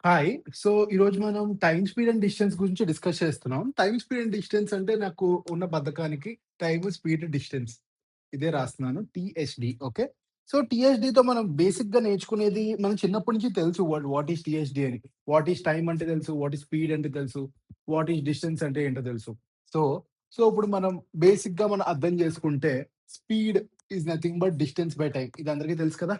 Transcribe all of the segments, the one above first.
Hi. So, ఈరోజు మనం time speed and distance గురించి డిస్కస్ చేస్తున్నాం. టైమ్ స్పీడ్ అండ్ డిస్టెన్స్ అంటే నాకు ఉన్న బద్ధకానికి టైమ్, స్పీడ్, డిస్టెన్స్ ఇదే రాస్తున్నాను. టీఎస్‌డి ఓకే. సో, టీఎస్‌డితో మనం బేసిక్‌గా నేర్చుకునేది మనం చిన్నప్పటి నుంచి తెలుసు వాట్ ఈస్ టీఎస్‌డి అని. వాట్ ఈస్ టైమ్ అంటే తెలుసు. వాట్ ఈస్ స్పీడ్ అంటే తెలుసు. వాట్ ఈస్ డిస్టెన్స్ అంటే ఏంటో తెలుసు. సో, ఇప్పుడు మనం బేసిక్‌గా మనం అర్థం చేసుకుంటే speed is nothing but distance by time. ఇది అందరికీ తెలుసు కదా!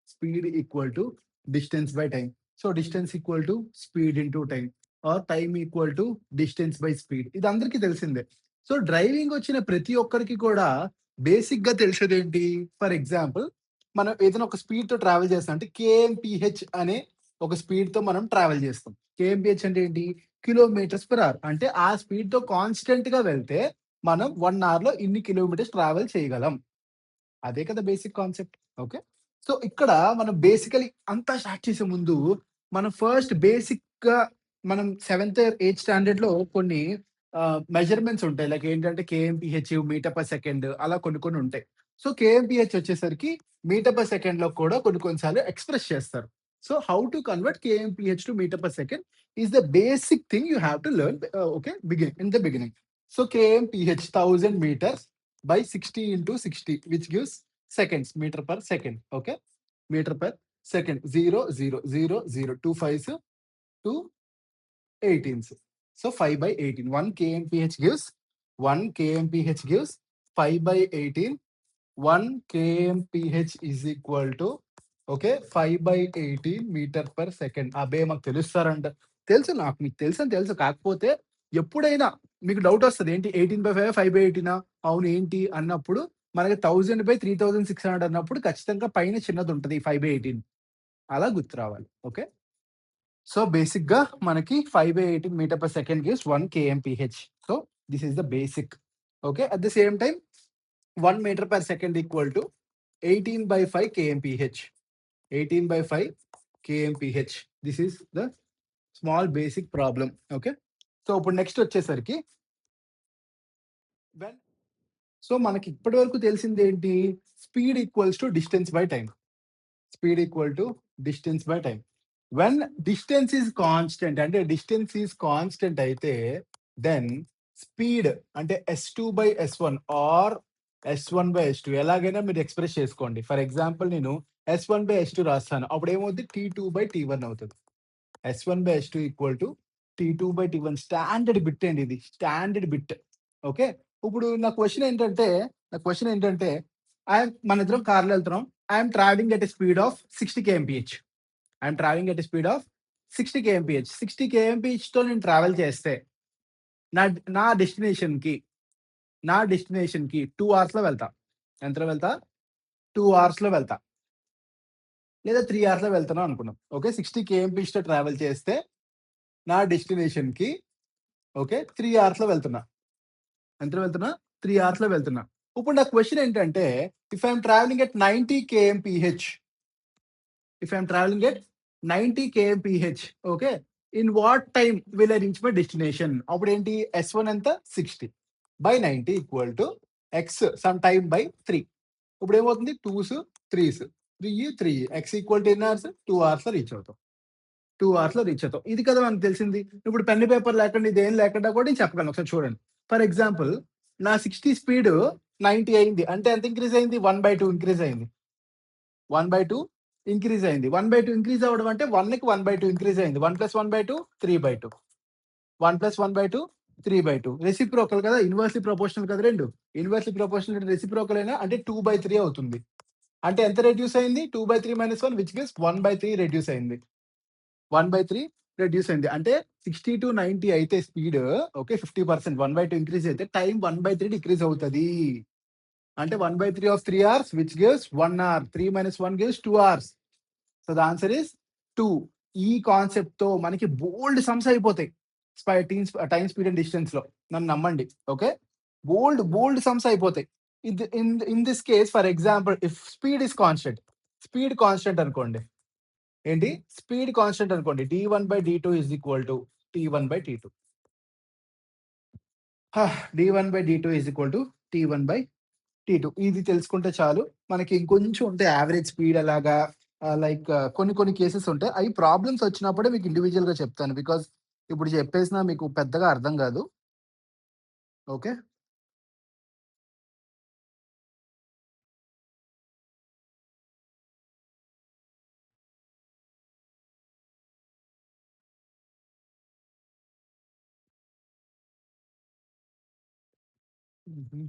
Speed equal to distance by time. So, distance equal to speed into time or time equal to distance by speed. ఇది అందరికీ తెలిసిందే. సో, డ్రైవింగ్ వచ్చిన ప్రతి ఒక్కరికి కూడా బేసిక్‌గా తెలిసేదేంటి? ఫర్ ఎగ్జాంపుల్ మనం ఏదైనా ఒక స్పీడ్‌తో ట్రావెల్ చేస్తాం. అంటే కేఎంపీహెచ్ అనే ఒక స్పీడ్‌తో మనం ట్రావెల్ చేస్తాం. కేఎంపీహెచ్ అంటే ఏంటి? Kilometers per hour. అంటే ఆ స్పీడ్‌తో కాన్స్టెంట్‌గా వెళ్తే మనం 1 అవర్‌లో ఇన్ని కిలోమీటర్స్ ట్రావెల్ చేయగలం. అదే కదా బేసిక్ కాన్సెప్ట్. ఓకే. సో, ఇక్కడ మనం బేసికల్లీ అంతా స్టార్ట్ చేసే ముందు, మనం ఫస్ట్ బేసిక్‌గా మనం సెవెంత్, ఎయిత్ స్టాండర్డ్‌లో కొన్ని మెజర్‌మెంట్స్ ఉంటాయి. లైక్ ఏంటంటే కేఎంపీహెచ్, మీటర్ పర్ సెకండ్ అలా కొన్ని కొన్ని ఉంటాయి. సో, కేఎంపీహెచ్ వచ్చేసరికి మీటర్ పర్ సెకండ్‌లో కూడా కొన్ని కొన్ని సార్లు ఎక్స్‌ప్రెస్ చేస్తారు. So, how to convert KMPH to meter per second is the basic thing you have to learn okay. In the beginning. So, KMPH 1000 meters by 60 into 60 which gives seconds meter per second okay meter per second 0 0 0 0 2 5s 2 18s so 5 by 18 1 kmph gives 1 kmph gives 5 by 18 1 kmph is equal to okay 5 by 18 meter per second. అబ్బే! మాకు తెలుస్తారంట. తెలుసు నాకు మీకు తెలుసని తెలుసు. కాకపోతే ఎప్పుడైనా మీకు డౌటొస్తది. ఏంటి 18/5 5/18 అవును ఏంటి అన్నప్పుడు మనకి 1000/3600 అన్నప్పుడు ఖచ్చితంగా పైన చిన్నదుంటది 5/18 అలా గుర్తు రావాలి. ఓకే. సో, బేసిక్‌గా మనకి 5/18 metre per second gives 1 KMPH. So, this is the basic. Okay. At the same time 1 metre per second equal to 18/5 KMPH. 18/5 kmph. This is the small basic problem. Okay. So, ఇప్పుడు next వచ్చేసరికి when so, మనకి ఇప్పటి వరకు తెలిసిందేంటి? Speed equals to distance by time. Speed equal to distance by time. When distance is constant అంటే distance is constant అయితే then speed అంటే S2/S1 are S1/S2 ఎలాగైనా మీరు ఎక్స్‌ప్రెస్ చేసుకోండి. ఫర్ ఎగ్జాంపుల్ నేను S1/S2 రాస్తాను. అప్పుడేమవుద్ది T2/T1 అవుతది. S1/S2 equal to T2/T1 standard bit అండి ఇది. Standard bit. ఓకే. ఇప్పుడు నా క్వెషన్ ఏంటంటే మనిద్దరం కార్‌లో ఎళ్తున్నాం. I'm travelling at a speed of 60 KMPH. I'm travelling at a speed of 60 KMPH. 60 కేఎంపీహెచ్‌తో నేను ట్రావెల్ చేస్తే నా నా డెస్టినేషన్‌కి నా డెస్టినేషన్‌కి 2 అవర్స్‌లో వెళ్తా. ఎంతలో వెళ్తా? 2 అవర్స్‌లో వెళ్తా. లేదా 3 అవర్స్‌లో వెళ్తున్నాం అనుకుందాం. ఓకే. 60 కేఎంపీహెచ్‌తో ట్రావెల్ చేస్తే నా డెస్టినేషన్‌కి ఓకే. 3 అవర్స్‌లో వెళ్తున్నా. ఎంతలో వెళ్తున్నా? 3 అవర్స్‌లో వెళ్తున్నా. ఇప్పుడు నా క్వెషన్ ఏంటంటే, if I am travelling at 90 KMPH, if I am travelling at 90 KMPH okay. In what time will I reach my destination? అప్పుడేంటి S1 ఎంత? 60 by 90 equal to X some time by 3. ఇప్పుడేమవుతుంది 2స్, 3స్ 3, 3 ఎక్స్ ఈక్వల్ టు ఎన్ని hours? 2 అవర్స్‌లో reach అవుతాం. 2 అవర్స్‌లో reach అవుతాం. ఇది కదా మనకు తెలిసింది. ఇప్పుడు పెన్, పేపర్ లేకుండా ఇదేం లేకుండా కూడా నేను చెప్పగలను. ఒకసారి చూడండి. ఫర్ ఎగ్జాంపుల్ నా 60 స్పీడ్ 90 అయింది. అంటే ఎంత ఇంక్రీజ్ అయింది? 1/2 ఇంక్రీజ్ అయింది. 1/2 ఇంక్రీజ్ అయింది. 1/2 ఇంక్రీజ్ అవ్వడం అంటే 1కి 1/2 ఇంక్రీజ్ అయింది. 1 + 1/2 3/2. 1 + 1/2 3/2. రెసిప్రోకల్ కదా! ఇన్వర్స్‌లీ ప్రపోర్షనల్ కదా 2. ఇన్వర్స్‌లీ ప్రపోర్షనల్ అంటే రెసిప్రోకల్ అయినా అంటే 2/3 అవుతుంది. అంటే ఎంత రెడ్యూస్ అయింది? 2/3 - 1 విచ్ గివ్స్ 1/3 రెడ్యూస్ అయింది. 1/3 రెడ్యూస్ అయింది. అంటే 60-90 అయితే స్పీడ్ ఓకే. 50% 1/2 ఇంక్రీజ్ అయితే టైమ్ 1/3 డిక్రీజ్ అవుతది. అంటే 1/3 of 3 hours which gives 1 hour. 3 - 1 gives 2 hours. So, the answer is 2. ఈ కాన్సెప్ట్‌తో మనకి బోలెడు సమ్స్ అయిపోతాయి. టైమ్, స్పీడ్ అండ్ డిస్టెన్స్‌లో. నన్ను నమ్మండి. ఓకే. బోలెడు సమ్స్ అయిపోతాయి. In this case for example if speed is constant. Speed constant అనుకోండి. ఏంటి? స్పీడ్ కాన్స్టెంట్ అనుకోండి. d1/d2 is equal to t1/t2. d1/d2 is equal to t1/t2. ఇది తెలుసుకుంటే చాలు. మనకి ఇంకొంచెం ఉంటే యావరేజ్ స్పీడ్ ఎలాగా? లైక్ కొన్ని కొన్ని కేసెస్ ఉంటాయి. అయి ప్రాబ్లమ్స్ వచ్చినప్పుడే మీకు ఇండివిడ్యుయల్‌గా చెప్తాను. బికాజ్ ఇప్పుడు చెప్పేసినా మీకు పెద్దగా అర్థం కాదు. ఓకే. హుహు.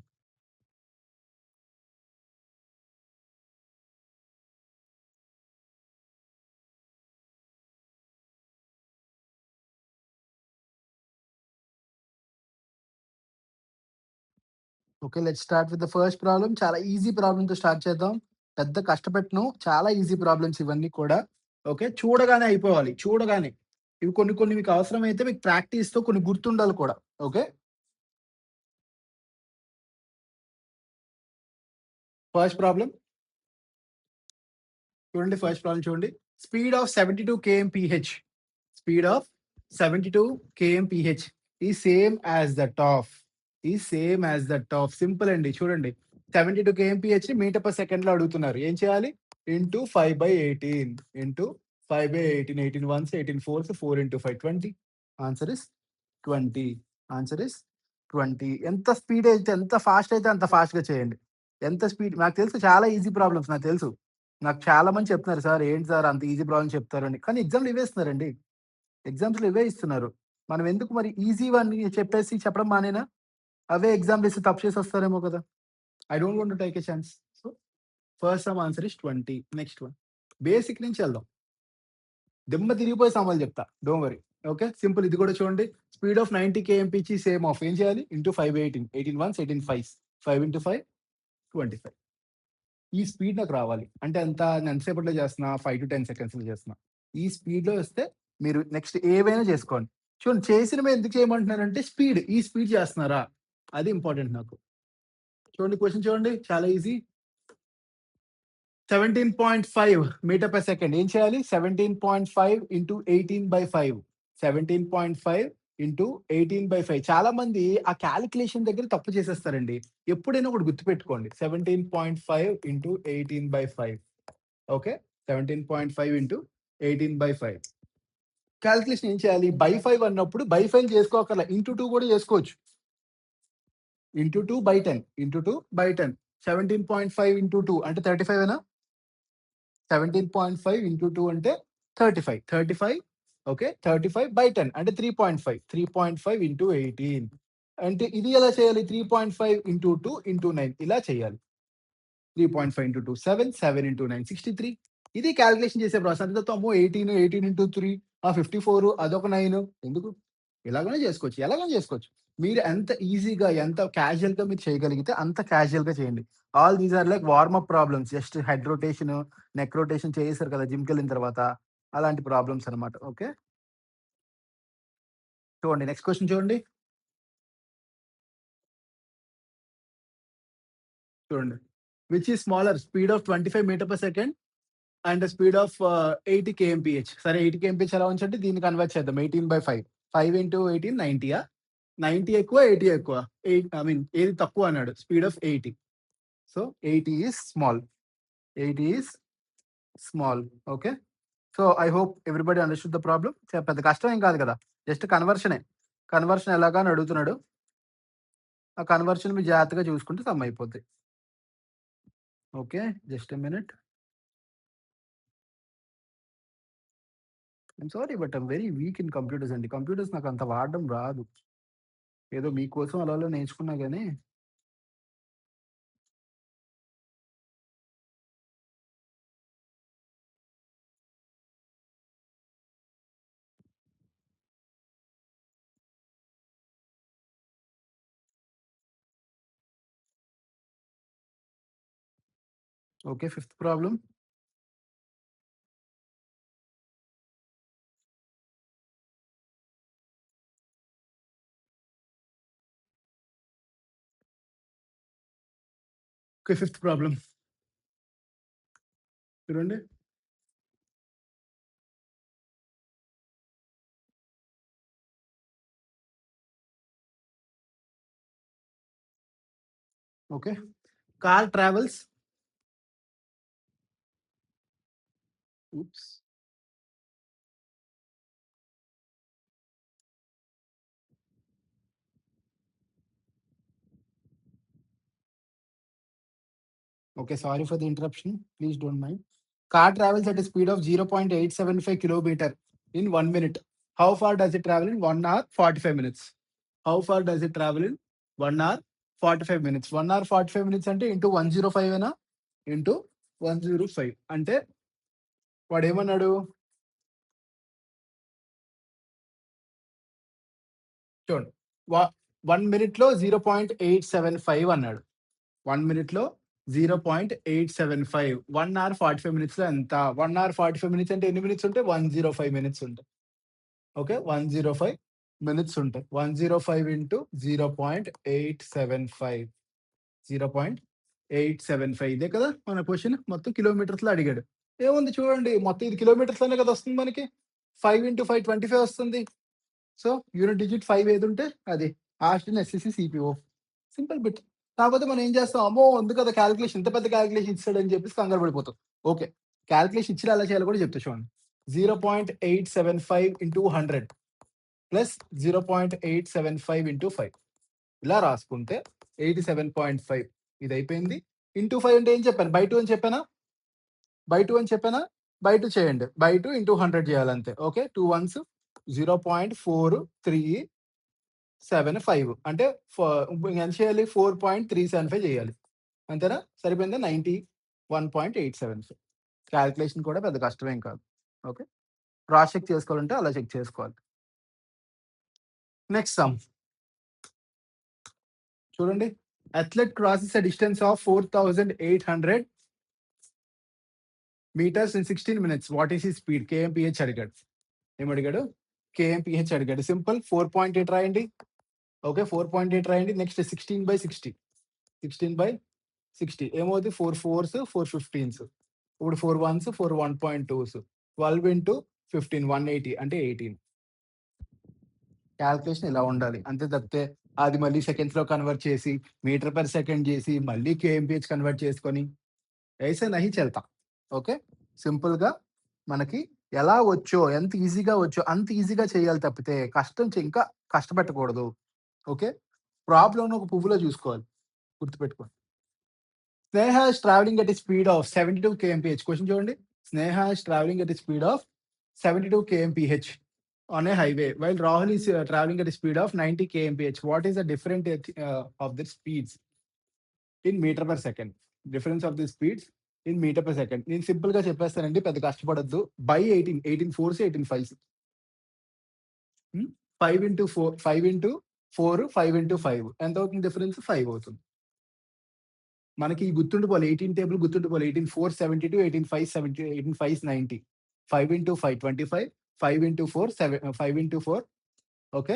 Okay. Let's start with the first problem. చాలా ఈజీ ప్రాబ్లమ్‌తో స్టార్ట్ చేద్దాం. పెద్ద కష్టపెట్టను. చాలా ఈజీ ప్రాబ్లమ్స్ ఇవన్నీ కూడా. ఓకే. చూడగానే అయిపోవాలి. చూడగానే. ఇవి కొన్ని కొన్ని మీకు అవసరమైతే మీకు ప్రాక్టీస్‌తో కొన్ని గుర్తుండాలి కూడా. ఓకే. ఫస్ట్ ప్రాబ్లమ్ చూడండి. ఫస్ట్ ప్రాబ్లమ్ చూడండి. Speed of 72 KMPH. Speed of 72 KMPH is same as that of simple అండి. చూడండి. 72 కేఎంపీహెచ్‌ని మీటర్ పర్ సెకండ్‌లో అడుగుతున్నారు. ఏం చేయాలి? Into 5/18 into 5/18 18 once 18 force 4 into 5 20. Answer is 20. Answer is 20. ఎంత స్పీడ్ అయితే ఎంత ఫాస్ట్ అయితే అంత ఫాస్ట్‌గా చేయండి. ఎంత స్పీడ్ నాకు తెలుసు చాలా ఈజీ ప్రాబ్లమ్స్ నాకు తెలుసు. నాకు చాలా మంది చెప్తున్నారు సార్ ఏంటి సార్ అంత ఈజీ ప్రాబ్లమ్ చెప్తారని. కానీ ఎగ్జామ్‌లో ఇవే ఇస్తున్నారండి. ఎగ్జామ్స్‌లో ఇవే ఇస్తున్నారు. మనం ఎందుకు మరి ఈజీవన్నీ చెప్పేసి చెప్పడం మానేనా? అవే ఎగ్జామ్‌లో ఇస్తే తప్పు చేసొస్తారేమో కదా! I don't want to take a chance. So, first some answer is 20. Next one. Basic నుంచి ఎళ్దాం. దిమ్మ తిరిగిపోయి సమాలు చెప్తా. Don't worry. ఓకే. సింపుల్ ఇది కూడా చూడండి. స్పీడ్ ఆఫ్ 90 కేఎంపీచి సేమ్ ఆఫ్ ఏం చేయాలి? Into 5/18 18 once 18 fives 5 into 5 25. ఈ స్పీడ్ నాకు రావాలి. అంటే ఎంత నేను ఎంతసేపట్లో చేస్తున్నా? 5-10 సెకండ్స్‌లో చేస్తున్నా. ఈ స్పీడ్‌లో వస్తే మీరు నెక్స్ట్ ఏవైనా చేసుకోండి. చూడండి చేసినవి ఎందుకు చేయమంటున్నారంటే స్పీడ్. ఈ స్పీడ్ చేస్తున్నారా? అది ఇంపార్టెంట్ నాకు. చూడండి క్వెషన్ చూడండి. చాలా ఈజీ. 17.5 metre per second. ఏం చేయాలి? 17.5 ఇంటూ 18/5. 17.5 ఇంటూ 18/5. చాలా మంది ఆ కాలిక్యులేషన్ దగ్గర తప్పు చేసేస్తారండి. ఎప్పుడైనా ఒకటి గుర్తుపెట్టుకోండి. 17.5 ఇంటూ 18/5. ఓకే. 17.5 ఇంటూ 18/5. కాలిక్యులేషన్ ఏం చేయాలి? బై 5 అన్నప్పుడు బై 5 చేసుకోక్కర్ల. ఇంటూ 2 కూడా చేసుకోవచ్చు. Into 2 by 10. Into 2 by 10. 17.5 into 2 అంటే 35 ఏనా? 17.5 ఇంటూ 2 అంటే 35. 35 ఓకే. 35 బై 10 అంటే 3.5. 3.5 ఇంటూ 18 అంటే ఇది ఎలా చేయాలి? 3.5 ఇంటూ 2 ఇంటూ 9 ఇలా చేయాలి. 3.5 ఇంటూ 2 7, 7 ఇంటూ 9 63. ఇది కాలిక్యులేషన్ చేసే ప్రాసెస్. అంతే తప్ప అమ్మో 18, 18 ఇంటూ 3 54 అదొక 9 ఎందుకు? ఇలాగనే చేసుకోవచ్చు. ఎలాగైనా చేసుకోవచ్చు. మీరు ఎంత ఈజీగా, ఎంత క్యాజుయల్‌గా మీరు చేయగలిగితే అంత క్యాజుయల్‌గా చేయండి. All these are like warm up problems. Just head rotation, neck rotation చేసేసారు కదా! జిమ్‌కెళ్ళిన తర్వాత. అలాంటి ప్రాబ్లమ్స్ అన్నమాట. ఓకే. చూడండి నెక్స్ట్ క్వెషన్ చూడండి. చూడండి. Which is smaller speed of 25 meter per second and speed of 80 KMPH. సరే 80 కేఎంపీహెచ్ ఎలా ఉంచంటే దీన్ని కన్వర్ట్ చేద్దాం. 18/5. 5 ఇంటూ 18 90 90 ఎక్కువ, 80 ఎక్కువ. ఐ మీన్ ఏది తక్కువ అన్నాడు. Speed of 80. So, 80 is small. 80 is small. Okay. So, I hope everybody understood the problem. పెద్ద కష్టం ఏం కాదు కదా! జస్ట్ కన్వర్షనే. కన్వర్షన్ ఎలాగా అని అడుగుతున్నాడు. ఆ కన్వర్షన్ మీరు జాగ్రత్తగా చూసుకుంటే సమ్ అయిపోద్ది. Okay. Just a minute. I'm sorry but I'm very weak in computers అండి. కంప్యూటర్స్ నాకు అంత వాడడం రాదు. ఏదో మీకోసం అలా అలా నేర్చుకున్నా గాని okay. Fifth problem. Okay. Fifth problem. చూడండి. Okay. Car travels Oops. Okay, sorry for the interruption. Please don't mind. Car travels at a speed of 0.875 kilometer in 1 minute. How far does it travel in 1 hour 45 minutes? How far does it travel in 1 hour 45 minutes? 1 hour 45 minutes అంటే into 105 అయినా into 105 అంటే వాడు ఏమన్నాడు చూడండి. 1 minute లో 0.875 అన్నాడు. 1 minute లో 0.875. 1 hour 45 minutes లో ఎంత? 1 hour 45 minutes అంటే ఎన్ని మినిట్స్ ఉంటాయి? 105 మినిట్స్ ఉంటాయి. ఓకే. 105 మినిట్స్ ఉంటాయి. 105 ఇంటూ 0.875. 0.875 ఇదే కదా మన క్వెషన్. మొత్తం కిలోమీటర్స్‌లో అడిగాడు. ఏముంది చూడండి. మొత్తం ఇది కిలోమీటర్స్‌లోనే కదా వస్తుంది మనకి. 5 ఇంటూ 5 25 వస్తుంది. సో, యూనిట్ డిజిట్ 5 ఏదుంటే అది. Asked in SSC CPO. Simple bit. కాకపోతే మనం ఏం చేస్తాం, అమ్మో! ఉంది కదా కాలిక్యులేషన్ ఇంత పెద్ద కాలిక్యులేషన్ ఇచ్చేసాడని చెప్పేసి కంగారు పడిపోతాం. ఓకే. కాలిక్యులేషన్ ఇచ్చినా ఎలా చేయాలో కూడా చెప్తా చూడండి. 0.875 ఇంటూ 100 ప్లస్ 0.875 ఇంటూ 5 ఇలా రాసుకుంటే 87.5 ఇదయిపోయింది. ఇంటూ 5 అంటే ఏం చెప్పాను? బై 2 అని చెప్పానా? బై 2 అని చెప్పానా? బై 2 చేయండి. By 2 into 100 చేయాలంతే. ఓకే. 2 వన్స్ 0.4375 అంటే ఎంత చేయాలి? 4.375 చేయాలి. అంతేనా? సరిపోయిందా? 91.875. కాలిక్యులేషన్ కూడా పెద్ద కష్టమేం కాదు. ఓకే. క్రాస్ చెక్ చేసుకోవాలంటే అలా చెక్ చేసుకోవాలి. నెక్స్ట్ సమ్ చూడండి. Athlete crosses a distance of 4800 meters in 16 minutes. What is his speed? KMPH అడిగాడు. ఏమడిగాడు? కేఎంపీహెచ్ అడిగాడు. సింపుల్ 4.8 రాయండి. ఓకే. 4.8 రాయండి. నెక్స్ట్ 16/60. 16/60 ఏమవుద్ది? 4 4స్ 4 15స్. ఇప్పుడు 4 1స్ 4 1.2స్. 12 ఇంటూ 15 180 అంటే 18. కాలిక్యులేషన్ ఇలా ఉండాలి. అంతే తప్పితే అది మళ్ళీ సెకండ్స్‌లో కన్వర్ట్ చేసి, మీటర్ పర్ సెకండ్ చేసి, మళ్ళీ కేఎంపీహెచ్ కన్వర్ట్ చేసుకొని ఐసే నహీ చల్తా. ఓకే. సింపుల్‌గా మనకి ఎలా వచ్చో, ఎంత ఈజీగా వచ్చో అంత ఈజీగా చేయాలి తప్పితే ఇంకా కష్టపెట్టకూడదు. ఓకే. ప్రాబ్లమ్‌ని ఒక పువ్వులో చూసుకోవాలి. గుర్తుపెట్టుకోండి. Sneha is travelling at a speed of 72 KMPH. Question చూడండి. Sneha is travelling at a speed of 72 KMPH on a highway while Rahul is traveling at a speed of 90 kmph. What is the difference of the speeds in meter per second? Difference of the speeds in meter per second. నేను simple గా చెప్పేస్తానండి. పెద్ద కష్టపడొద్దు. By 18 18 4 18 5 5 into 4 5 into 4 5 into 5 ఎంత అవుతుంది? Difference 5 అవుతుంది. మనకి గుర్తుండిపోవాలి. 18 table గుర్తుండిపోవాలి. 18 4 72 18 5 70 18 5 90 5 into 5 25 5 into 4 5 into 4 okay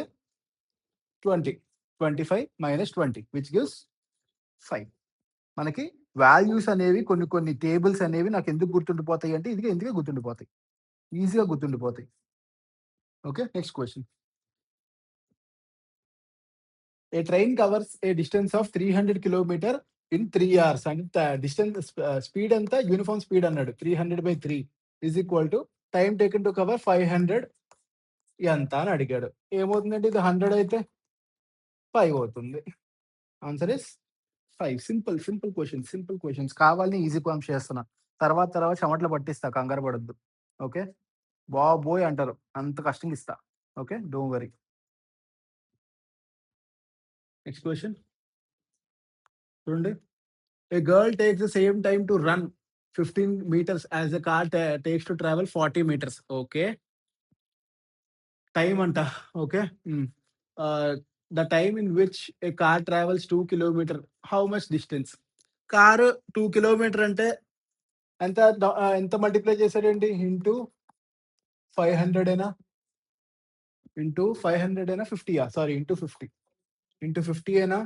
20. 25 minus 20 which gives 5. మనకి values అనేవి కొన్ని టేబుల్స్ అనేవి నాకెందుకు గుర్తుండిపోతాయి అంటే ఇందుకే గుర్తుండిపోతాయి. ఈజీగా గుర్తుండిపోతాయి. Okay. Next question. A train covers a distance of 300 kilometre in 3 hours. అంటే డిస్టెన్స్ స్పీడ్ ఎంత? యూనిఫార్మ్ స్పీడ్ అన్నాడు. 300/3 is equal to time taken to cover 500 ఎంత అని అడిగాడు. ఏమవుతుందంటే ఇది 100 అయితే 5 అవుతుంది. Answer is 5. Simple questions. కావాలని ఈజీ ప్రాంప్ట్స్ చేస్తున్నా. తర్వాత చెమటలు పట్టిస్తా. కంగారు పడొద్దు. ఓకే. బాబోయ్! అంటారు. అంత కష్టంగా ఇస్తా. Okay. Don't worry. Next question చూడండి. A girl takes the same time to run 15 metres as the car takes to travel 40 metres. Okay. Time అంట. Okay. The time in which a car travels 2 kilometre. How much distance? Car 2 kilometre అంటే ఎంత multiply చేశాడండి? Into 500 ఏనా? Into 500 ఏనా? 50 sorry into 50. Into 50 ఏనా?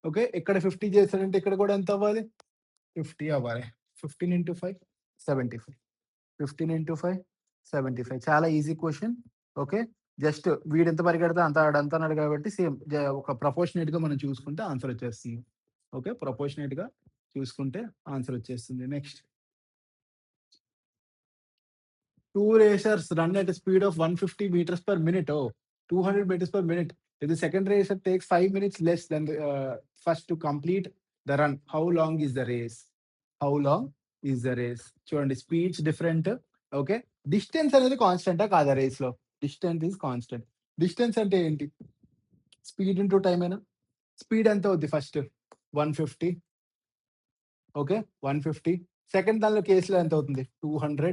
Okay. ఇక్కడ 50 చేశాడంటే ఇక్కడ కూడా ఎంత అవ్వాలి? 50 అవ్వాలి. 15 ఇంటూ 5 75. 15 ఇంటూ 5 75. చాలా ఈజీ క్వెషన్. ఓకే. జస్ట్ వీడెంత పరిగెడితే ఆడంత అన్నాడు కాబట్టి సేమ్ ఒక ప్రపోర్షనేట్‌గా మనం చూసుకుంటే ఆన్సర్ వచ్చేస్తుంది. ఓకే. ప్రపోర్షనేట్‌గా చూసుకుంటే ఆన్సర్ వచ్చేస్తుంది. Next 2 racers run at a speed of 150 meters per minute. Oh, 200 meters per minute. If the second racer takes 5 minutes less than the first to complete the run, how long is the race? How long is the race? చూడండి speeds different. Okay. Distance అనేది కాన్స్టెంటా కాదా రేస్‌లో? Distance is constant. Distance అంటే ఏంటి? Speed into time ఏనా? Speed ఎంత అవుద్ది first? 150. Okay. 150. Second దానిలో కేస్‌లో ఎంత అవుతుంది? 200.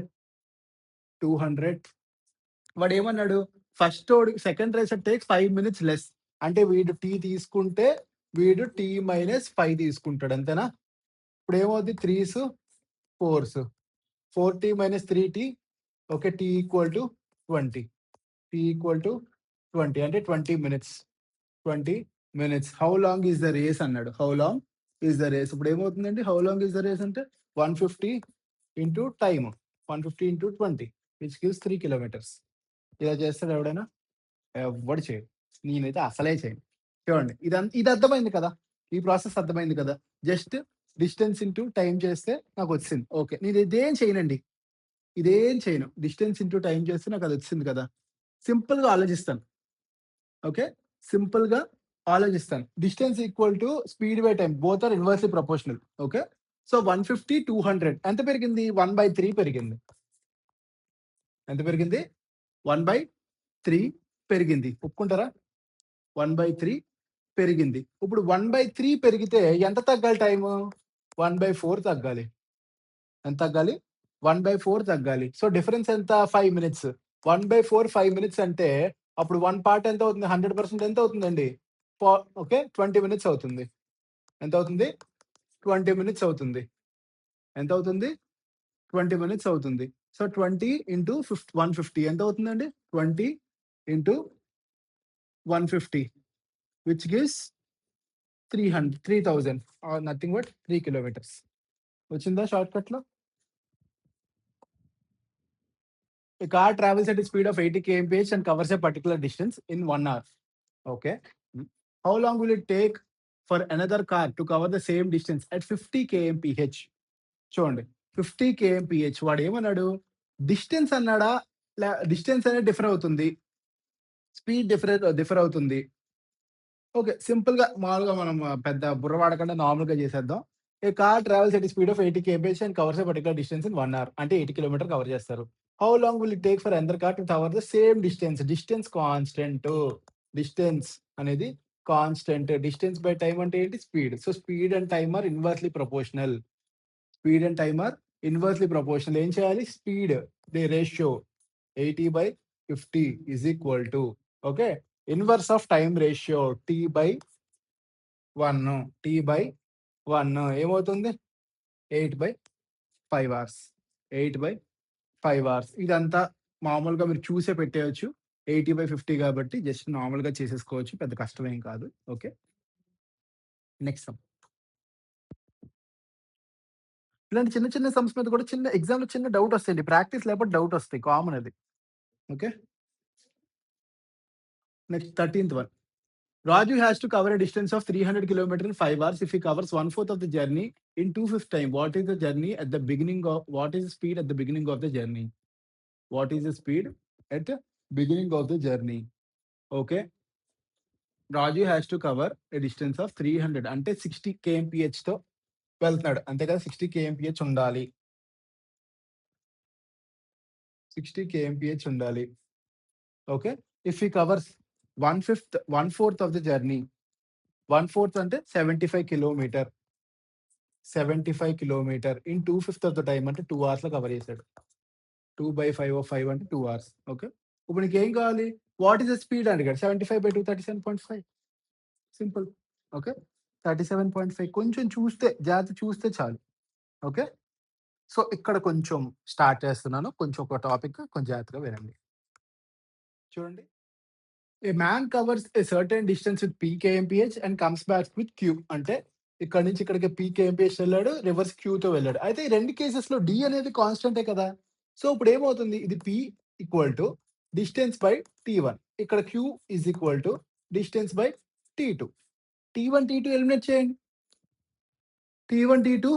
200. వాడేమన్నాడు? ఫస్టోడు second racer takes 5 minutes less. అంటే వీడు టీ తీసుకుంటే వీడు టీ మైనస్ 5 తీసుకుంటాడు. అంతేనా? ఇప్పుడేమవుద్ది 3స్, 4స్. 4t minus 3t. Okay. T equal to 20. T equal to 20 అంటే 20 minutes. 20 minutes. How long is the race అన్నాడు. How long is the race. ఇప్పుడేమవుతుందండి? How long is the race అంటే 150 into time. 150 into 20 which gives 3 kilometres. ఇలా చేస్తాడా ఎవడైనా? ఎవ్వడు చేయడు. నేనైతే అసలే చేయను. చూడండి ఇది అర్థమైంది కదా! ఈ ప్రాసెస్ అర్థమైంది కదా! జస్ట్ డిస్టెన్స్ ఇంటూ టైమ్ చేస్తే నాకొచ్చేసింది. ఓకే. నేను ఇదేం చేయనండి. ఇదేం చేయను. డిస్టెన్స్ ఇంటూ టైమ్ చేస్తే నాకదొచ్చేసింది కదా! సింపుల్‌గా ఆలోచిస్తాను. ఓకే. సింపుల్‌గా ఆలోచిస్తాను. Distance equal to speed by time both are inversely proportional. Okay. So 150, 200 ఎంత పెరిగింది? 1/3 పెరిగింది. ఎంత పెరిగింది? 1/3 పెరిగింది. ఒప్పుకుంటారా? 1/3 పెరిగింది. ఇప్పుడు 1/3 పెరిగితే ఎంత తగ్గాలి టైము? 1/4 తగ్గాలి. ఎంత తగ్గాలి? 1/4 తగ్గాలి. సో డిఫరెన్స్ ఎంత? 5 మినిట్స్. 1/4 5 మినిట్స్ అంటే అప్పుడు 1 పార్ట్ ఎంత అవుతుంది? 100% ఎంత అవుతుందండి? ఓకే. 20 మినిట్స్ అవుతుంది. ఎంత అవుతుంది? 20 మినిట్స్ అవుతుంది. ఎంత అవుతుంది? 20 మినిట్స్ అవుతుంది. సో 20 ఇంటూ 150 ఎంత అవుతుందండి? 20 into 150 which gives 3000 or nothing but 3 kilometers. వచ్చిందా షార్ట్‌కట్‌లో? A car travels at a speed of 80 kmph and covers a particular distance in 1 hour. Okay. How long will it take for another car to cover the same distance at 50 kmph? చూడండి. 50 kmph వాడేమన్నాడు? Distance అన్నాడా? Distance అనేది differ అవుతుంది. Speed differ అవుతుంది. Okay. సింపుల్‌గా మామూలుగా మనం పెద్ద బుర్ర వాడకుండా నార్మల్‌గా చేసేద్దాం. A car travels at speed of 80 కేబీహెచ్ and covers a particular distance in 1 hour. అంటే 80 కిలోమీటర్ కవర్ చేస్తారు. How long will it take for another car to cover the same distance? Distance constant. Distance అనేది constant. Distance by time అంటే ఏంటి? Speed. So speed and time are inversely proportional. Speed and time are inversely proportional. ఏం చేయాలి? Speed the ratio 80/50 is equal to okay. Inverse of time ratio T/1. T/1 ఏమవుతుంది? 8/5 hours. 8/5 hours. ఇదంతా మామూలుగా మీరు చూసే పెట్టేయొచ్చు. 80/50 కాబట్టి జస్ట్ నార్మల్‌గా చేసేసుకోవచ్చు. పెద్ద కష్టమేం కాదు. ఓకే. Next some. ఇలాంటి చిన్న చిన్న సమ్స్ మీద కూడా చిన్న ఎగ్జామ్‌లో చిన్న డౌట్ వస్తాయండి. ప్రాక్టీస్ లేకపోతే డౌట్ వస్తాయి. కామన్ అది. Okay. Next 13th one. Raju has to cover a distance of 300 kilometers in 5 hours. If he covers 1/4 of the journey in 2/5 time, what is the journey at the beginning of what is the speed at the beginning of the journey? What is the speed at the beginning of the journey? Okay. Raju has to cover a distance of 300 అంటే 60 kmph తో వెళ్తున్నాడు. అంతే కదా! 60 kmph ఉండాలి. 60 kmph ఉండాలి. Okay. If he covers 1/4 of the journey, 1/4 అంటే 75 kilometer. 75 kilometer in 2/5 of the time అంటే 2 అవర్స్‌లో కవర్ చేసాడు. 2/5 ఆఫ్ 5 అంటే 2 అవర్స్. ఓకే. ఇప్పుడు నీకేం కావాలి? వాట్ ఈస్ ద స్పీడ్ అడిగాడు. 75/2 37.5. సింపుల్. ఓకే. 37.5 కొంచెం చూస్తే జాగ్రత్తగా చూస్తే చాలు. ఓకే. సో ఇక్కడ కొంచెం స్టార్ట్ చేస్తున్నాను. కొంచెం ఒక టాపిక్ కొంచెం జాగ్రత్తగా వినండి. చూడండి. A man covers a certain distance with P KMPH and comes back with Q. అంటే ఇక్కడ నుంచి ఇక్కడికి పీ కేఎంపీహెచ్ వెళ్ళాడు. రివర్స్ క్యూతో వెళ్ళాడు. అయితే ఈ 2 కేసెస్‌లో డి అనేది కాన్స్టెంటే కదా! సో ఇప్పుడు ఏమవుతుంది? ఇది P equal to distance by టీ1. ఇక్కడ Q is equal to distance by టీ2. టీ1, టీ2 ఎలిమినేట్ చేయండి. టీ1, టీ2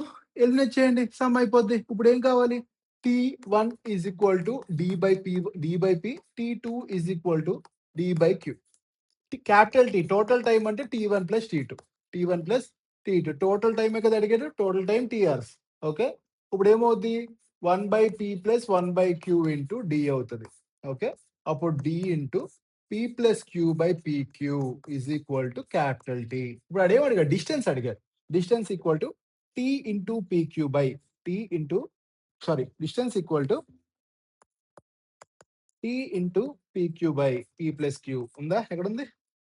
ఎలిమినేట్ చేయండి. సమ్ అయిపోద్ది. ఇప్పుడు ఏం కావాలి? T1 is equal to D by P. T2 is equal to D by Q. Capital T, total time ante T1 plus T2. T1 plus T2. Total time కదా అడిగారు, total time T hours. Okay, ఇప్పుడు ఏమవుద్ది 1 by P plus 1 by Q into D అవుతుంది. Okay, అప్పుడు D into P plus Q by PQ is equal to capital T. ఇప్పుడు అడేమో అడిగారు, distance అడిగారు. Distance equal to T into PQ by T into distance equal to T into PQ by P plus Q. ఉందా? ఎక్కడ ఉంది?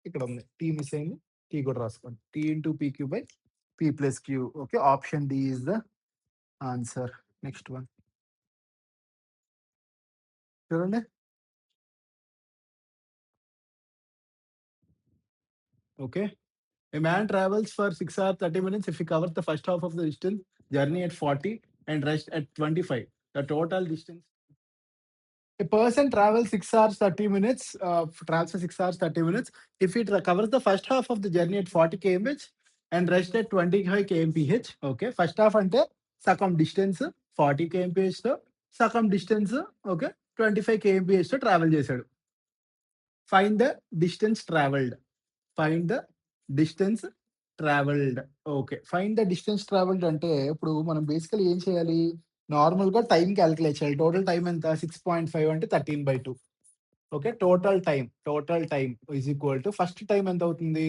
ఇక్కడ ఉంది. T miss అయింది. T కూడా రాసుకోండి. T into PQ by P plus Q. Okay, option D is the answer. Next one చూడండి. Okay, a man travels for 6 hours 30 minutes if he covers the first half of the distance journey at 40 and rest at 25. The total distance. A person travels 6 hours 30 minutes, travels for 6 hours 30 minutes. If he covers the first half of the journey at 40 km and rest at 25 kmph, okay, first half అంటే సగం distance 40 kmph తో, సగం distance okay 25 kmph తో travel చేశాడు. Find the distance travelled. Find the distance travelled. Okay, find the distance travelled అంటే ఇప్పుడు మనం basically ఏం చేయాలి, నార్మల్ గా టైం క్యాలిక్యులేట్ చేయాలి. టోటల్ టైం ఎంత, 6.5 అంటే 13/2. Okay, total time is equal to first time ఎంత అవుతుంది,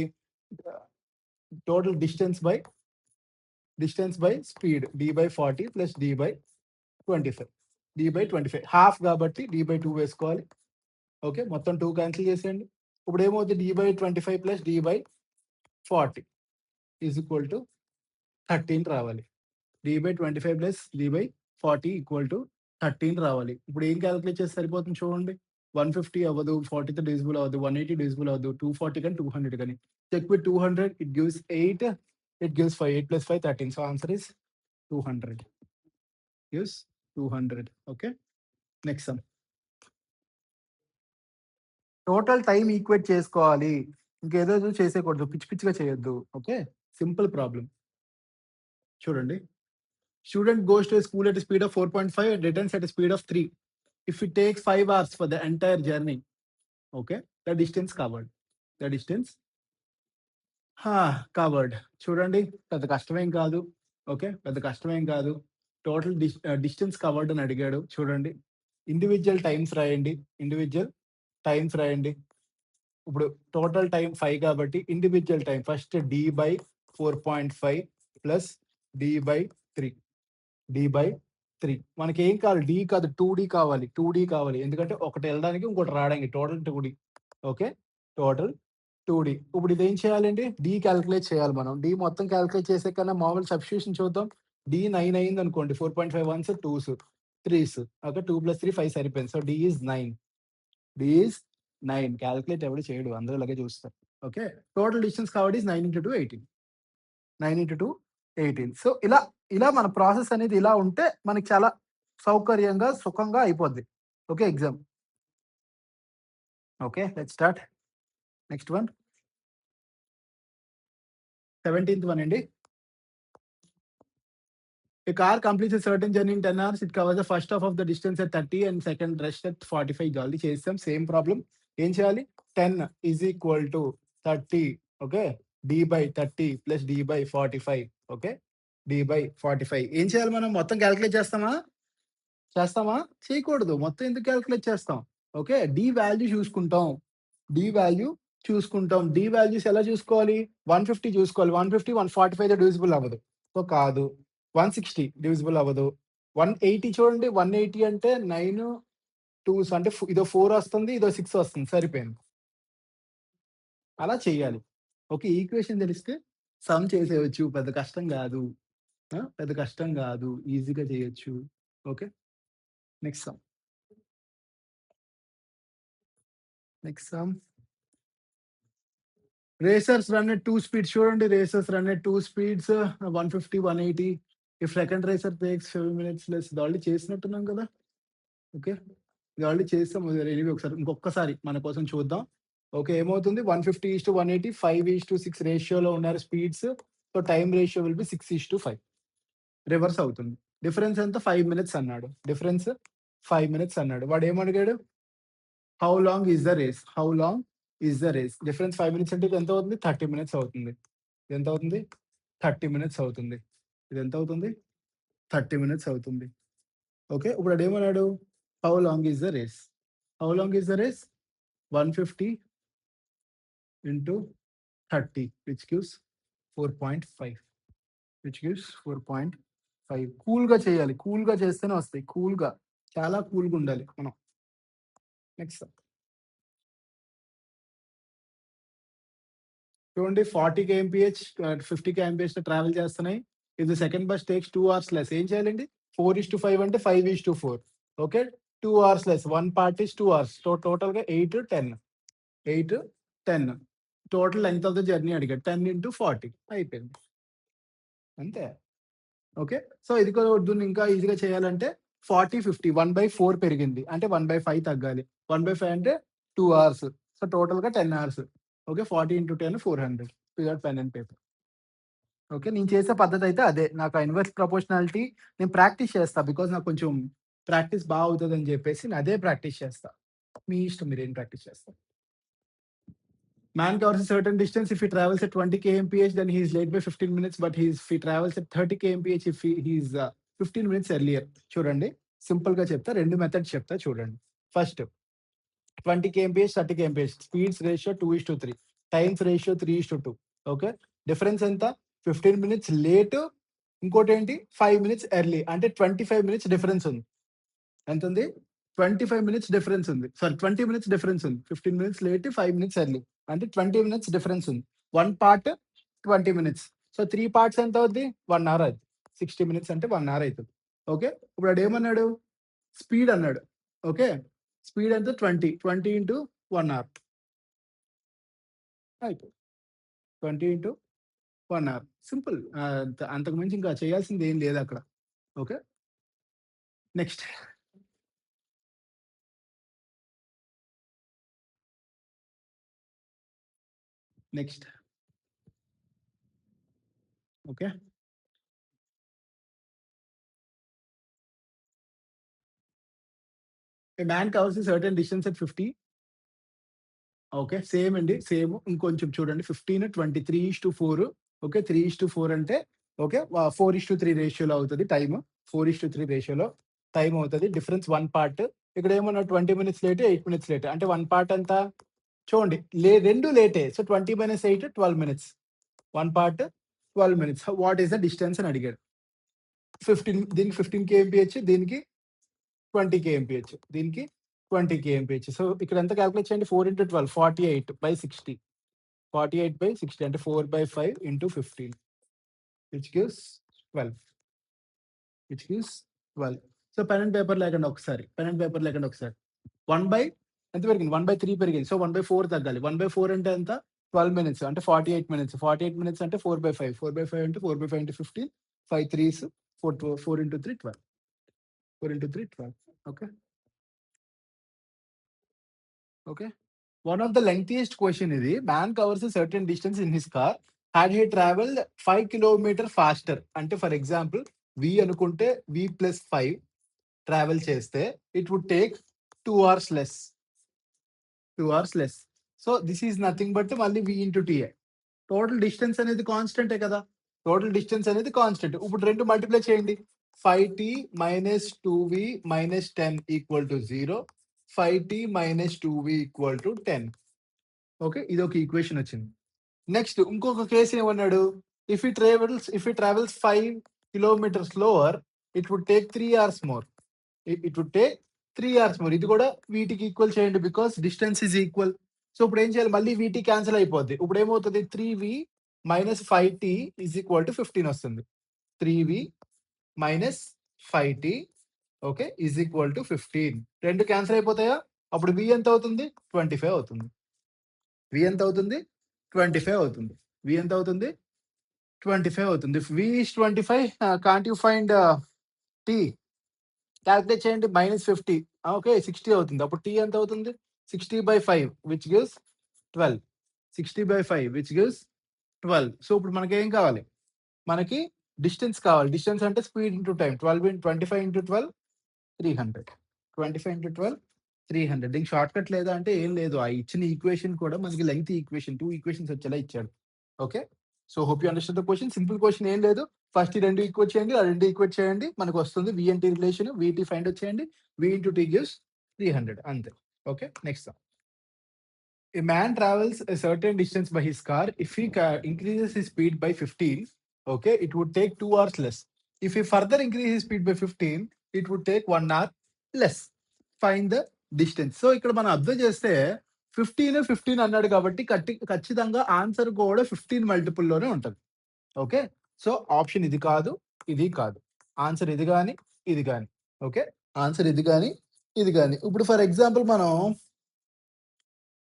total distance by speed D/40 plus D/25. D/25 half కాబట్టి D/2 వేసుకోవాలి. ఓకే, మొత్తం 2 క్యాన్సిల్ చేసేయండి. ఇప్పుడు ఏమవుతుంది, D/25 plus D/40 is equal to 13 రావాలి. D/25 plus D/40 equal to 13 రావాలి. ఇప్పుడు ఏం క్యాలిక్యులేట్ చేస్తే సరిపోతుంది చూడండి. 150 అవ్వదు, 40తో డివిజిబుల్ అవ్వదు, 180 డివిజిబుల్ అవ్వదు, 240 కానీ 200 కానీ. Check with 200, it gives 8, it gives 5, 8 plus 5 13. So answer is 200. Gives 200. Okay, next sum. Total time equate చేసుకోవాలి, ఇంకేదో చేసేయకూడదు, పిచ్చి పిచ్చిగా చేయొద్దు. ఓకే, సింపుల్ ప్రాబ్లం చూడండి. Student goes to a school at a speed of 4.5 and returns at a speed of 3. If it takes 5 hours for the entire journey, okay, the distance covered. The distance covered. చూడండి, పెద్ద కష్టమేం కాదు. Okay, పెద్ద కష్టమేం కాదు. Total distance covered అని అడిగాడు. చూడండి, ఇండివిజువల్ టైమ్స్ రాయండి. ఇప్పుడు టోటల్ టైం 5 కాబట్టి individual time first D/4.5 plus D/3. D/3 మనకి ఏం కావాలి, D కాదు 2D కావాలి. 2D కావాలి, ఎందుకంటే ఒకటి వెళ్ళడానికి ఇంకోటి రావడానికి. Total 2D. Okay, total 2D. ఇప్పుడు ఇదేం చేయాలండి, D క్యాలిక్యులేట్ చేయాలి మనం. D మొత్తం క్యాలిక్యులేట్ చేసే కన్నా మామూలు సబ్స్టిట్యూషన్ చూద్దాం. D 9 అయింది అనుకోండి, 4.5 1s 2s 3s. ఓకే, 2 + 3 5 సరిపోయింది. So D is 9. క్యాలిక్యులేట్ ఎవడు చేయడు, అందరూ ఇలాగే చూస్తారు. ఓకే, టోటల్ డిస్టెన్స్ కాబట్టి 9 × 2 18. 9 × 2 18. సో ఇలా మన ప్రాసెస్ అనేది ఇలా ఉంటే మనకి చాలా సౌకర్యంగా సుఖంగా అయిపోద్ది. Okay, exam. Okay, let's start. Next one 17th one అండి. A car completes a certain journey in 10 hours. It covers the first half of the distance at 30 and second rest at 45. జాలి చేస్తాం, సేమ్ ప్రాబ్లం. ఏం చేయాలి, 10 is equal to 30. Okay, D/30 plus D/45. Okay, D/45. ఏం చేయాలి, మనం మొత్తం calculate చేస్తామా? చేయకూడదు. మొత్తం ఎందుకు క్యాలిక్యులేట్ చేస్తాం? ఓకే, D వాల్యూ చూసుకుంటాం. D వాల్యూస్ ఎలా చూసుకోవాలి, 150 చూసుకోవాలి. 150 145 డివిజిబుల్ అవ్వదు. సో కాదు, 160 డివిజిబుల్ అవ్వదు. 180 చూడండి, 180 అంటే 9 2s అంటే ఇదో 4 వస్తుంది, ఇదో 6 వస్తుంది, సరిపోయింది. అలా చేయాలి. ఓకే, ఈక్వేషన్ తెలిస్తే సమ్ చేసేయచ్చు, పెద్ద కష్టం కాదు. ఈజీగా చేయొచ్చు. Okay, next some. Racers run at 2 speeds. చూడండి, racers run at 2 speeds, 150 180. If second racer takes 7 minutes less. ఇది ఆల్రెడీ చేసినట్టున్నాం కదా. ఓకే, ఇది ఆల్రెడీ చేస్తాం. ఎనివే ఇంకొకసారి మన కోసం చూద్దాం. ఓకే, ఏమవుతుంది, 150:180 5:6 రేషియోలో ఉన్నారు speeds. So time ratio will be 6:5. Reverse అవుతుంది. డిఫరెన్స్ ఎంత 5 మినిట్స్ అన్నాడు. డిఫరెన్స్ 5 మినిట్స్ అన్నాడు. వాడేమడిగాడు? How long is the race? How long is the race? Difference 5 minutes అంటే ఇది ఎంత అవుతుంది? 30 మినిట్స్ అవుతుంది. ఇది ఎంత అవుతుంది? 30 మినిట్స్ అవుతుంది. ఇది ఎంత అవుతుంది? 30 మినిట్స్ అవుతుంది. ఓకే. ఇప్పుడు ఆడేమన్నాడు? How long is the race? How long is the race? 150 into 30 which gives 4.5. Which gives 4.5. కూల్‌గా చేయాలి. కూల్‌గా చేస్తేనే వస్తాయి. కూల్‌గా. చాలా కూల్‌గా ఉండాలి మనం. నెక్స్ట్. చూడండి 40 కేఎంపీహెచ్ 50 కేఎంపీహెచ్‌తో ట్రావెల్ చేస్తున్నాయి. If the second bus takes 2 hours less ఏం చేయాలండి? 4:5 అంటే 5:4. Okay. 2 hours less. One part is 2 hours. టోటల్‌గా 8, 10. 8, 10. Total length of the journey అడిగాడు. 10 ఇంటూ 40 అయిపోయింది. అంతే. ఓకే. సో, ఇది కూడా దీన్ని ఇంకా ఈజీగా చేయాలంటే 40, 50 1/4 పెరిగింది. అంటే 1/5 తగ్గాలి. 1/5 అంటే 2 అవర్స్. సో, టోటల్‌గా 10 hours. Okay. 40 into 10 400. Without pen and paper. Okay. నేను చేసే పద్ధతయితే అదే. నాకు ఆ ఇన్వర్స్ ప్రపోర్షనాలిటీ నేను ప్రాక్టీస్ చేస్తా. బికాజ్ నాకు కొంచెం ప్రాక్టీస్ బా అవుతదని జెప్పేసి నేను అదే ప్రాక్టీస్ చేస్తా. మీ ఇష్టం మీరేం ప్రాక్టీస్ చేస్తారు. Man covers a certain distance if he travels at 20 kmph, then he is late by 15 minutes. But if he travels at 30 kmph, if he's 15 minutes earlier. చూడండి సింపుల్‌గా చెప్తా. 2 మెథడ్స్ చెప్తా చూడండి. First 20 kmph, 30 kmph speeds ratio 2:3. Times ratio 3:2. Okay. Difference ఎంత? 15 minutes late. ఇంకోటేంటి 5 minutes early. అంటే 25 minutes difference ఉంది. ఎంతుంది? 25 minutes difference ఉంది. సారీ 20 మినిట్స్ డిఫరెన్స్ ఉంది. 15 మినిట్స్ లేట్, 5 మినిట్స్ ఎర్లీ. అంటే 20 మినిట్స్ డిఫరెన్స్ ఉంది. 1 పార్ట్ 20 మినిట్స్. సో, 3 పార్ట్స్ ఎంత అవుద్ది? 1 అవర్ అవుద్ది. 60 మినిట్స్ అంటే 1 అవర్ అయితది. ఓకే. ఇప్పుడు ఆడేమన్నాడు? స్పీడ్ అన్నాడు. ఓకే. స్పీడ్ ఎంత? 20. 20 ఇంటూ 1 అవర్ అయిపోయింది. 20 ఇంటూ 1 అవర్. సింపుల్. అంతకు మించి ఇంకా చేయాల్సింది ఏం లేదక్కడ. Okay. Next. Next. Okay. A man covers a certain distance at 50. Okay. Same అండి. సేమ్ ఇంకొంచెం చూడండి 15, 20 3:4. ఓకే. 3:4 అంటే ఓకే. 4:3 రేషియోలో అవుతది టైమ్. 4:3 రేషియోలో టైమ్ అవుతది. Difference 1 part. ఇక్కడ ఏమన్నా 20 మినిట్స్ లేట్, 8 మినిట్స్ లేట్. అంటే 1 పార్ట్ ఎంత? చూడండి 2 లేటే. So, 20 - 8 12 minutes. 1 part 12 minutes. What is the distance అని అడిగాడు. 15 దీనికి 15 కేఎంపీహెచ్, దీనికి 20 కేఎంపీహెచ్. దీనికి 20 కేఎంపీహెచ్. సో, ఇక్కడ ఎంత కాలిక్యులేట్ చేయండి 4 × 12 48/60. 48/60 అంటే 4/5 into 15 which gives 12. Which gives 12. So, pen and paper లేకండి ఒకసారి. పెన్ అండ్ పేపర్ లేకండి ఒకసారి. 1 బై ఎంత పెరిగింది? 1/3 పెరిగింది. సో, 1/4 తగ్గాలి. 1/4 అంటే ఎంత? 12 మినిట్స్ అంటే 48 మినిట్స్. 48 మినిట్స్ అంటే 4/5. 4/5 అంటే 4/5 into 15. 5 3s 4 into 3 12. 4 into 3 12. Okay. Okay. One of the lengthiest question ఇది. Man covers a certain distance in his car. Had he traveled 5 kilometer faster అంటే ఫర్ ఎగ్జాంపుల్ V అనుకుంటే V+5 travel చేస్తే it would take 2 hours less. 2 hours less. So, this is nothing but మళ్ళీ V into TA. Total distance అనేది కాన్స్టెంటే కదా! Total distance అనేది constant. ఇప్పుడు 2 multiply చేయండి. 5t - 2v - 10 = 0. 5t - 2v = 10. Okay. ఇదొక ఈక్వేషన్ వచ్చింది. నెక్స్ట్ ఇంకొక కేస్ ఏమన్నాడు? If he travels 5 kilometers slower it would take 3 hours more. It would take 3 hours more. ఇది కూడా వీటికి ఈక్వల్ చేయండి because distance is equal. So, ఇప్పుడు ఏం చేయాలి? మళ్ళీ వీటి క్యాన్సిల్ అయిపోద్ది. ఇప్పుడు ఏమవుతది? 3v - 5t = 15 వస్తుంది. 3v - 5t okay = 15. 2 క్యాన్సిల్ అయిపోతాయా? అప్పుడు v ఎంత అవుతుంది? 25 అవుతుంది. v ఎంత అవుతుంది? 25 అవుతుంది. v ఎంత అవుతుంది? 25 అవుతుంది. If v is 25 can't you find t? Calculate చేయండి. -50 ఓకే 60 అవుతుంది. అప్పుడు t ఎంత అవుతుంది? 60/5 which gives 12. 60/5 which gives 12. So, ఇప్పుడు మనకేం కావాలి? మనకి డిస్టెన్స్ కావాలి. డిస్టెన్స్ అంటే speed into time. 25 into 12 300. 25 into 12 300. దీనికి షార్ట్‌కట్ లేదా అంటే ఏం లేదు. ఆ ఇచ్చిన ఈక్వేషన్ కూడా మనకి లెంగ్త్ ఈక్వేషన్ 2 ఈక్వేషన్స్ వచ్చేలా ఇచ్చాడు. Okay. So, hope you understand the question. Simple question ఏం లేదు. ఫస్ట్ ఈ 2 ఈక్వెట్ చేయండి. ఆ 2 ఈక్వెట్ చేయండి. మనకొస్తుంది v and t relation. Vt find out చేయండి. వి ఇంటూ టీ గివ్స్ 300 అంతే. Okay. Next sum. A man travels a certain distance by his car. If he increases his speed by 15, okay, it would take 2 hours less. If he further increase his speed by 15, it would take 1 hour less. Find the distance. So, ఇక్కడ మనం observe చేస్తే 15 అన్నాడు కాబట్టి ఖచ్చితంగా answer కూడా 15 మల్టిపుల్‌లోనే ఉంటది. Okay. So, option ఇది కాదు, ఇది కాదు. ఆన్సర్ ఇది గాని, ఇది గాని. ఓకే. ఆన్సర్ ఇది గాని, ఇది గాని. ఇప్పుడు ఫర్ ఎగ్జాంపుల్ మనం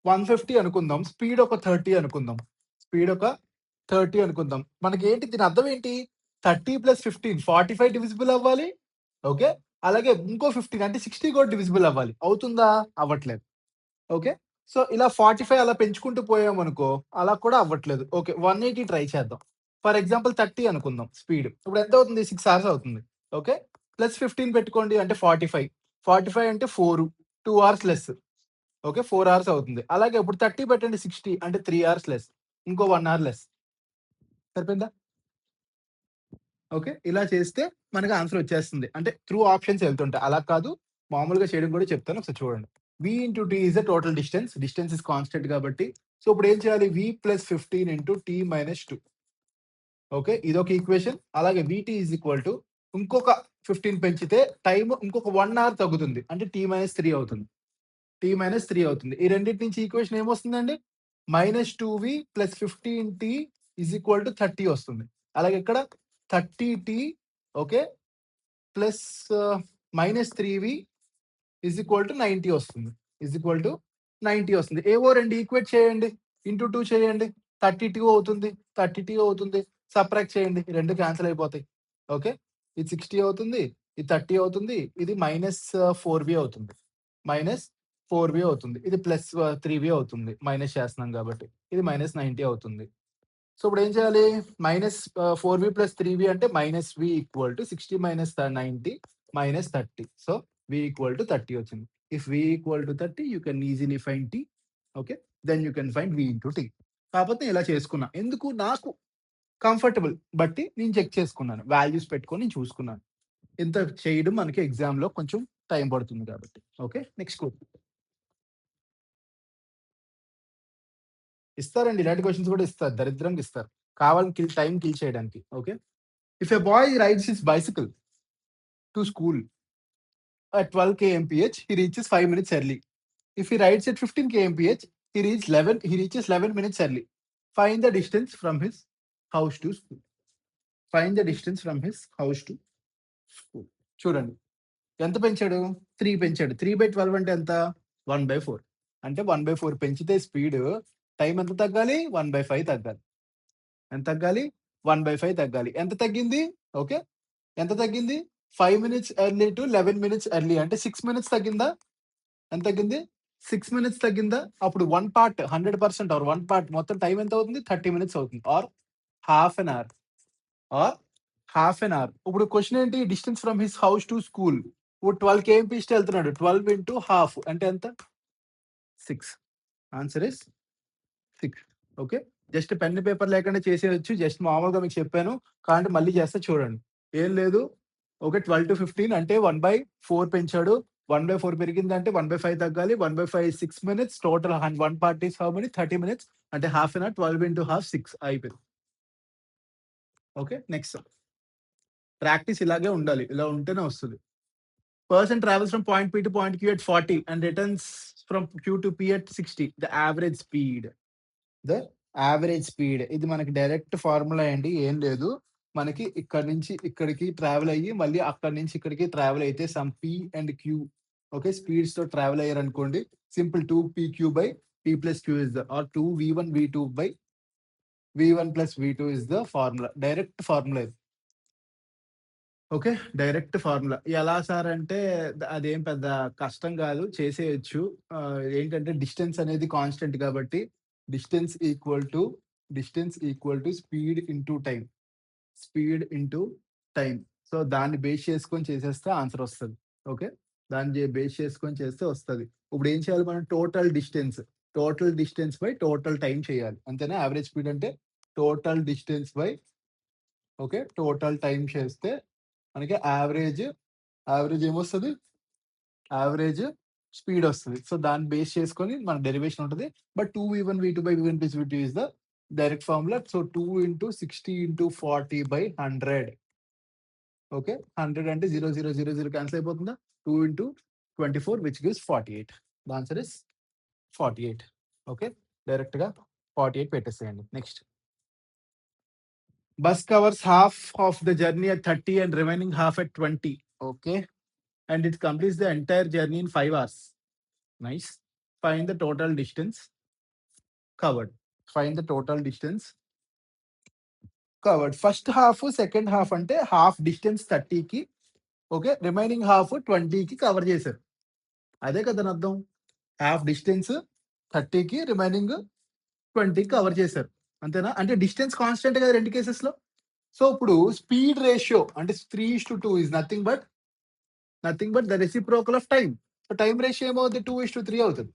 150 అనుకుందాం. స్పీడ్ ఒక 30 అనుకుందాం. స్పీడ్ ఒక 30 అనుకుందాం. మనకేంటి దీని అర్థం ఏంటి? 30 + 15 45 డివిజిబుల్ అవ్వాలి. ఓకే. అలాగే ఇంకో 15 అంటే 60 కూడా డివిజిబుల్ అవ్వాలి. అవుతుందా? అవ్వట్లేదు. ఓకే. సో, ఇలా 45 అలా పెంచుకుంటూ పోయామనుకో, అలా కూడా అవ్వట్లేదు. ఓకే. 180 ట్రై చేద్దాం. ఫర్ ఎగ్జాంపుల్ 30 అనుకుందాం స్పీడ్. ఇప్పుడు ఎంత అవుతుంది? 6 అవర్స్ అవుతుంది. ఓకే. ప్లస్ 15 పెట్టుకోండి అంటే 45. 45 అంటే 4 2 అవర్స్ లెస్. ఓకే. 4 అవర్స్ అవుతుంది. అలాగే ఇప్పుడు 30 పెట్టండి 60 అంటే 3 అవర్స్ లెస్. ఇంకో 1 అవర్ లెస్. సరిపోయిందా? ఓకే. ఇలా చేస్తే మనకు ఆన్సర్ వచ్చేస్తుంది. అంటే త్రూ ఆప్షన్స్ ఎళ్తుంటాయి. అలా కాదు మామూలుగా చేయడం కూడా చెప్తాను. ఒకసారి చూడండి. V into t is the total distance. Distance is constant కాబట్టి సో, ఇప్పుడు ఏం చేయాలి? V plus 15 into t minus 2. Okay. ఇదొక ఈక్వేషన్. అలాగే వీటీ ఈజ్ ఈక్వల్ టు ఇంకొక 15 పెంచితే టైమ్ ఇంకొక 1 అవర్ తగ్గుతుంది. అంటే టీ మైనస్ 3 అవుతుంది. టీ మైనస్ 3 అవుతుంది. ఈ రెండిటి నుంచి ఈక్వేషన్ ఏమొస్తుందండి? -2v plus 15t is equal to 30 వస్తుంది. అలాగే ఇక్కడ 30t okay. Plus -3v is equal to 90 వస్తుంది. ఈజ్ ఈక్వల్ టు 90 వస్తుంది. ఏవో 2 ఈక్వేట్ చేయండి. ఇంటూ 2 చేయండి. 32 అవుతుంది. 32 అవుతుంది. సబ్ట్రాక్ట్ చేయండి. ఈ 2 క్యాన్సెల్ అయిపోతాయి. ఓకే. ఇది 60 అవుతుంది. ఇది 30 అవుతుంది. ఇది -4v అవుతుంది. -4v అవుతుంది. ఇది ప్లస్ 3v అవుతుంది. మైనస్ చేస్తున్నాం కాబట్టి. ఇది -90 అవుతుంది. సో, ఇప్పుడేం చేయాలి? -4v ప్లస్ 3v అంటే -v equal to 60 minus 90 minus 30. So, v equal to 30 వచ్చింది. If v equal to 30 you can easily find t. Okay. Then you can find v into t. కాకపోతే ఇలా చేసుకున్నా. ఎందుకు? నాకు కంఫర్టబుల్ బట్టి నేను చెక్ చేసుకున్నాను. వాల్యూస్ పెట్టుకొని నేను చూసుకున్నాను. ఇంత చేయడం మనకి ఎగ్జామ్‌లో కొంచెం టైం పడుతుంది కాబట్టి. ఓకే. Next question. ఇస్తారండి. ఇలాంటి క్వెషన్స్ కూడా ఇస్తారు. దరిద్రంగా ఇస్తారు. కావాలని టైమ్ కిల్ చేయడానికి. Okay. If a boy rides his bicycle to school at 12 kmph, he reaches 5 minutes early. If he rides at 15 kmph, he reaches 11 minutes early. Find the distance from his house to school. Find the distance from his house to school. చూడండి. ఎంత పెంచాడు? 3 పెంచాడు. 3/12 అంటే ఎంత? 1/4. అంటే 1/4 పెంచితే speed time ఎంత తగ్గాలి? 1/5 తగ్గాలి. ఎంత తగ్గాలి? 1/5 తగ్గాలి. ఎంత తగ్గింది? ఓకే. ఎంత తగ్గింది? 5 minutes early to 11 minutes early అంటే 6 మినిట్స్ తగ్గిందా? ఎంత తగ్గింది? 6 మినిట్స్ తగ్గిందా? అప్పుడు 1 పార్ట్ 100% ఆర్ 1 పార్ట్ మొత్తం టైమ్ ఎంత అవుతుంది? 30 మినిట్స్ అవుతుంది. Or half an hour. Or half an hour. ఇప్పుడు క్వెషన్ ఏంటి? Distance from his house to school. ఇప్పుడు 12 కేఎంపీస్‌తో ఎళ్తున్నాడు. 12 ఇంటూ హాఫ్ అంటే ఎంత? 6. Answer is 6. Okay. Just pen, paper లేకుండా చేసేయొచ్చు. జస్ట్ మామూలుగా మీకు చెప్పాను. కావాలంటే మళ్ళీ చేస్తా చూడండి. ఏం లేదు. ఓకే. 12-15 అంటే 1/4 పెంచాడు. 1/4 పెరిగిందంటే 1/5 తగ్గాలి. 1/5 6 minutes. Total 1 part is how many? 30 minutes. అంటే half an hour. 12 into half 6 అయిపోయింది. ఓకే. నెక్స్ట్. ప్రాక్టీస్ ఇలాగే ఉండాలి. ఇలా ఉంటేనే వస్తది. Person travels from point P to point Q at 40 and returns from Q to P at 60. The average speed. The average speed. ఇది మనకి direct formula అండి. ఏం లేదు. మనకి ఇక్కడి నుంచి ఇక్కడికి ట్రావెల్ అయ్యి, మళ్ళీ అక్కడి నుంచి ఇక్కడికి ట్రావెల్ అయితే some p and q okay. స్పీడ్స్‌తో ట్రావెల్ అయ్యారనుకోండి. Simple 2pq by p plus q is the or 2v1 v2 by v1 plus v2 is the formula. Direct formula ఇది. ఓకే. Direct formula. ఎలా సార్ అంటే అదేం పెద్ద కష్టం కాదు. చేసేయొచ్చు. ఏంటంటే డిస్టెన్స్ అనేది కాన్స్టెంట్ కాబట్టి distance equal to distance equal to speed into time. Speed into time. So దాన్ని బేస్ చేసుకొని చేసేస్తే ఆన్సర్ వస్తది. ఓకే. దాన్ని బేస్ చేసుకొని చేస్తే వస్తది. ఇప్పుడు ఏం చేయాలి మనం? Total distance. Total distance by total time చేయాలి. అంతేనా? యావరేజ్ స్పీడ్ అంటే total distance by okay. Total time చేస్తే మనకి యావరేజ్ ఏమొస్తది? యావరేజ్ స్పీడ్ వస్తది. సో దాన్ని బేస్ చేసుకొని మన డెరివేషన్ ఉంటది. But 2v1 v2 by v1 plus v2 is the direct formula. So 2 into 60 into 40 by 100. Okay. 100 అంటే 0, 0, 0, 0 క్యాన్సిల్ అయిపోతుందా? 2 into 24 which gives 48. The answer is 48. Okay. డైరెక్ట్‌గా 48 పెట్టేసేయండి. Next. Bus covers half of the journey at 30 and remaining half at 20. Okay. And it completes the entire journey in 5 hours. Nice. Find the total distance covered. Find the total distance covered. First half, second half అంటే half distance 30కి okay. Remaining half 20కి cover చేశారు. అదే కదా దాని అర్థం. Half distance 30కి remaining 20కి కవర్ చేశారు. అంతేనా? అంటే డిస్టెన్స్ కాన్స్టెంట్ కదా 2 కేసెస్‌లో. సో ఇప్పుడు స్పీడ్ రేషియో అంటే 3:2 is nothing but the reciprocal of time. So time ratio ఏమవుతుంది? 2:3 అవుతది.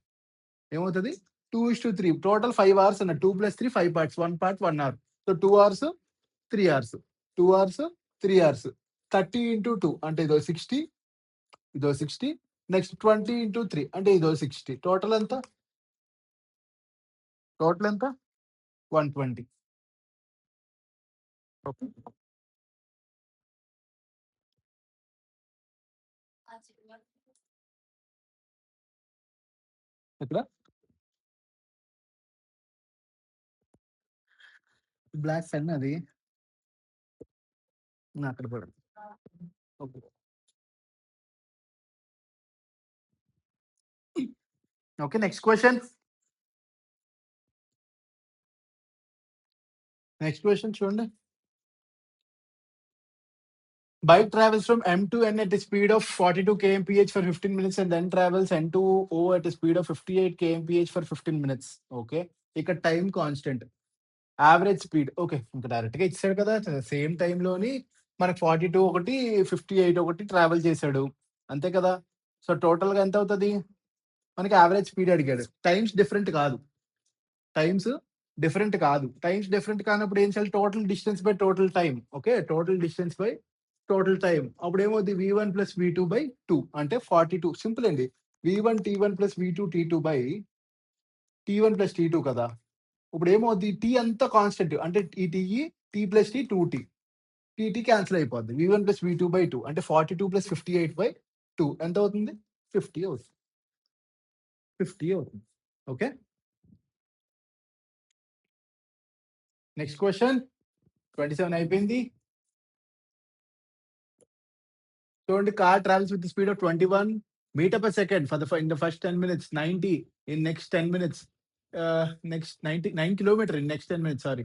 ఏమవుతది? 2:3. టోటల్ 5 అవర్స్ అన్న. 2 + 3 5 parts. 1 part 1 hour. So 2 hours 3 hours. 2 hours 3 hours. 30 into 2 అంటే ఇదో 60. ఇదో 60. నెక్స్ట్ 20 ఇంటూ 3 అంటే ఇదో 60. టోటల్ ఎంత? 120. ఓకే. ఎక్కడ? బ్లాక్ పెన్ అది. అక్కడ పడదు. ఓకే. ఓకే. Next question. చూడండి. Bike travels from M to N at a speed of 42 kmph for 15 minutes and then travels N to O at a speed of 58 kmph for 15 minutes. Okay. ఇక్కడ time constant. Average speed. Okay. ఇంక డైరెక్ట్‌గా ఇచ్చేసాడు కదా! Same టైమ్‌లోని మనకు 42 ఒకటి, 58 ఒకటి travel చేశాడు. అంతే కదా! సో టోటల్‌గా ఎంత అవుతది? మనకి యావరేజ్ స్పీడ్ అడిగాడు. టైమ్స్ డిఫరెంట్ కాదు. టైమ్స్ డిఫరెంట్ కానప్పుడు ఏం చేయాలి? Total distance by total time. Okay. Total distance by total time. అప్పుడేమవుద్ది? v1 + v2 బై 2 అంటే 42. సింపుల్ అండి. v1 t1 + v2 t2 by t1 + t2 కదా! ఇప్పుడేమవుద్ది? టీ అంతా కాన్స్టెంట్. అంటే ఈ టీఈ t + t 2t. T cancel అయిపోద్ది. v1 + v2 బై 2 అంటే 42 + 58 బై 2 ఎంత అవుతుంది? 50 అవుతుంది. 50 అవుతుంది. ఓకే. Next question. 27 అయిపోయింది. చూడండి. Car travels with speed of 21 metre per second in the first 10 minutes, 90 in next 10 minutes, next 9 kilometre in next 10 minutes sorry.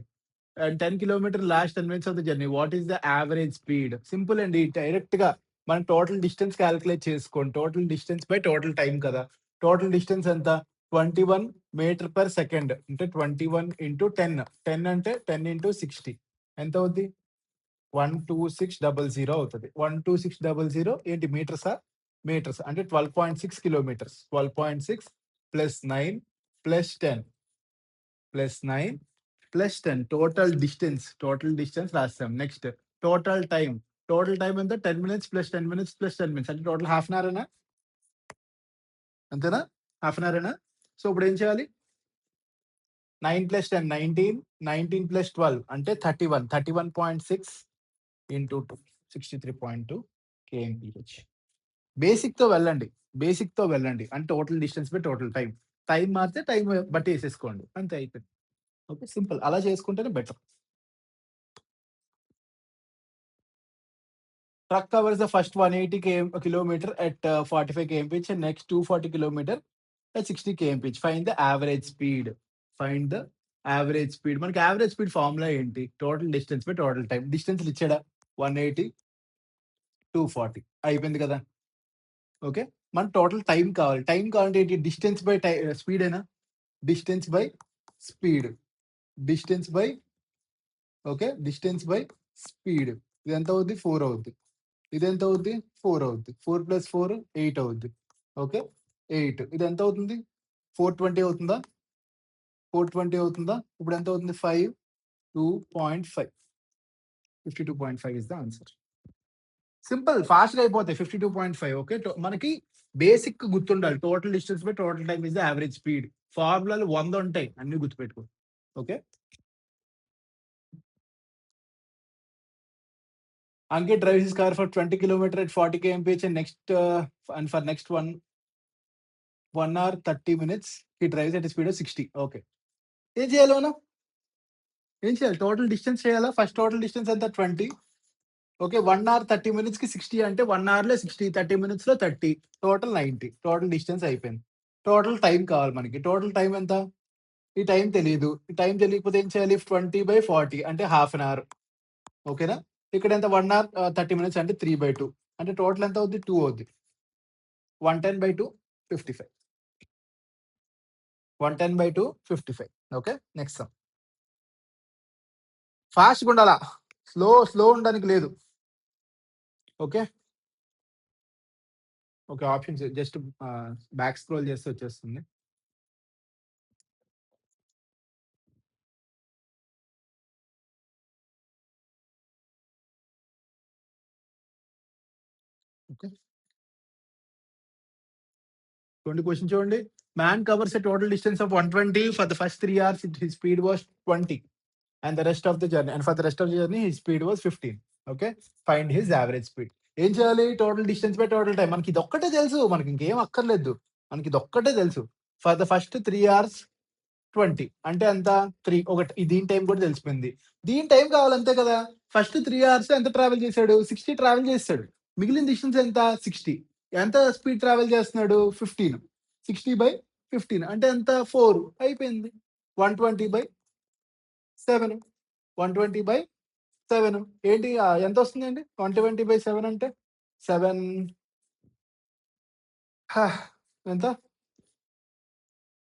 And 10 kilometre last 10 minutes of the journey. What is the average speed? Simple అండి. డైరెక్ట్‌గా మనం total distance calculate చేసుకోండి. Total distance by total time కదా! Total distance ఎంత? 21 metre per second అంటే 21 into 10. 10 అంటే 10 into 60 ఎంత అవుద్ది? 12600 అవుతది. 12600 ఏంటి మీటర్సా? మీటర్స్. అంటే 12.6 kilometres. 12.6 plus 9 plus 10 plus 9 plus 10 total distance రాసాం. Next total time. Total time ఎంత? 10 minutes plus 10 minutes plus 10 minutes అంటే టోటల్ హాఫ్ అన్ అవరేనా? అంతేనా? Half an అవరేనా? సో ఇప్పుడేం చేయాలి? 9 ప్లస్ 10 19, 19 ప్లస్ 12 అంటే 31. 31.6 ఇంటూ 2 63.2 kmph. బేసిక్‌తో వెళ్ళండి. అంటే total distance by total time. Time మారితే టైమ్ బట్టి ఏసేసుకోండి. అంతే అయిపోయింది. ఓకే. సింపుల్. అలా చేసుకుంటేనే better. Truck covers the first 180 kilometre at 45 kmph and next 240 kilometre at 60 kmph. Find the average speed. మనకి యావరేజ్ స్పీడ్ ఫార్ములా ఏంటి? Total distance by total time. డిస్టెన్స్‌లు ఇచ్చాడా? 180, 240 అయిపోయింది కదా! ఓకే. మనకు టోటల్ టైమ్ కావాలి. టైమ్ కావాలంటే ఏంటి? డిస్టెన్స్ బై స్పీడేనా? Distance by speed. Distance by speed. ఇది ఎంత అవుద్ది? 4 అవుద్ది. ఇది ఎంత అవుద్ది? 4 అవుద్ది. 4 + 4 8 అవుద్ది. ఓకే. 8 ఇది ఎంత అవుతుంది? 420 అవుతుందా? 420 అవుతుందా? ఇప్పుడు ఎంత అవుతుంది? 5, 2.5. 52.5 ఇస్ ద ఆన్సర్. సింపుల్ ఫాస్ట్‌గా అయిపోతాయి. 52.5 ఓకే. మనకి బేసిక్ గుర్తుండాలి. Total distance by total time is the average speed. ఫార్ములాలు 100 ఉంటాయి. అన్నీ గుర్తుపెట్టుకో. Okay. Ankit drives his car for 20 kilometer at 40 kmph and for next 1 hour 30 minutes he drives at a speed of 60. Okay. ఏం చేయాలి మనం? ఏం చేయాలి? టోటల్ డిస్టెన్స్ చేయాలా? ఫస్ట్ టోటల్ డిస్టెన్స్ ఎంత? 20. ఓకే. 1 అవర్ 30 మినిట్స్‌కి 60 అంటే 1 అవర్‌లో 60, 30 మినిట్స్‌లో 30. టోటల్ 90. టోటల్ డిస్టెన్స్ అయిపోయింది. టోటల్ టైమ్ కావాలి మనకి. టోటల్ టైమ్ ఎంత? ఈ టైమ్ తెలీదు. ఈ టైమ్ తెలియకపోతే ఏం చేయాలి? 20/40 అంటే హాఫ్ అన్ అవర్. ఓకేనా? ఇక్కడ ఎంత 1 అవర్ 30 మినిట్స్ అంటే 3/2 అంటే టోటల్ ఎంత అవుద్ది? 2 అవుద్ది. 110/2 55. 110/2 55. ఓకే. Next some. ఫాస్ట్‌గా ఉండాలా. స్లో ఉండడానికి లేదు. Okay. Okay. Options just back scroll చేస్తే వచ్చేస్తుంది. ఓకే. 20 క్వెషన్ చూడండి. Man covers a total distance of 120 for the first 3 hours his speed was 20 and the rest of the journey and for the rest of the journey his speed was 15. Okay. Find his average speed. ఏం చేయాలి? Total distance by total time. మనకి ఇదొక్కటే తెలుసు. మనకి ఇంకేం అక్కర్లేదు. మనకి ఇదొక్కటే తెలుసు. ఫర్ ద ఫస్ట్ 3 అవర్స్ 20 అంటే ఎంత? 3 ఒకటి దీని టైం కూడా తెలిసిపోయింది. దీని టైం కావాలి అంతే కదా! ఫస్ట్ 3 అవర్స్ ఎంత ట్రావెల్ చేశాడు? 60 ట్రావెల్ చేసాడు. మిగిలిన డిస్టెన్స్ ఎంత? 60. ఎంత స్పీడ్ ట్రావెల్ చేస్తున్నాడు? 15. 60/15 అంటే ఎంత? 4 అయిపోయింది. 120/7. 120/7 ఏంటి ఎంతొస్తుందండి? 120/7 అంటే 7 ఎంత?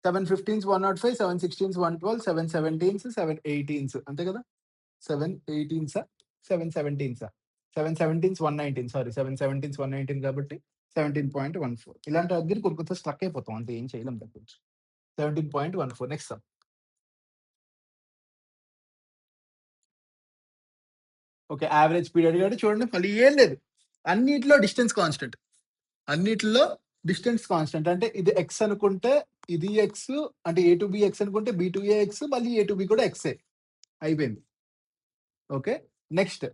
7 15s 105, 7 16s 112, 7 17s 7 18s అంతే కదా! 7 18సా? 7 17సా? 7 17s 119 సారీ 7 17s 119 కాబట్టి 17.14 ఇలాంటి దగ్గర కొద్దిగా స్ట్రక్ అయిపోతాం అంతే ఏం చేయలేం దాని గురించి. 17.14 next sum. Okay. Average speed అడిగాడు చూడండి మళ్ళీ ఏం లేదు. అన్నిట్లో డిస్టెన్స్ కాన్స్టెంట్. అన్నిట్లో డిస్టెన్స్ కాన్స్టెంట్. అంటే ఇది ఎక్స్ అనుకుంటే ఇది ఎక్స్ అంటే ఏ టు బి ఎక్స్ అనుకుంటే బి టు ఏ ఎక్స్ మళ్ళీ ఏ టు బి కూడా ఎక్సే. అయిపోయింది. ఓకే. నెక్స్ట్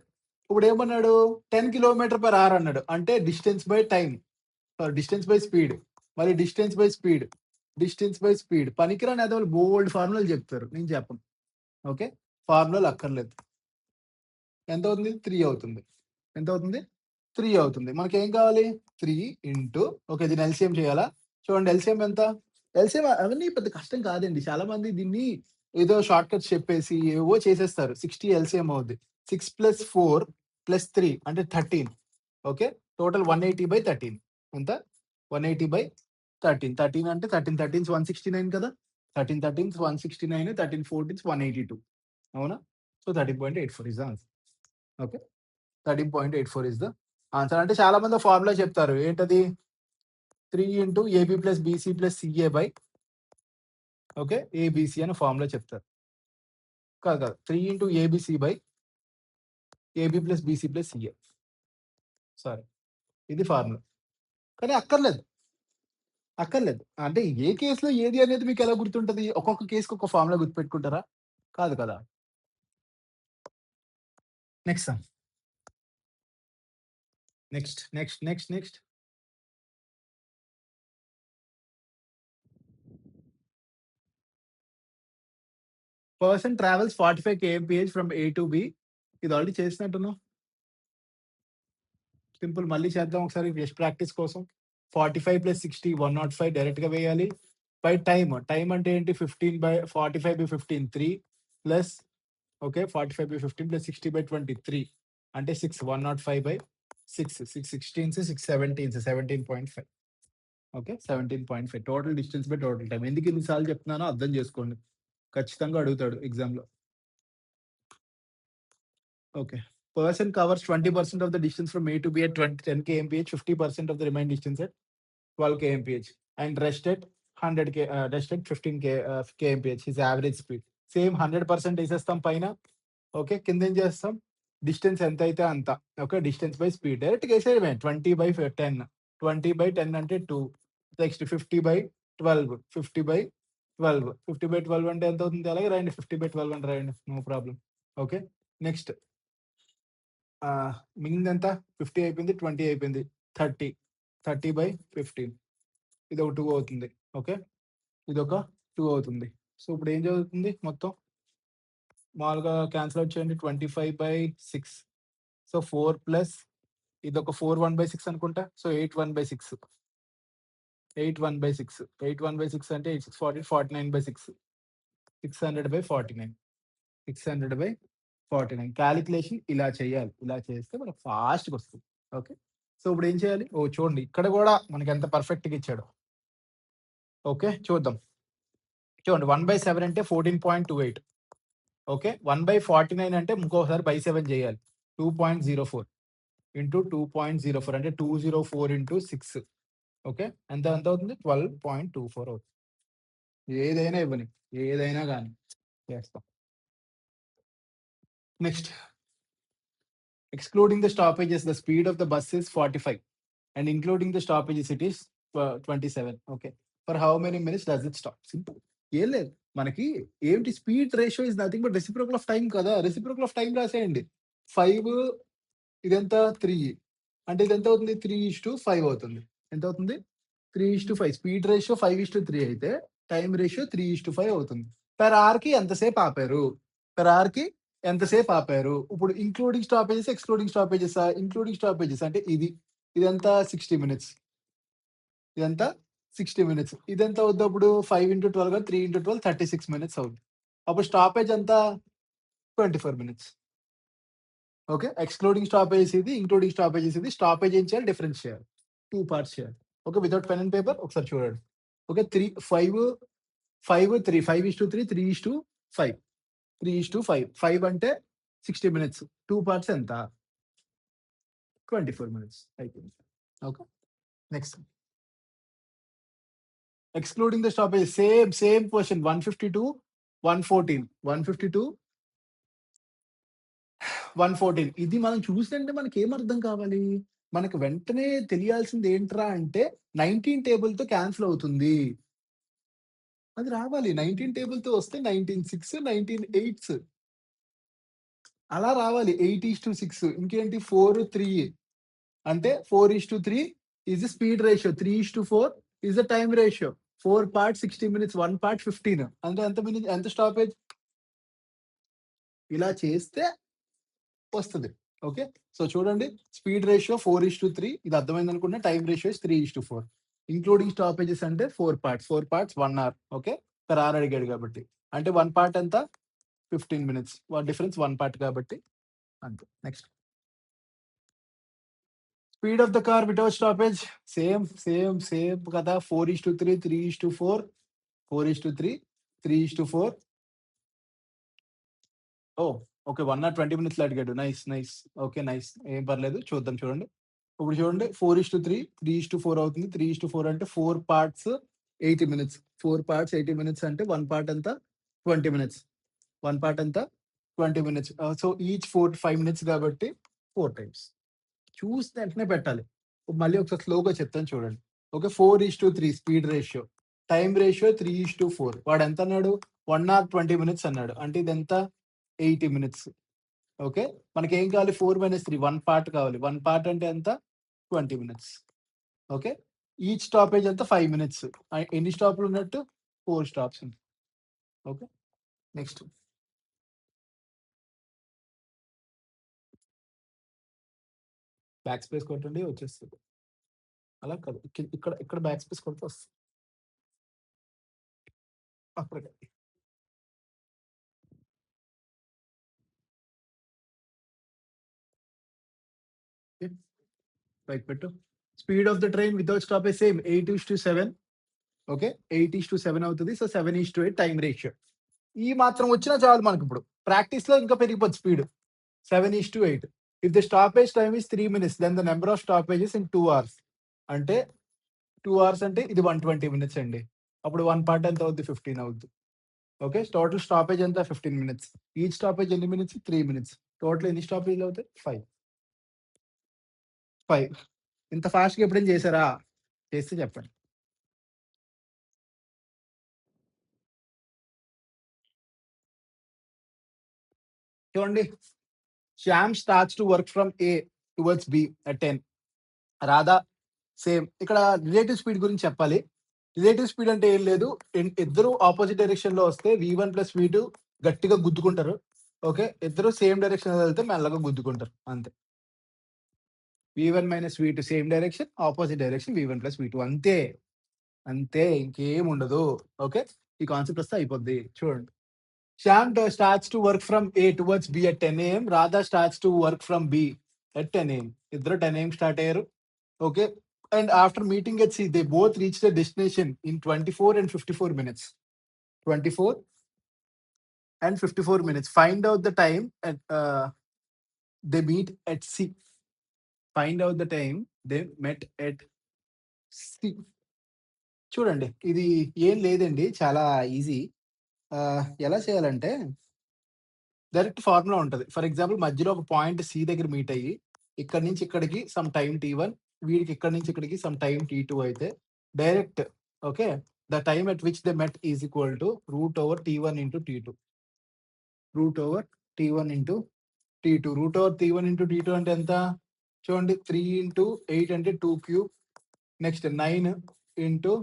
ఇప్పుడేమన్నాడు? 10 కిలోమీటర్/అవర్ అన్నాడు. అంటే distance by time. Distance by speed. మళ్ళీ distance by speed. Distance by speed. పనికిరాని ఎదవలు బోలెడు ఫార్ములాలు చెప్తారు. నేను చెప్పను. ఓకే. ఫార్ములాలు అక్కర్లేదు. ఎంతవుతుంది? 3 అవుతుంది. ఎంతవుతుంది? 3 అవుతుంది. మనకేం కావాలి? 3 ఇంటూ ఓకే. దీన్ని ఎల్‌సీఎం చేయాలా? చూడండి ఎల్‌సీఎం ఎంత? ఎల్‌సీఎం అవన్నీ పెద్ద కష్టం కాదండి. చాలా మంది దీన్ని ఏదో షార్ట్ కట్స్ చెప్పేసి ఏవేవో చేసేస్తారు. 60 ఎల్‌సీఎం అవుద్ది. 6 + 4 + 3 అంటే 13. ఓకే. టోటల్ 180/13 ఎంత? 180/13. 13 అంటే 13 13s 169 కదా! 13 13s 169, 13 14s 182 అవునా? So, 13.84 is the answer. Okay. 13.84 is the answer. అంటే చాలా మంది ఫార్ములా చెప్తారు. ఏంటది? 3 into AB plus BC plus CA by okay. ABC అని ఫార్ములా చెప్తారు. కాదు కాదు. 3 into ABC by AB plus BC plus CA. Sorry. ఇది ఫార్ములా. కానీ అక్కర్లేదు. అక్కర్లేదు. అంటే ఏ కేస్‌లో ఏది అనేది మీకెలా గుర్తుంటది? ఒక్కొక్క కేస్‌కి ఒక ఫార్ములా గుర్తుపెట్టుకుంటారా? కాదు కదా! Next some. Next. Person travels 45 KMPH from A to be. ఇది ఆల్రెడీ చేసినట్టున్నాం. సింపుల్ మళ్ళీ చేద్దాం ఒకసారి జస్ట్ ప్రాక్టీస్ కోసం. 45 + 60 105 డైరెక్ట్‌గా వేయాలి. By time. టైమ్ అంటే ఏంటి? 45/15 3 ప్లస్ ఓకే. 45/15 ప్లస్ 60/20 3 అంటే 6 105/6 6 16s 6 17s 17.5 okay. 17.5 total distance by total time. ఎందుకు ఇన్ని సార్లు చెప్తున్నానో అర్థం చేసుకోండి. ఖచ్చితంగా అడుగుతాడు ఎగ్జామ్‌లో. Okay. person covers 20% of the distance from A to B at 10 kmph, 50% of the remaining distance at 12 kmph, and rest at 100 rest at 15 kmph, his average speed. Same 100% వేసేస్తాం పైన. ఓకే, కింద ఏం చేస్తాం, డిస్టెన్స్ ఎంత అయితే అంత. ఓకే, డిస్టెన్స్ బై స్పీడ్ డైరెక్ట్గా వేసేయడమే. 20/10, 20/10 అంటే 2. నెక్స్ట్ 50/12, 50/12, 50/12 అంటే ఎంత అవుతుంది, అలాగే రాయండి. 50/12 అని రాయండి, నో ప్రాబ్లం. ఓకే, నెక్స్ట్ మిగిలింది ఎంత, 50 అయిపోయింది, 20 అయిపోయింది, 30, 30/15, ఇది ఒక 2 అవుతుంది. ఓకే, ఇది ఒక 2 అవుతుంది. సో ఇప్పుడు ఏం జరుగుతుంది, మొత్తం మామూలుగా క్యాన్సిల్ అవుట్ చేయండి. 25/6, సో 4 ప్లస్ ఇది ఒక 4 1/6 అనుకుంటా. సో 8 1/6, 8 1/6, 8 1/6 అంటే 8 6 40, 49/6, 600/49, 600/49. క్యాలిక్యులేషన్ ఇలా చేయాలి. ఇలా చేస్తే మనకు ఫాస్ట్‌గా వస్తుంది. ఓకే, సో ఇప్పుడు ఏం చేయాలి, చూడండి ఇక్కడ కూడా మనకి ఎంత పర్ఫెక్ట్‌గా ఇచ్చాడు. ఓకే, చూద్దాం. చూడండి 1/7 అంటే 14.28. ఓకే, 1/49 అంటే ఇంకోసారి బై 7 చేయాలి. 2.04 ఇంటూ 2.04 అంటే 204 ఇంటూ 6. ఓకే, ఎంత అవుతుంది, 12.24 అవుతుంది. ఏదైనా ఇవ్వని, ఏదైనా కానీ చేస్తాం. Next, excluding the stoppages, the speed of the bus is 45, and including the stoppages, it is 27. Okay, for how many minutes does it stop? Simple. ఏం లేదు, మనకి ఏంటి, speed ratio is nothing but reciprocal of time కదా. Reciprocal of time రాసేయండి. 5 ఇదెంత, 3 అంటే ఇది ఎంత అవుతుంది, 3:5 అవుతుంది. ఎంత అవుతుంది, 3:5. స్పీడ్ రేషియో 5:3 అయితే టైం రేషియో 3:5 అవుతుంది. పెర్ అవర్ కి ఎంతసేపు ఆపారు, పెర్ అవర్ కి ఎంతసేపు ఆపారు. ఇప్పుడు including stoppages, excluding stoppages. Including stoppages అంటే ఇదంతా 60 మినిట్స్, ఇదంతా 60 మినిట్స్. ఇదెంత అవుద్ది అప్పుడు, 5x12 గా 3x12 36 మినిట్స్ అవుతుంది. అప్పుడు స్టాపేజ్ అంతా 24 మినిట్స్. ఓకే, ఎక్స్క్లూడింగ్ స్టాపేజెస్ ఇది, ఇంక్లూడింగ్ స్టాపేజెస్ ఇది. స్టాపేజ్ ఏం చేయాలి, డిఫరెన్స్ చేయాలి, 2 పార్ట్స్ చేయాలి. Okay, without pen and paper ఒకసారి చూడండి. ఓకే, 5 3 5:3 3:5 3:5 5 అంటే 60 మినిట్స్, 2 పార్ట్స్ ఎంత, 24 మినిట్స్ అయిపోయింది. Okay, next excluding the stoppage, same question. 152 114 152 114. ఇది మనం చూస్తుంటే మనకి ఏమర్థం కావాలి, మనకు వెంటనే తెలియాల్సింది ఏంట్రా అంటే 19 టేబుల్ తో క్యాన్సిల్ అవుతుంది. అది రావాలి. 19 టేబుల్ తో వస్తే 19/6, 19/8 అలా రావాలి. 8:6 ఇంకేంటి, 4:3 అంటే 4:3 is the speed ratio, 3:4 is the time ratio. 4 part 60 minutes, 1 part 15 అంటే ఎంత మినిట్, ఎంత స్టాపేజ్. ఇలా చేస్తే వస్తది. ఓకే, సో చూడండి, స్పీడ్ రేషియో 4:3, ఇది అర్థమైంది అనుకున్నా. Time ratio 3:4. ఇంక్లూడింగ్ స్టాపేజెస్ అంటే 4 parts 1 hour. Okay, per hour అడిగాడు కాబట్టి, అంటే 1 పార్ట్ ఎంత, 15 మినిట్స్. డిఫరెన్స్ 1 పార్ట్ కాబట్టి అంతే. Next, speed of the car without stoppage, same కదా. 4:3 3:4 4:3 3:4. ఓకే, 1 hour 20 మినిట్స్‌లో అడిగాడు. నైస్. ఓకే, నైస్, ఏం పర్లేదు. చూద్దాం, చూడండి. ఇప్పుడు చూడండి, 4:3 3:4 అవుతుంది. 3:4 అంటే 4 పార్ట్స్ 80 మినిట్స్. 4 పార్ట్స్ 80 మినిట్స్ అంటే 1 పార్ట్ ఎంత, 20 మినిట్స్. 1 పార్ట్ ఎంత, 20 మినిట్స్. సో ఈచ్ 5 మినిట్స్ కాబట్టి 4 టైమ్స్. చూసి వెంటనే పెట్టాలి. మళ్ళీ ఒకసారి స్లోగా చెప్తాను చూడండి. Okay, 4:3 speed ratio, time ratio 3:4. వాడు ఎంత అన్నాడు, 1 hour 20 మినిట్స్ అన్నాడు. అంటే ఇదెంత, 80 మినిట్స్. ఓకే, మనకేం కావాలి, 4 - 3 1 పార్ట్ కావాలి. 1 పార్ట్ అంటే ఎంత, 20 మినిట్స్. ఓకే, ఈచ్ స్టాపేజ్ ఎంత, 5 మినిట్స్. ఎన్ని స్టాప్‌లు ఉన్నట్టు, 4 stops. Okay, next back space కొట్టండి, వచ్చేస్తది. అలా కాదు, ఇక్కడ బ్యాక్ స్పేస్ కొడితే వస్తది. అప్పటికే రైట్ పెట్టు. Speed of the train without stoppage same 8:7. Okay, 8:7 అవుతుంది. So 7:8 time ratio. ఈ మాత్రం వచ్చినా చాలు మనకి. ఇప్పుడు ప్రాక్టీస్ లో ఇంకా పెరిగిపోద్ది speed. 7:8. If the stoppage time is 3 minutes, then the number of stoppages in 2 hours. అంటే 2 hours అంటే ఇది 120 minutes అండి. అప్పుడు 1 part ఎంత అవుద్ది? 15 అవుద్ది. ఓకే. టోటల్ స్టాపేజ్ ఎంత? 15 minutes. ఈచ్ స్టాపేజ్ ఎన్ని మినిట్స్? 3 minutes. టోటల్ ఎన్ని స్టాపేజ్‌లు అవుతాయి? 5. 5. ఇంత ఫాస్ట్‌గా ఎప్పుడైనా చేసారా? చేస్తే చెప్పండి. చూడండి. Shyam starts to work from A towards be at 10. Radha same. ఇక్కడ రిలేటివ్ స్పీడ్ గురించి చెప్పాలి. రిలేటివ్ స్పీడ్ అంటే ఏం లేదు. ఇద్దరు ఆపోజిట్ డైరెక్షన్‌లో వస్తే V1 + V2 గట్టిగా గుద్దుకుంటారు. ఓకే. ఇద్దరు సేమ్ డైరెక్షన్‌లో వెళ్తే మెల్లగా గుద్దుకుంటారు. అంతే. V1 - V2 same direction, opposite direction V1 + V2 అంతే. అంతే. ఇంకేం ఉండదు. ఓకే. ఈ కాన్సెప్ట్ వస్తే అయిపోద్ది. చూడండి. Shyam starts to work from A towards be at 10 AM. Radha starts to work from be at 10 AM. ఇద్దరు 10 AM స్టార్ట్ అయ్యారు. Okay. And after meeting at see they both reach the destination in 24 and 54 minutes. 24 and 54 minutes. Find out the time at they meet at C. Find out the time they met at C. చూడండి. ఇది ఏం లేదండి. చాలా easy. ఎలా చేయాలంటే direct formula ఉంటది. For example మధ్యలో ఒక పాయింట్ సి దగ్గర మీట్ అయ్యి, ఇక్కడి నుంచి ఇక్కడికి సమ్ టైమ్ T1, వీడికి ఇక్కడి నుంచి ఇక్కడికి సమ్ టైమ్ T2 అయితే direct okay. The time at which they met is equal to √T1 into T2. √T1 into T2. √T1 into T2 అంటే ఎంత? చూడండి. 3 ఇంటూ 8 అంటే 2 క్యూబ్. నెక్స్ట్ 9 ఇంటూ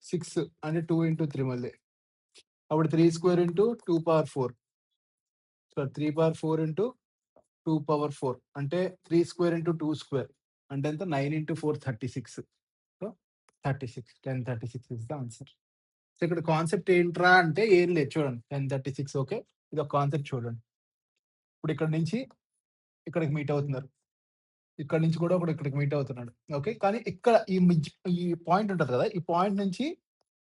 6 అంటే 2 ఇంటూ 3 మళ్ళీ. అప్పుడు 3 square into 2 power 4. So 3 power 4 into 2 power 4 అంటే 3 square into 2 square అంటే ఎంత? 9 into 4 36. So 36 1036 is the answer. So ఇక్కడ కాన్సెప్ట్ ఏంట్రా అంటే ఏం లేదు. చూడండి. 1036 ఓకే. ఇది ఒక కాన్సెప్ట్ చూడండి. ఇప్పుడు ఇక్కడ నుంచి ఇక్కడికి మీట్ అవుతున్నారు. ఇక్కడ నుంచి కూడా ఒకడు ఇక్కడికి మీట్ అవుతున్నాడు. ఓకే. కానీ ఇక్కడ ఈ పాయింట్ ఉంటది కదా! ఈ పాయింట్ నుంచి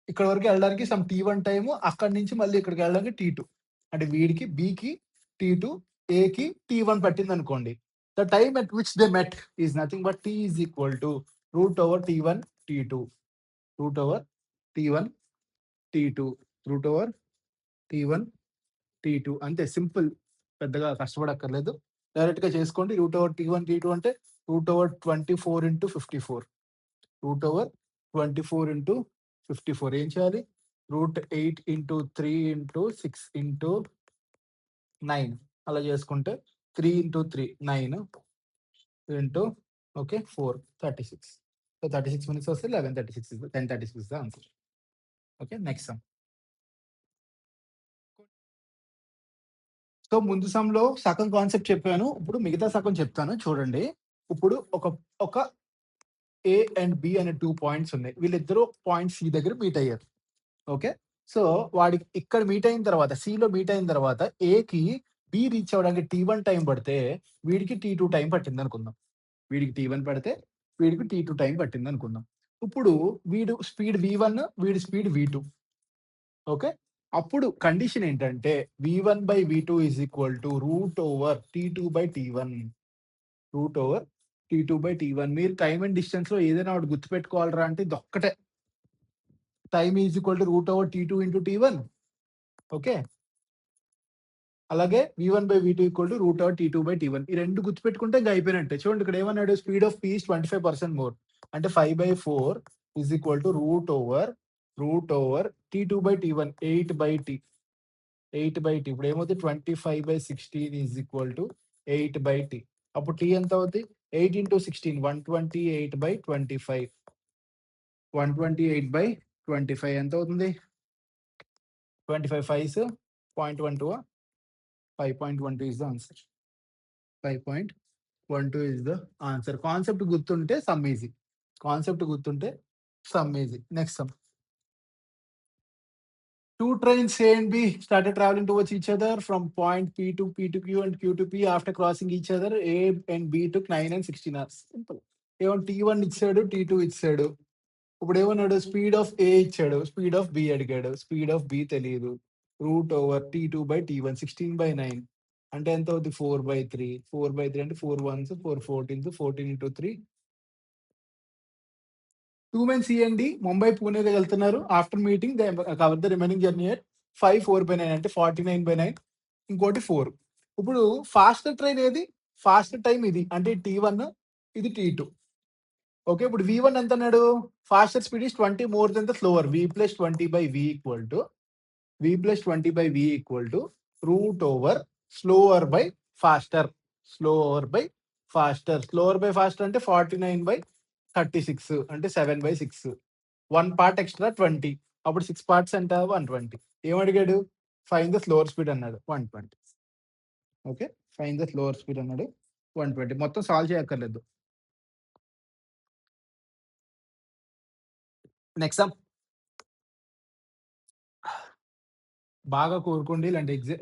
ఇక్కడ వరకు వెళ్ళడానికి సమ్ T1 టైము. అక్కడి నుంచి మళ్ళీ ఇక్కడికి వెళ్ళడానికి T2. అంటే వీడికి Bకి T2, Aకి T1 పట్టిందనుకోండి. The time at which they met is nothing but T is equal to √T1 T2. √T1 T2. √T1 T2 అంతే సింపుల్. పెద్దగా కష్టపడక్కర్లేదు. డైరెక్ట్‌గా చేసుకోండి. √T1 T2 అంటే √24 ఇంటూ 54. √24 ఇంటూ 54 ఏం చేయాలి? √8 ఇంటూ 3 ఇంటూ 6 ఇంటూ 9 అలా చేసుకుంటే 3 into 3 9 into okay 4 36. So 36 minutes వస్తే 11:36 10:36 is the answer. Okay. Next some. So ముందు సమ్‌లో సగం కాన్సెప్ట్ చెప్పాను. ఇప్పుడు మిగతా సగం చెప్తాను చూడండి. ఇప్పుడు ఒక ఏ అండ్ బి అనే 2 పాయింట్స్ ఉన్నాయి. వీళ్ళిద్దరూ పాయింట్ సి దగ్గర మీట్ అయ్యారు. ఓకే. సో వాడికి ఇక్కడ మీట్ అయిన తర్వాత సిలో మీట్ అయిన తర్వాత ఏకి బి రీచ్ అవ్వడానికి T1 టైం పడితే వీడికి T2 టైం పట్టిందనుకుందాం. వీడికి T1 పడితే వీడికి T2 టైం పట్టిందనుకుందాం. ఇప్పుడు వీడు స్పీడ్ V1, వీడి స్పీడ్ V2. ఓకే. అప్పుడు కండిషన్ ఏంటంటే V1/V2 is equal to √T2/T1. √T2/T1. మీరు టైమ్ అండ్ డిస్టెన్స్‌లో ఏదైనా ఒకటి గుర్తుపెట్టుకోవాలిరా అంటే ఇదొక్కటే. Time is equal to √T2 into T1. Okay. అలాగే V1/V2 ఈక్వల్ టు √T2/T1. ఈ 2 గుర్తుపెట్టుకుంటే ఇంక అయిపోయినట్టే. చూడండి ఇక్కడ ఏమన్నాడు? Speed of P is 25% more. అంటే 5/4 is equal to √T2/T1 8/T. 8/T. ఇప్పుడు ఏమవుతుంది? 25/16 ఈజ్ ఈక్వల్ టు 8/T. అప్పుడు T ఎంత అవుద్ది? 8 ఇంటూ 16 128/25. 128/25 ఎంత అవుతుంది? 25 5s 0.12. 5.12 is the answer. 5.12 is the answer. Concept గుర్తుంటే సమ్ ఈజీ. కాన్సెప్ట్ గుర్తుంటే some easy. Next some. Two trains A and B started traveling towards each other from point P to Q and Q to P. After crossing each other, A and B took 9 and 16 hours. Simple. ఏమో T1 ఇచ్చాడు, T2 ఇచ్చాడు. ఇప్పుడు ఏమన్నాడు? Speed of A ఇచ్చాడు, speed of B అడిగాడు. Speed of B తెలియదు. √T2/T1 16/9. అంటే ఎంత అవుద్ది? 4/3. 4/3 అంటే 4 1s 4 14s 14 into 3 2 men C&D Mumbai, Pune వెళ్తున్నారు. After meeting they cover the remaining journey at 5 4/9 అంటే 49/9 ఇంకోటి 4. ఇప్పుడు ఫాస్టర్ ట్రైన్ ఏది? ఫాస్ట్ టైమ్ ఇది. అంటే T1 ఇది T2. ఓకే. ఇప్పుడు V1 ఎంత అన్నాడు? Faster speed is 20 more than the slower. V + 20/V root over slower by faster. Slower by faster అంటే 49/36 అంటే 7/6. 1 పార్ట్ ఎక్స్ట్రా 20. అప్పుడు 6 పార్ట్స్ ఎంత? 120. ఏమడిగాడు? ఫైండ్ ద స్లోవర్ స్పీడ్ అన్నాడు. 120. Okay. Find the slower speed అన్నాడు. 120. మొత్తం సాల్వ్ చేయక్కర్లేదు. Next some. బాగా కోరుకోండి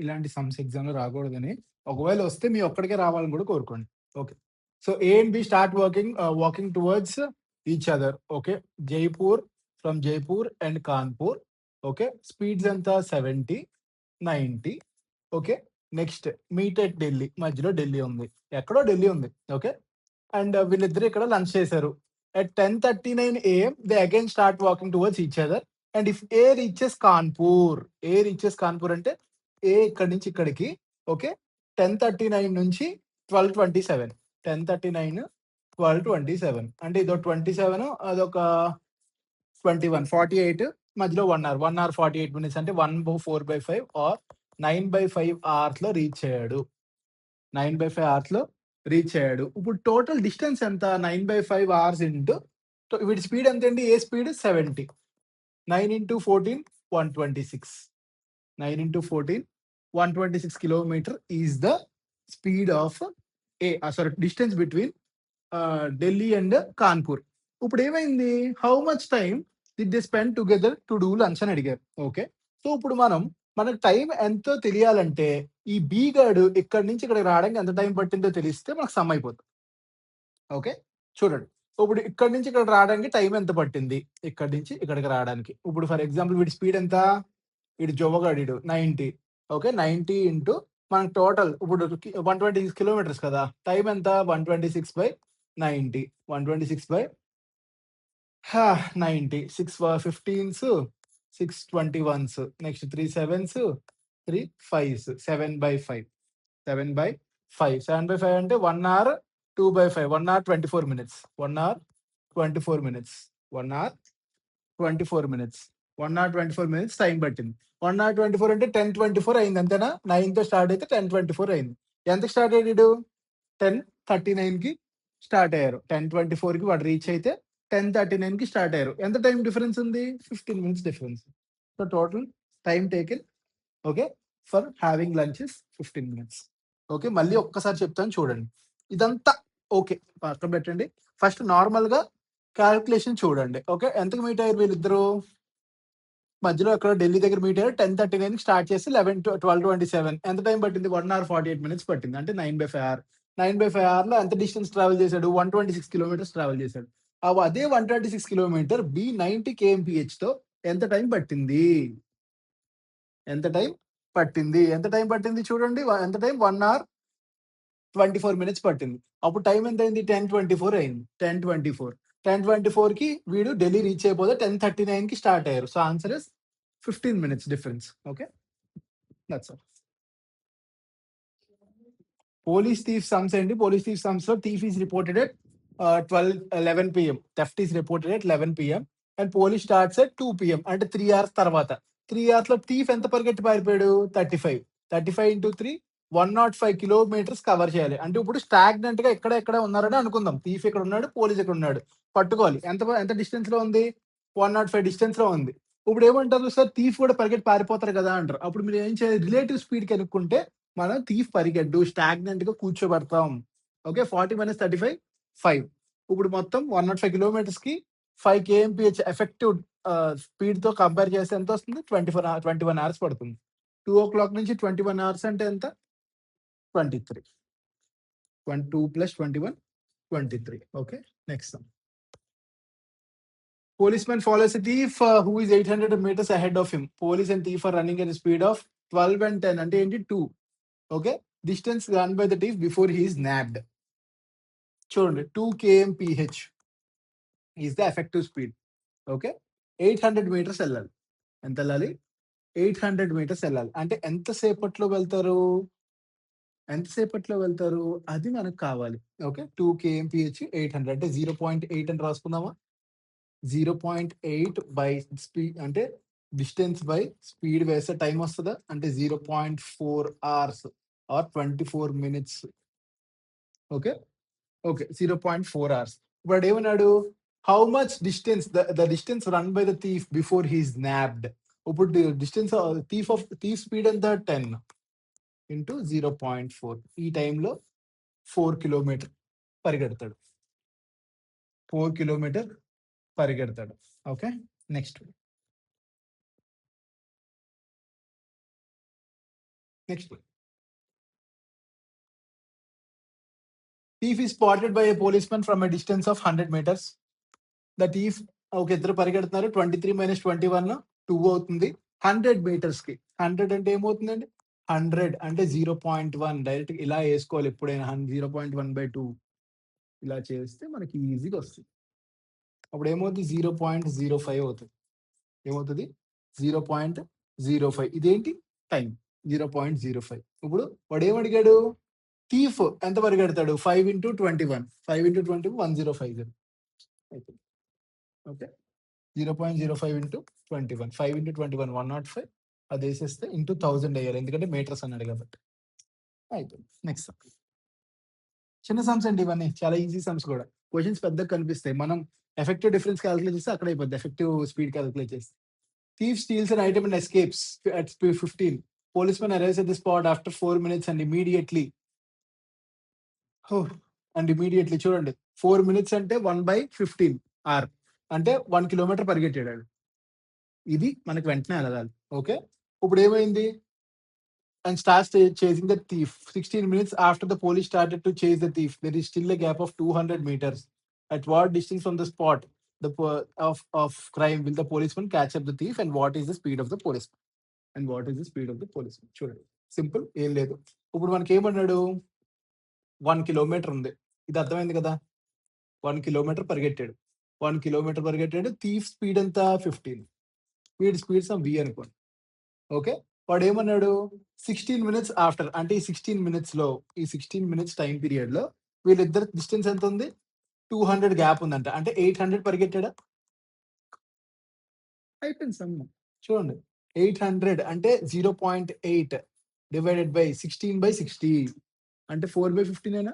ఇలాంటి సమ్స్ ఎగ్జామ్‌లో రాకూడదని. ఒకవేళ వస్తే మీ ఒక్కడికే రావాలని కూడా కోరుకోండి. Okay. So A and B start walking towards each other. Okay. From Jaipur and Kanpur. Okay. Speeds ఎంత? 70, 90. Okay. Next meet at Delhi. మధ్యలో ఢిల్లీ ఉంది. ఎక్కడో ఢిల్లీ ఉంది. ఓకే. అండ్ వీళ్ళిద్దరు ఇక్కడ లంచ్ చేశారు. At 10:39 AM they again start walking towards each other. And if A reaches Kanpur అంటే ఏ ఇక్కడి నుంచి ఇక్కడికి. ఓకే. 10:39 నుంచి 12:27. 10:39, 12:27 అంటే ఇదో 27 అదొక 21, 48 మధ్యలో 1 hour. 1 hour 48 minutes అంటే 1/4/5 ఆర్ 9/5 hours లో రీచ్ అయ్యాడు. 9/5 hours లో రీచ్ అయ్యాడు. ఇప్పుడు టోటల్ డిస్టెన్స్ ఎంత? 9/5 hours ఇంటూ వీడి స్పీడ్ ఎంతండి? ఏ speed? 70. 9 into 14 126. 9 into 14 126 kilometer is the speed of distance between Delhi and Kanpur. ఇప్పుడు ఏమైంది? How much time did they spend together to do lunch అని అడిగారు. ఓకే. సో ఇప్పుడు మనకు టైం ఎంతో తెలియాలంటే ఈ బి గాడు ఇక్కడి నుంచి ఇక్కడికి రావడానికి ఎంత టైం పట్టిందో తెలిస్తే మనకు సమ్ అయిపోతుంది. ఓకే. చూడండి. ఇప్పుడు ఇక్కడి నుంచి ఇక్కడ రావడానికి టైం ఎంత పట్టింది? ఇక్కడి నుంచి ఇక్కడికి రావడానికి. ఇప్పుడు ఫర్ ఎగ్జాంపుల్ వీడి స్పీడ్ ఎంత? వీడు జొవ్వగాడు 90. ఓకే. 90 ఇంటూ మనకు టోటల్ ఇప్పుడు 126 కిలోమీటర్స్ కదా! టైం ఎంత? 126/90. 126/90. 6 15s, 6 21s, next 3 7s, 3 5s, 7/5. 7/5. 7/5 అంటే 1 hour 2/5. 1 hour 24 minutes. 1 hour 24 minutes. 1 hour 24 minutes. 1 hour 24 minutes time పట్టింది. 1 hour 24 అంటే 10:24 అయింది అంతేనా? 9తో స్టార్ట్ అయితే 10:24 అయింది. ఎంతకి స్టార్ట్ అయ్యాడు? 10:39కి స్టార్ట్ అయ్యారు. 10:24కి వాడు రీచ్ అయితే 10:39కి స్టార్ట్ అయ్యారు. ఎంత టైం డిఫరెన్స్ ఉంది? 15 minutes difference. So total time taken okay for having lunch is 15 minutes. Okay. మళ్ళీ ఒక్కసారి చెప్తాను చూడండి. ఇదంతా ఓకే. పక్కన పెట్టండి. ఫస్ట్ నార్మల్‌గా కాలిక్యులేషన్ చూడండి. ఓకే. ఎంతకు మీట్ అయ్యారు వీళ్ళిద్దరూ? మధ్యలో ఎక్కడో ఢిల్లీ దగ్గర మీట్ అయ్యారు. 10:39కి స్టార్ట్ చేసి 12:27 ఎంత టైం పట్టింది? 1 hour 48 minutes పట్టింది. అంటే 9/5 hour. 9/5 hourలో ఎంత డిస్టెన్స్ ట్రావెల్ చేశాడు? 126 kilometers ట్రావెల్ చేశాడు. అదే 126 kilometer బి 90 kmphతో ఎంత టైం పట్టింది? ఎంత టైం పట్టింది చూడండి. ఎంత టైం? 1 hour 24 minutes పట్టింది. అప్పుడు టైం ఎంత అయింది? 10:24 అయింది. 10:24కి వీడు ఢిల్లీ రీచ్ అయిపోతే 10:39కి స్టార్ట్ అయ్యారు. So answer is 15 minutes difference. Okay. That's all. Police thief sums అండి. పోలీస్ థీఫ్ సమ్స్ లో thief is reported at 11 PM. Theft is reported at 11 PM and police starts at 2 PM అంటే 3 hours తర్వాత. 3 hours లో thief ఎంత పరిగెట్టి పారిపోయాడు? 35. 35 into 3 105 kilometers cover చేయాలి. అంటే ఇప్పుడు స్టాగ్నెంట్ గా ఎక్కడ ఉన్నారని అనుకుందాం. థీఫ్ ఇక్కడ ఉన్నాడు, పోలీస్ ఇక్కడ ఉన్నాడు. పట్టుకోవాలి. ఎంత డిస్టెన్స్ లో ఉంది? 105 డిస్టెన్స్ లో ఉంది. ఇప్పుడు ఏమంటారు సార్? థీఫ్ కూడా పరిగెట్టి పారిపోతారు కదా అంటారు. అప్పుడు మీరు ఏం చేయాలి? రిలేటివ్ స్పీడ్ కనుక్కుంటే మనం థీఫ్ పరిగెడ్డు స్టాగ్నెంట్ గా కూర్చోబెడతాం. ఓకే. 40 - 35 5. ఇప్పుడు మొత్తం 105 kilometers కి 5 kmph ఎఫెక్టివ్ స్పీడ్ తో కంపేర్ చేస్తే ఎంత వస్తుంది? 21 hours పడుతుంది. 2 o'clock నుంచి 21 hours అంటే ఎంత? 23. 2 + 21 23. Okay. Next some. Policeman follows a thief who is 800 meters ahead of him. Police and thief are running at a speed of 12 and 10 అంటే ఏంటి? 2. Okay. Distance run by the thief before he is nabbed. చూడండి 2 kmph is the effective speed. Okay. 800 metres వెళ్ళాలి. ఎంత వెళ్ళాలి? 800 metres వెళ్ళాలి. అంటే ఎంతసేపట్లో వెళ్తారు? ఎంతసేపట్లో వెళ్తారు? అది మనకు కావాలి. ఓకే. 2 kmph 800 అంటే 0.8 అని రాసుకుందామా? 0.8 బై స్పీడ్ అంటే డిస్టెన్స్ బై స్పీడ్ వేస్తే టైం వస్తదా? అంటే 0.4 hours or 24 minutes. Okay. Okay. 0.4 hours. ఇప్పుడాడేమన్నాడు? How much distance the distance run by the thief before he is nabbed. ఇప్పుడు డిస్టెన్స్ థీఫ్ స్పీడ్ ఎంత? 10 ఇంటూ 0.4. ఈ టైంలో 4 కిలోమీటర్ పరిగెడతాడు. 4 కిలోమీటర్ పరిగెడతాడు. Okay. Next. Next. Thief is spotted by a policeman from a distance of 100 metres. The thief okay. ఇద్దరు పరిగెడుతున్నారు. 23 - 21 2 అవుతుంది. 100 మీటర్స్‌కి. 100 అంటే ఏమవుతుందండి? 100 అంటే 0.1 డైరెక్ట్‌గా ఇలా ఏసుకోవాలి ఎప్పుడైనా 0.1/2 ఇలా చేస్తే మనకి ఈజీగా వస్తది. అప్పుడేమవుద్ది? 0.05 అవుతది. ఏమవుతది? 0.05. ఇదేంటి? టైమ్. 0.05. ఇప్పుడు వాడేమడిగాడు? థీఫ్ ఎంత పరిగెడతాడు? 5 × 21. 5 × 20 1050 అయిపోయింది. ఓకే. 0.05 × 21. 5 × 21 105. అదేసేస్తే ఇంటూ 1000 ఎయ్యాలి. ఎందుకంటే మీటర్స్ అన్నాడు కాబట్టి. అయిపోయింది. Next some. చిన్న సమ్స్ అండి ఇవన్నీ. చాలా ఈజీ సమ్స్ కూడా. క్వెషన్స్ పెద్దగా కనిపిస్తాయి. మనం ఎఫెక్టివ్ డిఫరెన్స్ కాలిక్యులేట్ చేస్తే అక్కడే అయిపోద్ది. ఎఫెక్టివ్ స్పీడ్ కాలిక్యులేట్ చేస్తే. Thief steals an item and escapes at 15. Policeman arrives at the spot after 4 minutes and immediately చూడండి 4 మినిట్స్ అంటే 1/15 ఆర్ అంటే 1 కిలోమీటర్ పరిగెట్టాడు. ఇది మనకు వెంటనే అలగాలి. ఓకే. ఇప్పుడు ఏమైంది? And starts chasing the thief. 16 minutes after the police started to chase the thief. There is still a gap of 200 metres. At what distance from the spot of crime will the policeman catch up the thief and what is the speed of the policeman? And what is the speed of the policeman? చూడండి. Simple. ఏం లేదు. ఇప్పుడు మనకేమన్నాడు? 1 kilometre ఉంది. ఇది అర్థమైంది కదా! 1 kilometre పరిగెట్టాడు. 1 kilometre పరిగెట్టాడు. Thief speed ఎంత? 15. Speed some we అనుకోండి. ఓకే. వాడేమన్నాడు? 16 మినిట్స్ ఆఫ్టర్ అంటే ఈ 16 మినిట్స్‌లో ఈ 16 మినిట్స్ టైమ్ పీరియడ్‌లో వీళ్ళిద్దరి డిస్టెన్స్ ఎంత ఉంది? 200 గ్యాప్ ఉందంట. అంటే 800 పరిగెట్టాడా? అయిపోయింది సమ్. చూడండి. 800 అంటే 0.8 డివైడెడ్ బై 16/60 అంటే 4/15 ఏనా?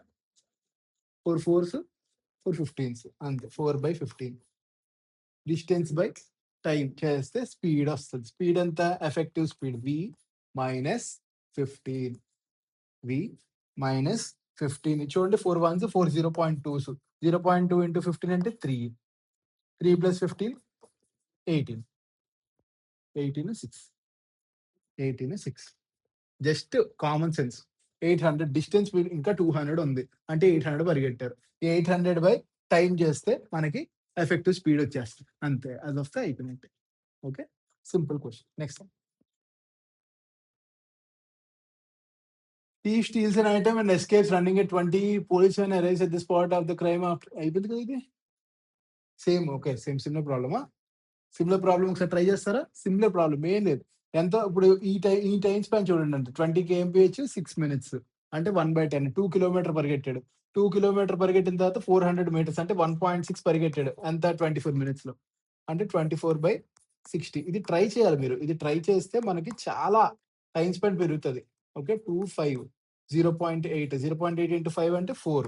4 4స్ 4 15స్ అంతే. 4/15 డిస్టెన్స్ బై టైమ్ చేస్తే స్పీడ్ వస్తది. స్పీడ్ ఎంత? Effective speed v minus 15. v minus 15 చూడండి 4 1s 4 0.2s 0.2 ఇంటూ 15 అంటే 3. 3 + 15 18. 18 6. 18 6. Just common sense. 800 డిస్టెన్స్ ఇంకా 200 ఉంది. అంటే 800 పరిగెట్టారు. 800 బై టైమ్ చేస్తే మనకి ఎఫెక్టివ్ స్పీడ్ వచ్చేస్తది. అంతే. అదొస్తే అయిపోయినట్టే. Okay. Simple question. Next. Thief steals an item and escapes running at 20. Policeman arrives at the spot of the crime after అయిపోయింది కదా ఇది. సేమ్. ఓకే. సిమిలర్ ప్రాబ్లమా? సిమిలర్ ప్రాబ్లమ్ ఒకసారి ట్రై చేస్తారా? సిమిలర్ ప్రాబ్లమ్ ఏం లేదు. ఎంతో ఇప్పుడు ఈ టైమ్ స్పాన్ చూడండి. 20 kmph 6 మినిట్స్ అంటే 1/10 2 కిలోమీటర్ పరిగెట్టాడు. 2 కిలోమీటర్ పరిగెట్టిన తర్వాత 400 మీటర్స్ అంటే 1.6 పరిగెట్టాడు. ఎంత? 24 మినిట్స్‌లో. అంటే 24/60. ఇది ట్రై చేయాలి మీరు. ఇది ట్రై చేస్తే మనకి చాలా టైమ్ స్పాన్ పెరుగుతది. ఓకే. 25 0.8 0.8 ఇంటూ 5 అంటే 4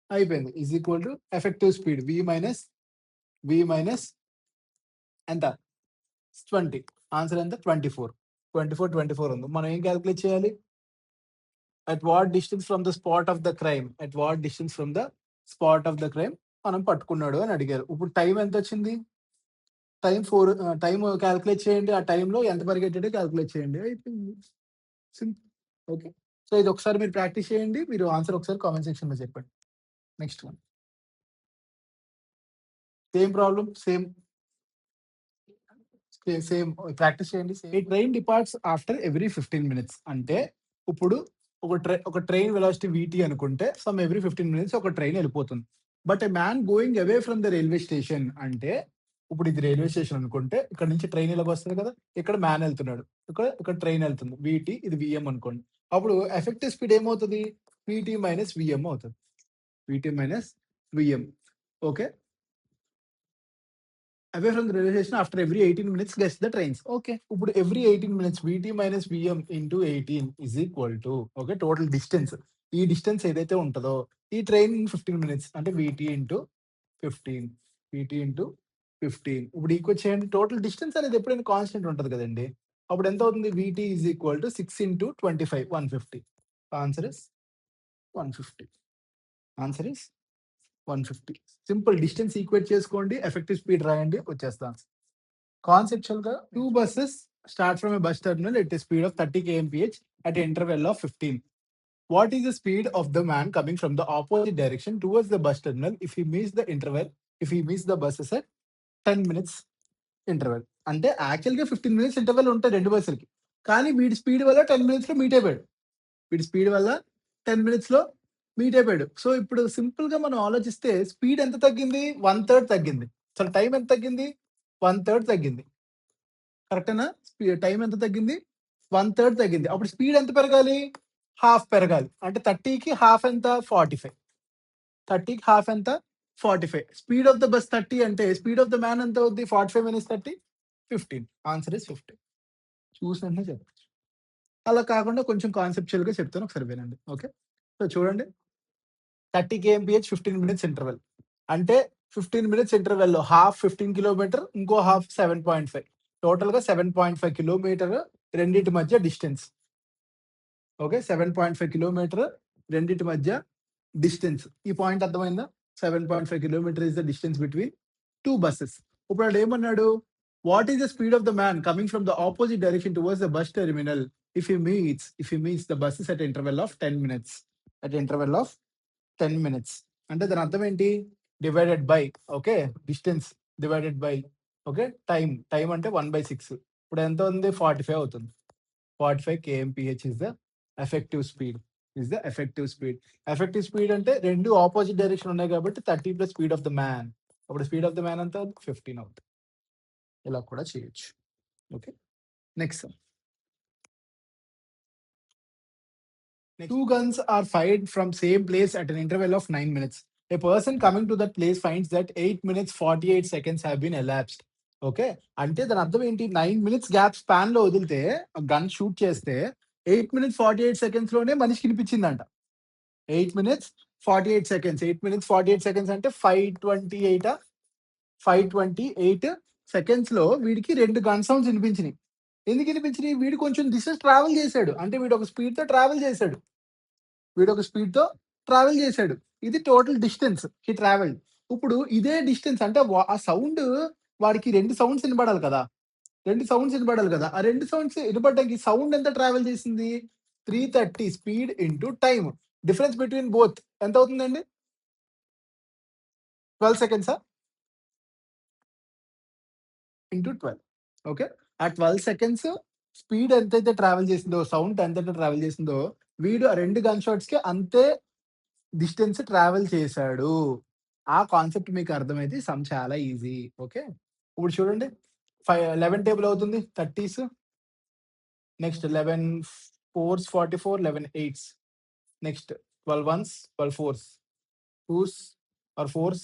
అయిపోయింది. Is equal to effective speed v minus ఎంత? 20. ఆన్సర్ ఎంత? 24. 24 ఉంది. మనం ఏం కాలిక్యులేట్ చేయాలి? At what distance from the spot of the crime. At what distance from the spot of the crime మనం పట్టుకున్నాడు అని అడిగారు. ఇప్పుడు టైం ఎంతొచ్చింది? టైమ్ కాలిక్యులేట్ చేయండి. ఆ టైంలో ఎంత పరిగెట్టాడో కాలిక్యులేట్ చేయండి. అయిపోయింది. సింపుల్. ఓకే. సో ఇది ఒకసారి మీరు ప్రాక్టీస్ చేయండి. మీరు ఆన్సర్ ఒకసారి కామెంట్ సెక్షన్‌లో చెప్పండి. Next one. Same problem. Same practice చేయండి. A train departs after every 15 minutes అంటే ఇప్పుడు ఒక ట్రైన్ వెలాసిటీ వీటీ అనుకుంటే సమ్ ఎవ్రీ 15 మినిట్స్ ఒక ట్రైన్ వెళ్ళిపోతుంది. But a man going away from the railway station అంటే ఇప్పుడు ఇది రైల్వే స్టేషన్ అనుకుంటే ఇక్కడ నుంచి ట్రైన్ ఇలాగొస్తది కదా! ఇక్కడ మ్యాన్ ఎళ్తున్నాడు. ఇక్కడ ట్రైన్ ఎళ్తుంది. వీటీ ఇది వీఎం అనుకోండి. అప్పుడు ఎఫెక్టివ్ స్పీడ్ ఏమవుతది? వీటీ మైనస్ వీఎం అవుతది. Vt minus vm. Okay. Away from the railway station after every 18 minutes gets the trains. Okay. ఇప్పుడు every 18 minutes vt minus vm into 18 is equal to okay. Total distance. ఈ distance ఏదైతే ఉంటదో ఈ train 15 minutes అంటే వీటీ into 15. వీటీ into 15. ఇప్పుడు equal చేయండి. Total distance అనేది ఎప్పుడైనా కాన్స్టెంట్ ఉంటది కదండీ! అప్పుడు ఎంత అవుతుంది? వీటీ is equal to 6 into 25 150. Answer is 150. Answer is 150. Simple distance equate చేసుకోండి. ఎఫెక్టివ్ స్పీడ్ రాయండి వచ్చేస్తాం. కాన్సెప్చువల్‌గా 2 buses start from a bus terminal at a speed of 30 kmph at an interval of 15. What is the speed of the man coming from the opposite direction towards the bus terminal if he meets the buses at 10 minutes interval? అంటే యాక్చువల్‌గా 15 minutes interval ఉంటాయి 2 బస్సులకి. కానీ వీడి speed వల్ల 10 మినిట్స్‌లో meet అయిపోయాడు. వీడి speed వల్ల 10 మినిట్స్‌లో మీట్ అయిపోయాడు. సో, ఇప్పుడు సింపుల్‌గా మనం ఆలోచిస్తే స్పీడ్ ఎంత తగ్గింది? 1/3 తగ్గింది. అసలు టైమ్ ఎంత తగ్గింది? 1/3 తగ్గింది. కరెక్టేనా? టైమ్ ఎంత తగ్గింది? 1/3 తగ్గింది. అప్పుడు స్పీడ్ ఎంత పెరగాలి? హాఫ్ పెరగాలి. అంటే 30కి హాఫ్ ఎంత? 45. 30కి హాఫ్ ఎంత? 45. స్పీడ్ ఆఫ్ ద బస్ 30 అంటే స్పీడ్ ఆఫ్ ద మ్యాన్ ఎంత అవుద్ది? 45 మైనస్ 30 15. Answer is 50. చూసిన వెంటనే చెప్పొచ్చు. అలా కాకుండా కొంచెం కాన్సెప్చువల్‌గా చెప్తాను ఒకసారి వినండి. ఓకే. సో, చూడండి 30 కేఎంపీహెచ్ 15 మినిట్స్ ఇంటర్వెల్. అంటే 15 మినిట్స్ ఇంటర్వెల్‌లో హాఫ్ 15 కిలోమీటర్ ఇంకో హాఫ్ 7.5 టోటల్‌గా 7.5 కిలోమీటర్ రెండిటి మధ్య డిస్టెన్స్. ఓకే. 7.5 కిలోమీటర్ రెండిటి మధ్య డిస్టెన్స్. ఈ పాయింట్ అర్థమైందా? 7.5 kilometre is the distance between 2 buses. ఇప్పుడు ఆడేమన్నాడు? What is the speed of the man coming from the opposite direction towards the bus terminal if he meets the buses at interval of 10 minutes. At interval of 10 minutes. అంటే దాని అర్థం ఏంటి? Divided by okay. Distance divided by okay. Time అంటే 1/6. ఇప్పుడు ఎంత ఉంది? 45 అవుతుంది. 45 kmph is the effective speed. Effective speed అంటే 2 ఆపోజిట్ డైరెక్షన్ ఉన్నాయి కాబట్టి 30 plus speed of the man. అప్పుడు స్పీడ్ ఆఫ్ ద మ్యాన్ ఎంత? 15 అవుతుంది. ఇలా కూడా చేయొచ్చు. Okay. Next some. 2 guns are fired from same place at an interval of 9 minutes. A person coming to that place finds that 8 minutes 48 seconds have been elapsed. Okay. అంటే దాని అర్థం ఏంటి? 9 minutes gap స్పాన్‌లో వదిలితే గన్ షూట్ చేస్తే 8 minutes 48 సెకండ్స్‌లోనే మనిషికి వినిపించిందంట. 8 minutes 48 seconds. 8 minutes 48 seconds అంటే 528 సెకండ్స్‌లో వీడికి 2 గన్ సౌండ్స్ వినిపించినియి. ఎందుకు వినిపించినియి? వీడు కొంచెం డిస్టెన్స్ ట్రావెల్ చేసాడు. అంటే వీడు ఒక స్పీడ్‌తో ట్రావెల్ చేసాడు. ఇది టోటల్ డిస్టెన్స్ హి ట్రావెల్డ్. ఇప్పుడు ఇదే డిస్టెన్స్ అంటే ఆ సౌండ్ వాడికి 2 సౌండ్స్ వినపడాలి కదా! ఆ 2 సౌండ్స్ వినపడడానికి సౌండ్ ఎంత ట్రావెల్ చేసింది? 330 speed into time. Difference between both ఎంత అవుతుందండి? 12 సెకండ్సా? ఇంటూ 12. ఓకే. ఆ 12 సెకండ్స్ స్పీడ్ ఎంతైతే ట్రావెల్ చేసిందో, సౌండ్ ఎంతైతే ట్రావెల్ చేసిందో, వీడు ఆ 2 గన్ షాట్స్‌కి అంతే డిస్టెన్స్ ట్రావెల్ చేశాడు. ఆ కాన్సెప్ట్ మీకు అర్థమైతే సమ్ చాలా ఈజీ. ఓకే. ఇప్పుడు చూడండి 11 టేబుల్ అవుతుంది. 30స్ next 11 4s 44 11 8s next 12 1s 12 4s 2s or 4s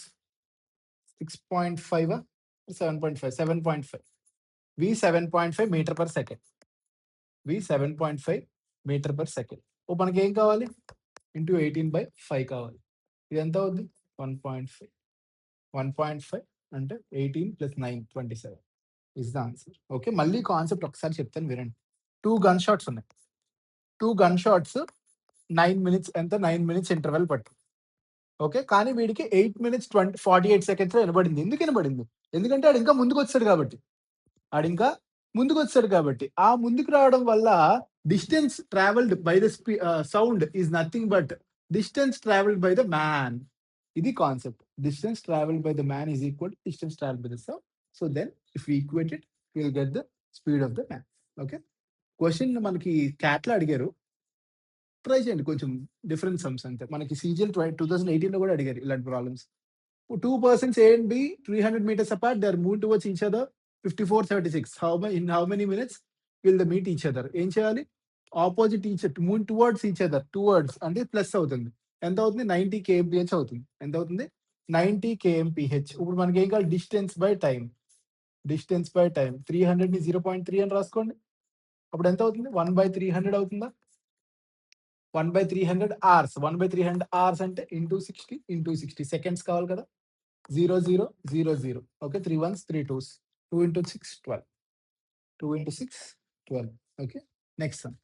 6.5 7.5 7.5 వి 7.5 metre per second. 7.5 metre per second. మనకి ఏం కావాలి? ఇంటూ 18/5 కావాలి. ఇది ఎంత అవుద్ది? 1.5 1.5 అంటే 18 plus 9 27 is the answer. Okay. మళ్ళీ కాన్సెప్ట్ ఒకసారి చెప్తాను వినండి. 2 గన్ షాట్స్ ఉన్నాయి. 2 gun shots 9 minutes 9 minutes interval పట్టింది. ఓకే. కానీ వీడికి 8 మినిట్స్ 48 సెకండ్స్‌లో వినబడింది. ఎందుకు వినబడింది? ఎందుకంటే ఆడింకా ముందుకొచ్చాడు కాబట్టి. ఆ ముందుకు రావడం వల్ల distance travelled by the sound is nothing but distance travelled by the man. ఇది concept. Distance travelled by the man is equal to distance travelled by the sound. So then if we equate it we will get the speed of the man. Okay. Question మనకి క్యాట్‌లో అడిగారు. Try చేయండి కొంచెం different sums అంతే. మనకి CGL 2018లో కూడా అడిగారు ఇలాంటి problems. Two persons A and B 300 meters apart, they are moving towards each other 54:76. In how many minutes will they meet each other? ఏం చేయాలి? Opposite move towards each other. Towards అంటే plus అవుతుంది. ఎంత అవుతుంది? 90 kmph అవుతుంది. ఎంత అవుతుంది? 90 kmph. ఇప్పుడు మనకి ఏం కావాలి? Distance by time. Distance by time 300ని 0.3 అని రాసుకోండి. అప్పుడు ఎంత అవుతుంది? 1/300 అవుతుందా? 1/300 అవర్స్. 1/300 అవర్స్ అంటే ఇంటూ 60 సెకండ్స్ కావాలి కదా. 0000. Okay, 3 1s 3 2s. 2 into 6 12. 2 into 6 12. Okay, next some.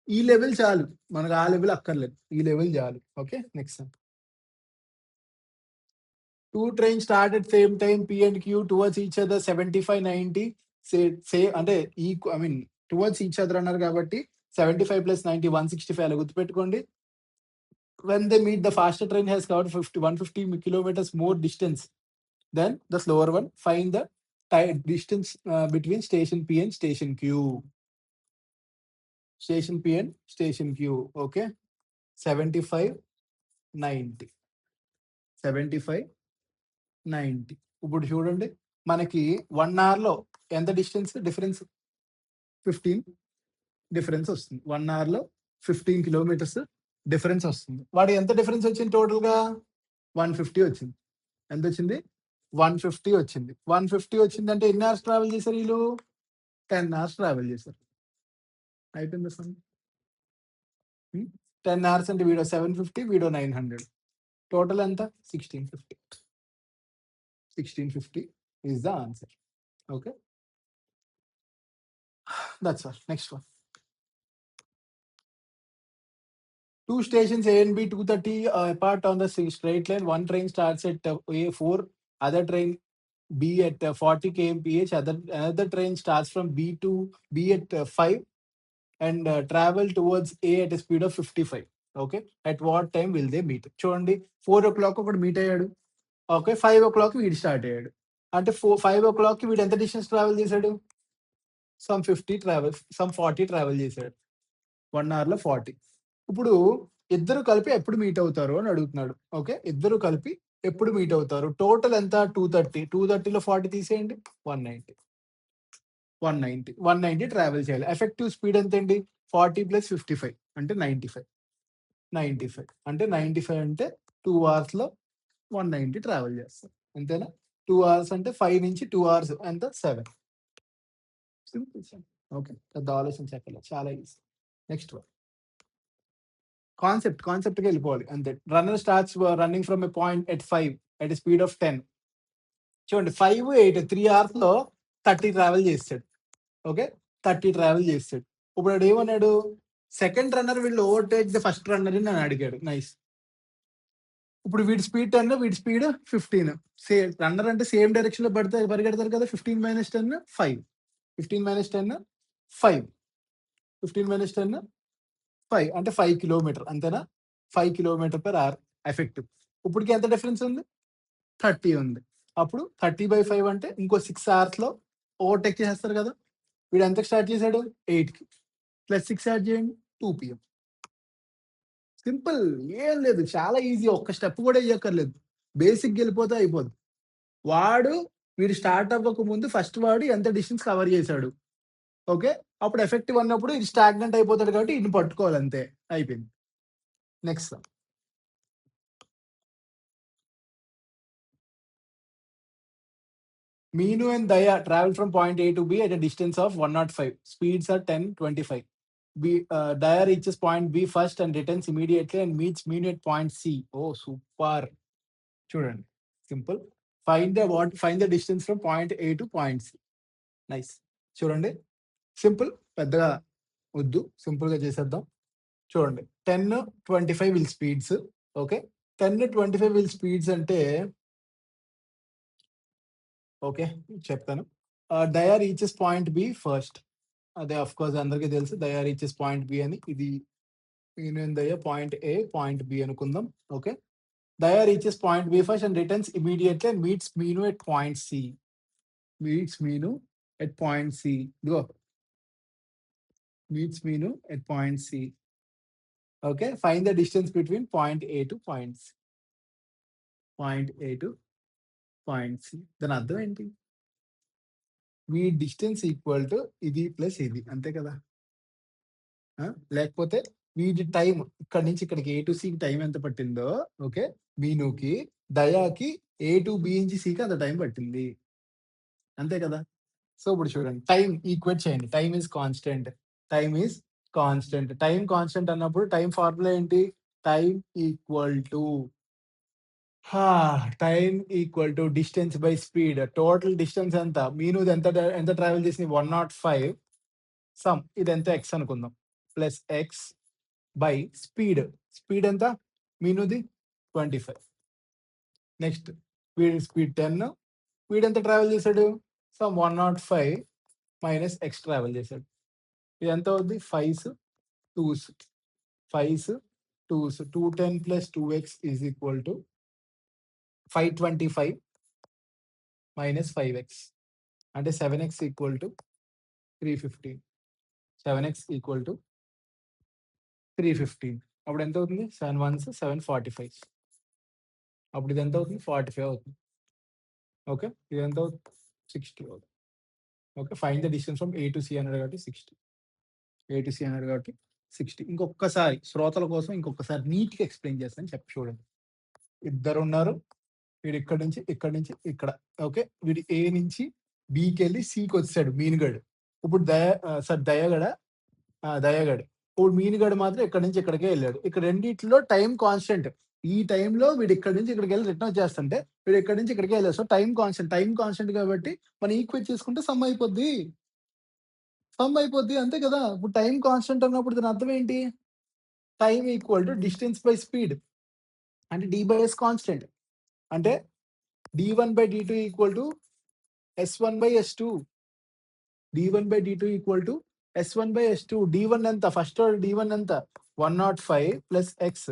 ఈ లెవెల్ చాలు మనకు, ఆ లెవెల్ అక్కర్లేదు, ఈ లెవెల్ చాలు. Okay, next some. 2 trains start at same time P and Q towards each other 75 90. సే అంటే I mean towards each other అన్నారు కాబట్టి 75 + 90 165 అలా గుర్తుపెట్టుకోండి. When they meet, the faster train has covered 150 kilometers more distance than the slower one. Find the distance between station P and station Q. Station P and station Q. Okay, 75 90. 75 90. ఇప్పుడు చూడండి, మనకి 1 అవర్లో ఎంత distance difference? 15 difference వస్తుంది. 1 అవర్లో 15 kilometres difference వస్తుంది. వాడు ఎంత డిఫరెన్స్ వచ్చింది టోటల్గా? 150 వచ్చింది. ఎంత వచ్చింది? 150 వచ్చింది. 150 వచ్చిందంటే ఎన్ని అవర్స్ ట్రావెల్ చేశారు వీళ్ళు? 10 అవర్స్ ట్రావెల్ చేశారు. అయిపోయింది సమ్. 10 అవర్స్ అంటే వీడియో 750, వీడియో 900. టోటల్ ఎంత? 1650. 1650 is the answer. Okay, that's all. Next one. 2 stations A and B 230 apart on the straight line. One train starts at A4, other train B at 40 kmph. Another train starts from B at 5 and travel towards A at a speed of 55. Okay, at what time will they meet? చూడండి, 4 o'clock ఒకడు meet అయ్యాడు. Okay, 5 o'clock వీడు start అయ్యాడు. అంటే 5 o'clock వీడు ఎంత distance travel చేశాడు? Some 40 travel చేశాడు. 1 అవర్లో 40. ఇప్పుడు ఇద్దరు కలిపి ఎప్పుడు మీట్ అవుతారు అని అడుగుతున్నాడు. ఓకే, ఇద్దరు కలిపి ఎప్పుడు మీట్ అవుతారు? టోటల్ ఎంత? 230. 230లో 40 తీసేయండి, 190. 190 ట్రావెల్ చేయాలి. ఎఫెక్టివ్ స్పీడ్ ఎంత అండి? 40 + 55 అంటే 95. 95 అంటే 95 అంటే 2 అవర్స్లో 190 ట్రావెల్ చేస్తారు. అంతేనా? 2 అవర్స్ అంటే 5 నుంచి 2 అవర్స్ ఎంత? 7. Simple some. ఓకే, పెద్ద ఆలోచించక్కర్లేదు, చాలా ఈజీ. Next one. కాన్సెప్ట్కి వెళ్ళిపోవాలి అంతే. Runner starts running from a point at 5 at speed of 10. చూడండి, 5 8 3 అవర్స్లో 30 ట్రావెల్ చేస్తాడు. ఓకే, 30 ట్రావెల్ చేస్తాడు. ఇప్పుడు వాడు ఏమన్నాడు? సెకండ్ రన్నర్ వీళ్ళు ఓవర్టేక్ ద ఫస్ట్ రన్నర్ అని నన్ను అడిగాడు. నైస్. ఇప్పుడు వీడి స్పీడ్ 10, వీడి స్పీడ్ 15. సేమ్ రన్నర్ అంటే సేమ్ డైరెక్షన్ లో పరిగెడతారు కదా. 15 - 10 5. 15 - 10 5. 15 - 10 5 అంటే 5 కిలోమీటర్. అంతేనా? 5 km/h ఎఫెక్టివ్. ఇప్పటికి ఎంత డిఫరెన్స్ ఉంది? 30 ఉంది. అప్పుడు 30/5 అంటే ఇంకో 6 అవర్స్లో ఓవర్టేక్ చేసేస్తారు కదా. వీడు ఎంతకు స్టార్ట్ చేశాడు? 8కి. +6 యాడ్ చేయండి, 2 PM. సింపుల్, ఏం లేదు, చాలా ఈజీ. ఒక్క స్టెప్ కూడా ఇయ్యక్కర్లేదు. బేసిక్ వెళ్ళిపోతే అయిపోద్ది. వీడు స్టార్ట్ అవ్వక ముందు ఫస్ట్ వాడు ఎంత డిస్టెన్స్ కవర్ చేశాడు. ఓకే, అప్పుడు ఎఫెక్టివ్ అన్నప్పుడు ఇది స్టాగ్నెంట్ అయిపోతాడు కాబట్టి ఇన్ని పట్టుకోవాలి అంతే. అయిపోయింది. Next. Meenu and Daya travel from point A to B at a distance of 105. Speeds are 10, 25. Daya reaches point B first and returns immediately and meets Meenu at point C. Oh, super. చూడండి, simple. Find the distance from point A to point C. Nice. చూడండి, simple, పెద్దగా వద్దు, simple గా చేసేద్దాం. చూడండి, 10 25 wheel speeds. Okay, 10 25 wheel speeds అంటే okay చెప్తాను. Daya reaches point B first. అదే ఆఫ్ కోర్స్ అందరికీ తెలుసు, దయా రీచెస్ పాయింట్ బి అని. ఇది union Daya point A point B అనుకుందాం. Okay, Daya reaches point B first and returns immediately and meets Meenu at point C. Meets Meenu at point C. ఇదిగో meets Meenu at point C. Okay. Find the distance between point A to point C. Point A to point C. దాని అర్థం ఏంటి? మీ distance equal to ఇది plus ఇది. అంతే కదా! లేకపోతే వీటి టైమ్ ఇక్కడి నుంచి ఇక్కడికి ఏ టు సికి టైం ఎంత పట్టిందో, ఓకే, మీనుకి, దయాకి ఏ టు బి నుంచి సికి అంత టైం పట్టింది. అంతే కదా! సో ఇప్పుడు చూడండి, టైం ఈక్వేట్ చేయండి. Time is constant. Time is constant. Time constant అన్నప్పుడు టైం ఫార్ములా ఏంటి? Time equal to time equal to distance by speed. Total distance ఎంత? మీనుది ఎంత ట్రావెల్ చేసింది? 105 సమ్ ఇదెంత ఎక్స్ అనుకుందాం. Plus X by speed. Speed ఎంత? మీనుది 25. Next వీడి స్పీడ్ 10. వీడెంత ట్రావెల్ చేశాడు? సమ్ 105 మైనస్ ఎక్స్ ట్రావెల్ చేశాడు. ఇది ఎంత అవుద్ది? 5s 2s 5s 2s 210 plus 2x is equal to 525 minus 5x అంటే 7x equal to 315. 7x equal to 315. అప్పుడు ఎంత అవుతుంది? 7 1s 745. అప్పుడు ఇది ఎంత అవుతుంది? 45 అవుతుంది. ఓకే, ఇది ఎంత అవుతుంది? 60 అవుతుంది. Okay, find the distance from A to C అన్నాడు కాబట్టి 60. ఏ టు సి అన్నాడు కాబట్టి 60. ఇంకొకసారి శ్రోతల కోసం ఇంకొకసారి నీట్‌గా ఎక్స్‌ప్లెయిన్ చేస్తాను, చూడండి. ఇద్దరున్నారు. వీడు ఇక్కడి నుంచి ఇక్కడ. ఓకే, వీడు ఏ నుంచి బికెళ్ళి సికి వచ్చాడు మీనుగాడు. ఇప్పుడు దయాగడ. ఇప్పుడు మీనుగాడు మాత్రం ఇక్కడి నుంచి ఇక్కడికే వెళ్ళాడు. ఇక్కడ రెండిట్లో టైం కాన్స్టెంట్. ఈ టైంలో వీడు ఇక్కడి నుంచి ఇక్కడికి వెళ్ళి రిటర్న్ వచ్చేస్తుంటే వీడు ఇక్కడి నుంచి ఇక్కడికే వెళ్ళాడు. So time constant. Time constant కాబట్టి మనం ఈక్వేట్ చేసుకుంటే సమ్ అయిపోద్ది. అంతే కదా! ఇప్పుడు టైం కాన్స్టెంట్ అన్నప్పుడు దాని అర్థం ఏంటి? Time equal to distance by speed. అంటే డి బై ఎస్ కాన్స్టెంట్. అంటే d1/d2 equal to s1/s2. d1/d2 equal to s1/s2. d1 ఎంత? ఫస్ట్ d1 ఎంత? 105 plus X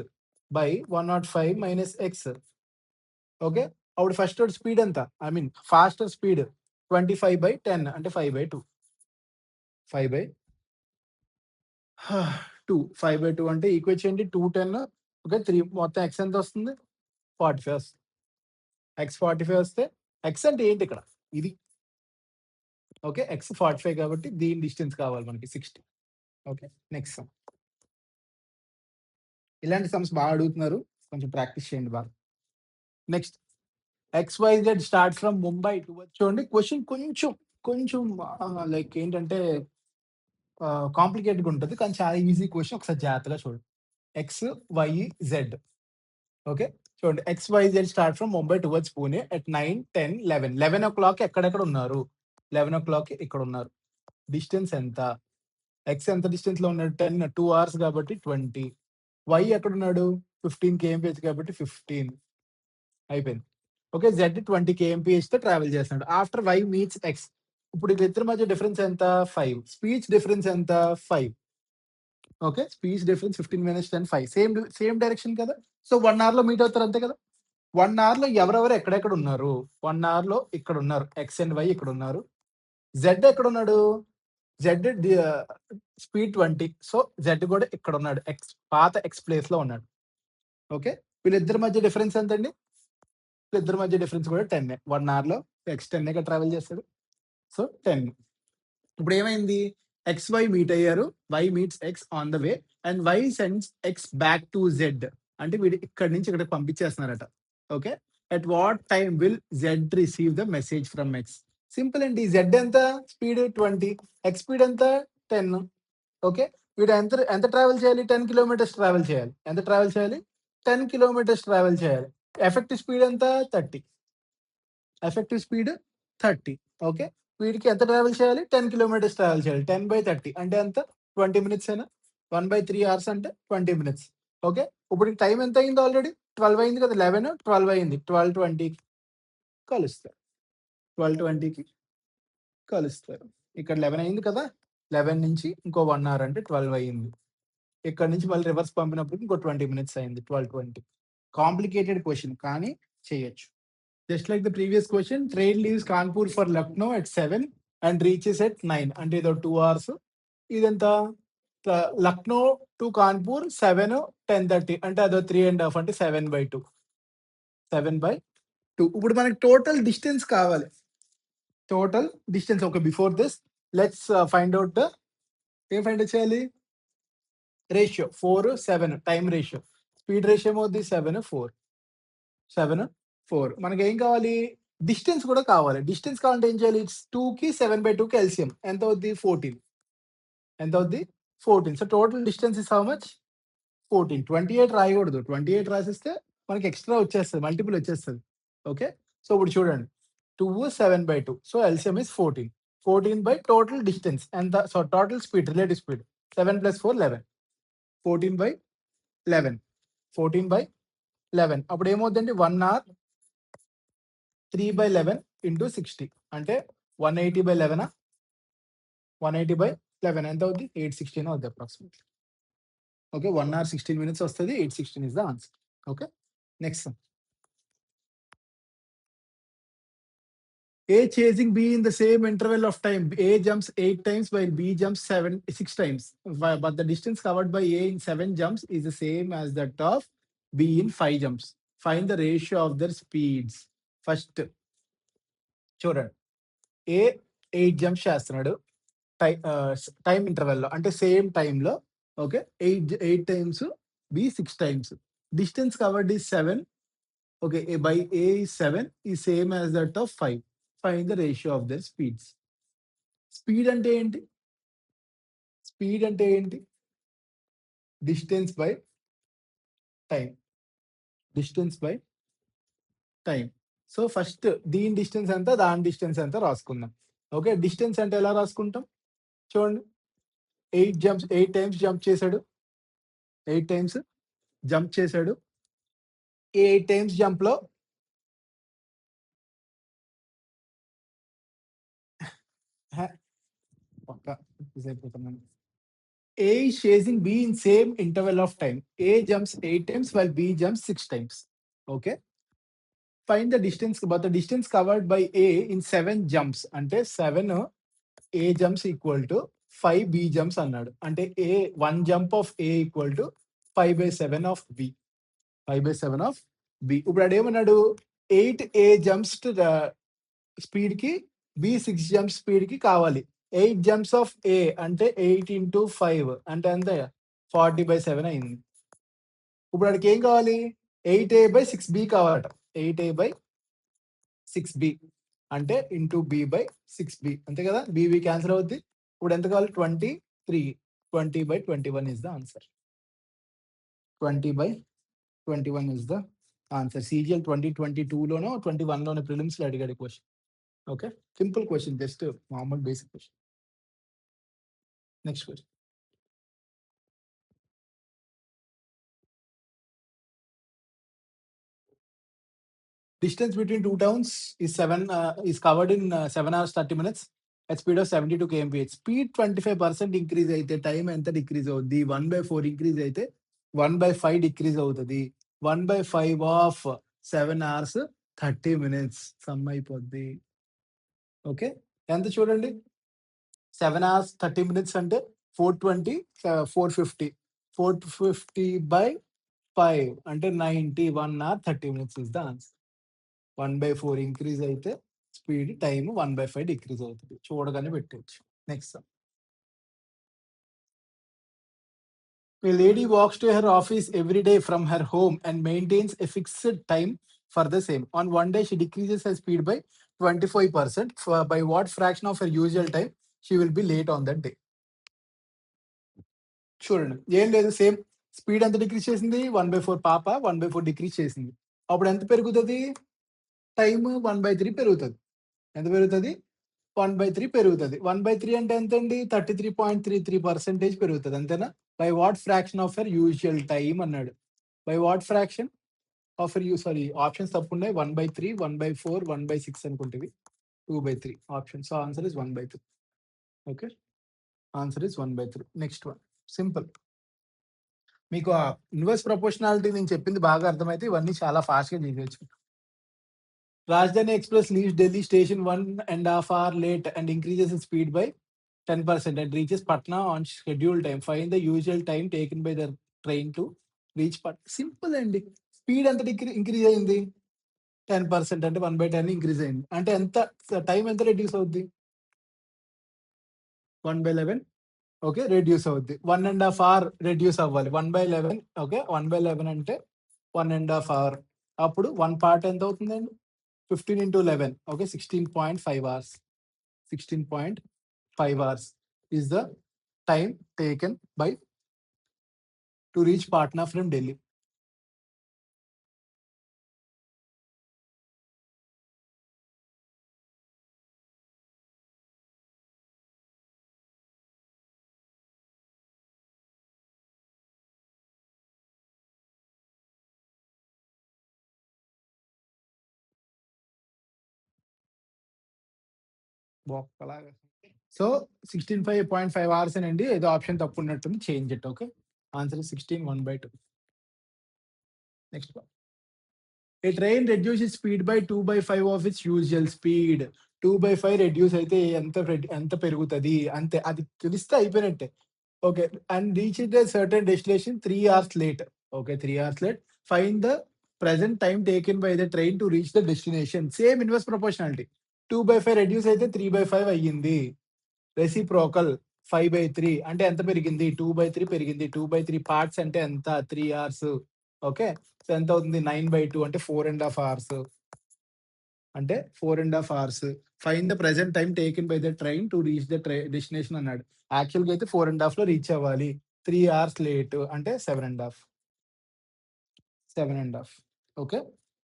by 105 minus X. Okay, అప్పుడు ఫస్ట్ స్పీడ్ ఎంత? ఐ మీన్ ఫాస్టర్ స్పీడ్ 25/10 అంటే 5/2. 5/2 అంటే equate చేయండి. 210. Okay, 3 మొత్తం ఎక్స్ ఎంత వస్తుంది? 45 వస్తుంది. ఎక్స్ 45 వస్తే ఎక్స్ అంటే ఏంటి ఇక్కడ? ఇది. ఓకే, ఎక్స్ 45 కాబట్టి దీని డిస్టెన్స్ కావాలి మనకి 60. Okay, next some. ఇలాంటి సమ్స్ బాగా అడుగుతున్నారు, కొంచెం ప్రాక్టీస్ చేయండి బాగా. Next, XYZ start from Mumbai to చూడండి. క్వశ్చన్ కొంచెం లైక్ ఏంటంటే కాంప్లికేటెడ్‌గా ఉంటది. కానీ చాలా ఈజీ క్వశ్చన్. ఒకసారి జాగ్రత్తగా చూడండి. XYZ. ఓకే, చూడండి. XYZ start from Mumbai towards Pune at 9, 10, 11. 11:00 ఎక్కడెక్కడ ఉన్నారు? 11:00 ఇక్కడ ఉన్నారు. డిస్టెన్స్ ఎంత? ఎక్స్ ఎంత డిస్టెన్స్ లో ఉన్నాడు? 10. 2 hours కాబట్టి 20. వై ఎక్కడున్నాడు? 15 kmph కాబట్టి 15. అయిపోయింది. ఓకే, జెడ్ 20 kmph తో ట్రావెల్ చేస్తున్నాడు. After Y meets X. ఇప్పుడు వీళ్ళిద్దరి మధ్య డిఫరెన్స్ ఎంత? 5. స్పీచ్ డిఫరెన్స్ ఎంత? 5. Okay, speech difference 15 minutes 10 5. Same direction కదా! సో 1 hour లో మీట్ అవుతారు, అంతే కదా! 1 hour లో ఎవరెవరు ఎక్కడెక్కడ ఉన్నారు? 1 hour లో ఇక్కడ ఉన్నారు. ఎక్స్ అండ్ వై ఇక్కడ ఉన్నారు. జెడ్ ఎక్కడ ఉన్నాడు? Z speed 20. సో జెడ్ కూడా ఇక్కడ ఉన్నాడు. పాత ఎక్స్ ప్లేస్ లో ఉన్నాడు. ఓకే, వీళ్ళిద్దరి మధ్య డిఫరెన్స్ ఎంతండి? వీళ్ళిద్దరి మధ్య డిఫరెన్స్ కూడా 10. 1 hour లో ఎక్స్ 10 ట్రావెల్ చేస్తాడు. సో 10. ఇప్పుడు ఏమైంది? ఎక్స్ వై మీట్ అయ్యారు. Y meets X on the way and Y sends X back to Z. అంటే వీడు ఇక్కడి నుంచి ఇక్కడికి పంపించేస్తున్నారట. Okay, at what time will Z receive the message from X? Simple అండి. జెడ్ ఎంత? స్పీడ్ 20. ఎక్స్ స్పీడ్ ఎంత? 10. ఓకే, వీడు ఎంత ట్రావెల్ చేయాలి? 10 kilometers ట్రావెల్ చేయాలి. ఎంత ట్రావెల్ చేయాలి? 10 kilometers ట్రావెల్ చేయాలి. ఎఫెక్టివ్ స్పీడ్ ఎంత? 30. Effective speed 30. ఓకే, వీడికి ఎంత ట్రావెల్ చేయాలి? 10 kilometers ట్రావెల్ చేయాలి. 10/30 అంటే ఎంత? 20 minutes అయినా. 1/3 hours అంటే 20 minutes. ఓకే, ఇప్పుడు టైం ఎంత అయింది? ఆల్రెడీ 12 అయింది కదా! 11, 12 అయింది. 12:20కి కలుస్తారు. 12:20కి కలుస్తారు. ఇక్కడ 11 అయింది కదా! 11 నుంచి ఇంకో 1 hour అంటే 12 అయింది. ఇక్కడ నుంచి మళ్ళీ రివర్స్ పంపినప్పుడు ఇంకో 20 minutes అయింది. 12:20. కాంప్లికేటెడ్ క్వశ్చన్ కానీ చేయొచ్చు. Just like the previous question, train leaves Kanpur for Lucknow at 7 and reaches at 9. అంటే ఇదో 2 hours. ఇదెంత? లక్నో టు కాన్పూర్ 7, 10:30 అంటే అదో 3.5 అంటే 7/2. 7/2. ఇప్పుడు మనకి టోటల్ డిస్టెన్స్ కావాలి. Total distance. Okay. Before this let's find out ఏం ఫైండ్ ఔట్ చేయాలి? Ratio 4, 7 time ratio. Speed ratio ఏమవుద్ది? 7, 4. 7, 4. మనకేం కావాలి? డిస్టెన్స్ కూడా కావాలి. డిస్టెన్స్ కావాలంటే ఏం చేయాలి? 2కి 7/2కి ఎల్సిఎం ఎంత అవుద్ది? 14. ఎంత అవుద్ది? 14. So total distance is how much? 14. 28 రాయకూడదు. 28 రాసిస్తే మనకి ఎక్స్ట్రా వచ్చేస్తది. మల్టిపుల్ వచ్చేస్తది. ఓకే. సో ఇప్పుడు చూడండి. 2, 7/2. So LCM is 14. 14 by total distance ఎంత? So total speed, relative speed 7 + 4 11. 14/11. 14/11. అప్పుడు ఏమవుద్దండి? 1 అవర్ 3/11 ఇంటూ 60 అంటే 180/11. 180/11 ఎంత అవుద్ది? 816 అవుద్ది అప్రాక్సిమేట్లీ. ఓకే. 1 అవర్ 16 మినిట్స్ వస్తది. 816 is the answer. Okay. Next sum. A chasing B in the same interval of time. A jumps 8 times while B jumps 6 times. But the distance covered by A in 7 jumps is the same as that of B in 5 jumps. Find the ratio of their speeds. First, చూడండి. A 8 jumps చేస్తున్నాడు. Time ఇంటర్వెల్‌లో అంటే same టైమ్‌లో. Okay. 8 times, B 6 times. Distance covered is 7. Okay. By A is 7 is same as that of 5. Find the ratio of their speeds. Speed అంటే ఏంటి? Speed అంటే ఏంటి? Distance by time. Distance by time. So first దీని distance ఎంత? దాని distance ఎంత రాసుకుందాం. Okay. Distance అంటే ఎలా రాసుకుంటాం? చూడండి. 8 టైమ్స్ జంప్ చేశాడు. 8 టైమ్స్ జంప్ చేశాడు. ఈ 8 టైమ్స్ జంప్‌లో పక్కా కన్‌ఫ్యూజ్ అయిపోతున్నాను. A is chasing B in same interval of time. A jumps 8 times while B jumps 6 times. Okay. Find the distance, but the distance covered by A in 7 jumps అంటే 7 A jumps equal to 5 B jumps అన్నాడు. అంటే 1 jump of A equal to 5/7 of B. 5/7 of B. ఇప్పుడు ఆడేమన్నాడు? 8 A jumps to the స్పీడ్‌కి B 6 jumps స్పీడ్‌కి కావాలి. 8 jumps of A అంటే 8 into 5 అంటే ఎంత? 40/7 అయింది. ఇప్పుడు ఆడికి ఏం కావాలి? 8A/6B కావాలట. 8A/6B అంటే ఇంటూ B/6B అంతే కదా? B క్యాన్సిల్ అవుద్ది. ఇప్పుడు ఎంత కావాలి? 23. 20/21 is the answer. 20/21 is the answer. CGL 2022లోనో 21లోనో ప్రిలిమ్స్‌లో అడిగాడు ఈ question. Okay. Simple question. Just మామూలు basic question. Next question. Distance between two towns is covered in 7 hours 30 minutes at speed of 72 km/h. Speed 25% increase అయితే time ఎంత decrease అవుద్ది? 1/4 increase అయితే 1/5 డిక్రీజ్ అవుతది. 1/5 ఆఫ్ 7 hours 30 minutes సమ్ అయిపోద్ది. Okay. ఎంత చూడండి? 7 hours 30 minutes అంటే 420, 450. 450/5 అంటే 90. 1 hour 30 minutes is the answer. 1/4 increase అయితే స్పీడ్ టైమ్ 1/5 డిక్రీజ్ అవుతది. చూడగానే పెట్టేయొచ్చు. Next sum. A lady walks to her office every day from her home and maintains a fixed time for the same. On one day, she decreases her speed by 25%. By what fraction of her usual time she will be late on that day? చూడండి. ఏం లేదు, same speed ఎంత decrease చేసింది? 1/4 పాప 1/4 decrease చేసింది. అప్పుడు ఎంత పెరుగుతది? టైమ్ 1/3 పెరుగుతది. ఎంత పెరుగుతది? 1/3 పెరుగుతది. 1/3 అంటే ఎంతండి? 33.33% పెరుగుతది. అంతేనా? By what fraction of your usual time అన్నాడు. By what fraction of your sorry options తప్పున్నాయి. 1/3, 1/4, 1/6 అనుకుంటివి. 2/3 option. So answer is 1/3. Okay. Answer is 1/3. Next one. Simple. మీకు ఆ ఇన్వర్స్ ప్రపోర్షనాలిటీ నేను చెప్పింది బాగా అర్థమైతే ఇవన్నీ చాలా ఫాస్ట్‌గా చేసేయొచ్చు. Rajdhani Express leaves Delhi station 1.5 hours late and increases its speed by 10% and reaches Patna on scheduled time. Find the usual time taken by the train to reach Patna. Simple అండి. Speed ఎంత increase అయింది? 10% అంటే 1/10 increase అయింది. అంటే ఎంత time ఎంత reduce అవుద్ది? 1/11 okay. Reduce అవుద్ది. 1½ అవర్ రెడ్యూస్ అవ్వాలి. 1/11 ఓకే. 1/11 అంటే 1½ అవర్. అప్పుడు 1 పార్ట్ ఎంత అవుతుందండి? 15 into 11 okay. 16.5 hours. 16.5 hours is the time taken by to reach Patna from Delhi. So 16.5 hours అండి. ఏదో ఆప్షన్ తప్పు ఉన్నట్టుంది. Change it okay. Answer 16 1/2. Next A train reduce speed by 2/5 of it's usual speed. 2/5 reduce అయితే ఎంత పెరుగుతది? అంతే. అది తెలిస్తే అయిపోయినట్టే. Okay. And reach the certain destination 3 hours late. Okay. 3 hours late. Find the present time taken by the train to reach the destination. Same inverse proportionality. 2/5 reduce అయితే 3/5 అయ్యింది. Reciprocal 5/3 అంటే ఎంత పెరిగింది? 2/3 పెరిగింది. 2/3 పార్ట్స్ అంటే ఎంత? 3 hours. ఓకే. సో ఎంత అవుతుంది? 9/2 అంటే 4½ hours. అంటే 4½ hours. Find the present time taken by the train to reach the destination అన్నాడు. యాక్చువల్‌గా అయితే 4½ రీచ్ అవ్వాలి. 3 hours లేట్ అంటే 7½. 7½ ఓకే.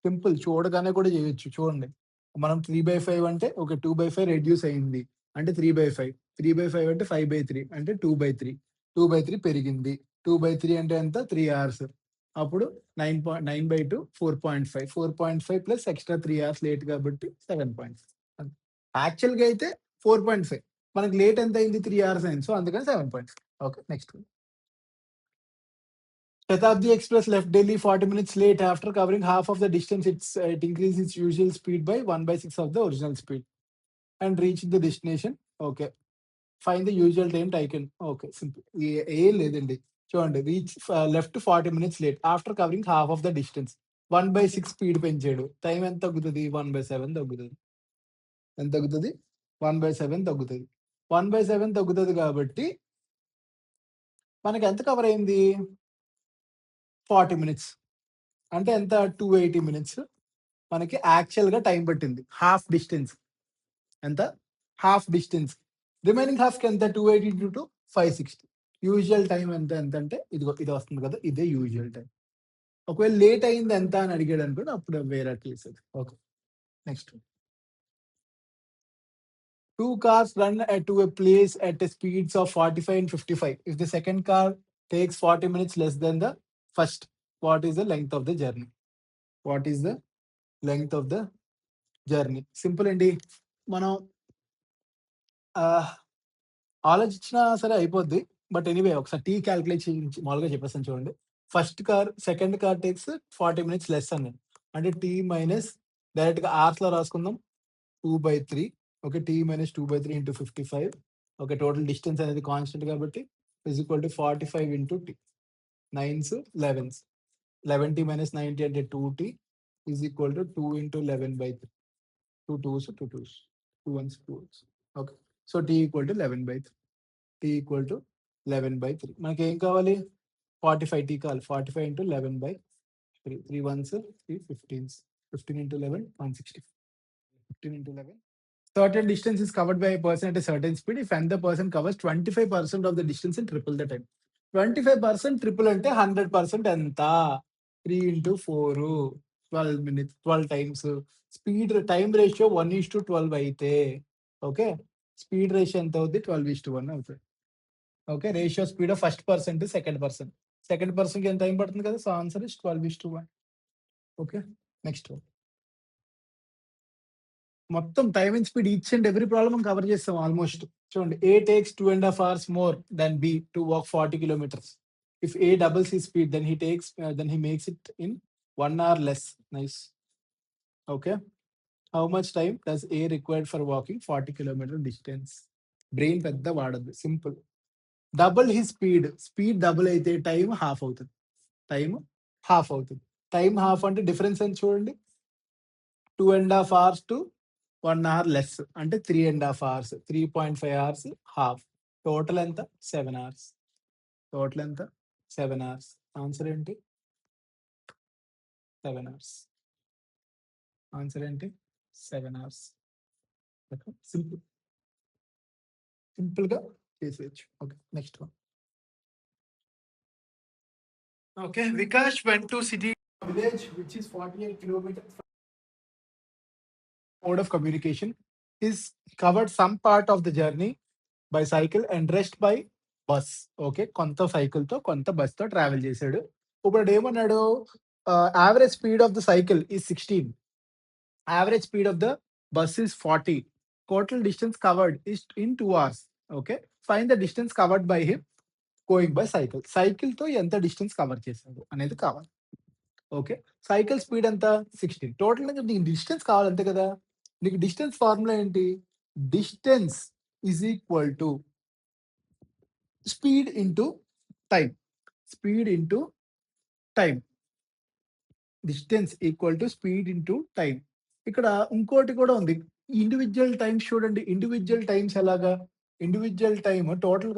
సింపుల్ చూడగానే కూడా చేయొచ్చు. చూడండి. మనం 3/5 అంటే ఓకే. 2/5 రెడ్యూస్ అయింది. అంటే 3/5. 3/5 అంటే 5/3 అంటే 2/3. 2/3 పెరిగింది. 2/3 అంటే ఎంత? 3 hours. అప్పుడు 9/2 4.5. 4.5 ప్లస్ ఎక్స్‌ట్రా 3 hours లేట్ కాబట్టి 7.5. యాక్చువల్‌గా అయితే 4.5. మనకి లేట్ ఎంత అయింది? 3 hours అయింది. సో అందుకని 7.5. Okay. Next. Shatabdi Express left Delhi 40 minutes late after covering half of the distance. It increased its usual speed by 1/6 of the original speed and reached the destination. Okay. Find the usual time taken. Okay. Simple. ఏం లేదండి. చూడండి. Left 40 minutes late after covering half of the distance. 1/6 speed పెంచాడు. Time ఎంత తగ్గుతది? 1/7 తగ్గుతది. ఎంత తగ్గుతది? 1/7 తగ్గుతది. 1/7 తగ్గుతది కాబట్టి మనకి ఎంత కవర్ అయింది? 40 minutes. అంటే ఎంత? 280 minutes. మనకి యాక్చువల్‌గా టైం పట్టింది. Half distance. ఎంత? Half distance. రిమైనింగ్ హాఫ్‌కి ఎంత? 280 ఇంటూ 2 560. యూజువల్ టైమ్ ఎంతంటే ఇదిగో ఇది వస్తుంది కదా! ఇదే యూజువల్ టైమ్. ఒకవేళ లేట్ అయింది ఎంత అని అడిగాడనుకోండి అప్పుడు వేరే కేస్ అది. Okay. Next. 2 cars run to a place at a speeds of 45 and 55. If the second car takes 40 minutes less than the first, what is the length of the journey? What is the length of the journey? Simple అండి. మనం ఆలోచించినా సరే అయిపోద్ది. But anyway ఒకసారి calculate చేయించి మామూలుగా చెప్పేస్తాను చూడండి. Second car takes 40 minutes less అన్నాడు. అంటే మైనస్ డైరెక్ట్‌గా అవర్స్‌లో రాసుకుందాం. 2/3 okay. Minus 2/3 into 55 okay. Total distance అనేది కాన్స్టెంట్ కాబట్టి is equal to 45 into T. 9s 11s. 11t minus 90 అంటే 2t is equal to 2 into 11/3. 2 2s 2 2s. 2 1s 2 1s. Okay. So t equal to 11/3. t equal to 11/3. మనకేం కావాలి? 45t కావాలి. 45 into 11/3. 3 1s 3 15s. 15 into 11 160. 15 into 11. Certain distance is covered by a person at a certain speed. If another person covers 25% of the distance in triple the time. 25% triple అంటే 100% ఎంత? 3 into 4 12 minutes 12 times. Speed time ratio 1:12 అయితే okay. Speed ratio ఎంత అవుద్ది? 12:1 అవుతది. Okay. Ratio speed of first person to second person. Second పర్సన్‌కి ఎంత time పడుతుంది కదా! So answer is 12:1. Okay. Next. మొత్తం time and speed each and every problem మనం కవర్ చేస్తాం ఆల్మోస్ట్. చూడండి. A takes 2½ hours more than B to walk 40 kilometers. If A doubles his speed then he makes it in 1 hour less. Nice. Okay. How much time does A required for walking 40 kilometer distance? Brain పెద్ద వాడద్దు, simple. Double his speed, speed double అయితే time half అవుతుంది. Time half అవుతుంది. Time half అంటే difference ఎంత చూడండి. 2.5 hours to 1 hour less అంటే 3.5 hours, 3.5 hours half. Total ఎంత? 7 hours. టోటల్ ఎంత? 7 hours. ఆన్సర్ ఏంటి? 7 hours. ఆన్సర్ ఏంటి? 7 hours. Okay, simple. సింపుల్‌గా చేసేయొచ్చు. Okay, next one. Okay, Vikash went to city village which is 48 kilometers mode of communication. He's covered some part of the journey by cycle and rest by bus. Okay, కొంత cycle తో కొంత bus తో travel చేశాడు. ఇప్పుడు ఏమన్నాడు? Average speed of the cycle is 16, average speed of the bus is 40, total distance covered is in 2 hours. Okay, find the distance covered by him going by cycle. Cycle తో ఎంత distance cover చేశాడు అనేది కావాలి. Okay, cycle speed ఎంత? 16. Total నీకు distance కావాలి అంతే కదా. నీకు డిస్టెన్స్ ఫార్ములా ఏంటి? Distance is equal to speed into time. Speed into time. Distance equal to speed into time. ఇక్కడ ఇంకోటి కూడా ఉంది. ఇండివిడ్యువల్ టైమ్స్ చూడండి. ఇండివిడ్యువల్ టైమ్స్ ఎలాగా? ఇండివిడ్యువల్ టైమ్ టోటల్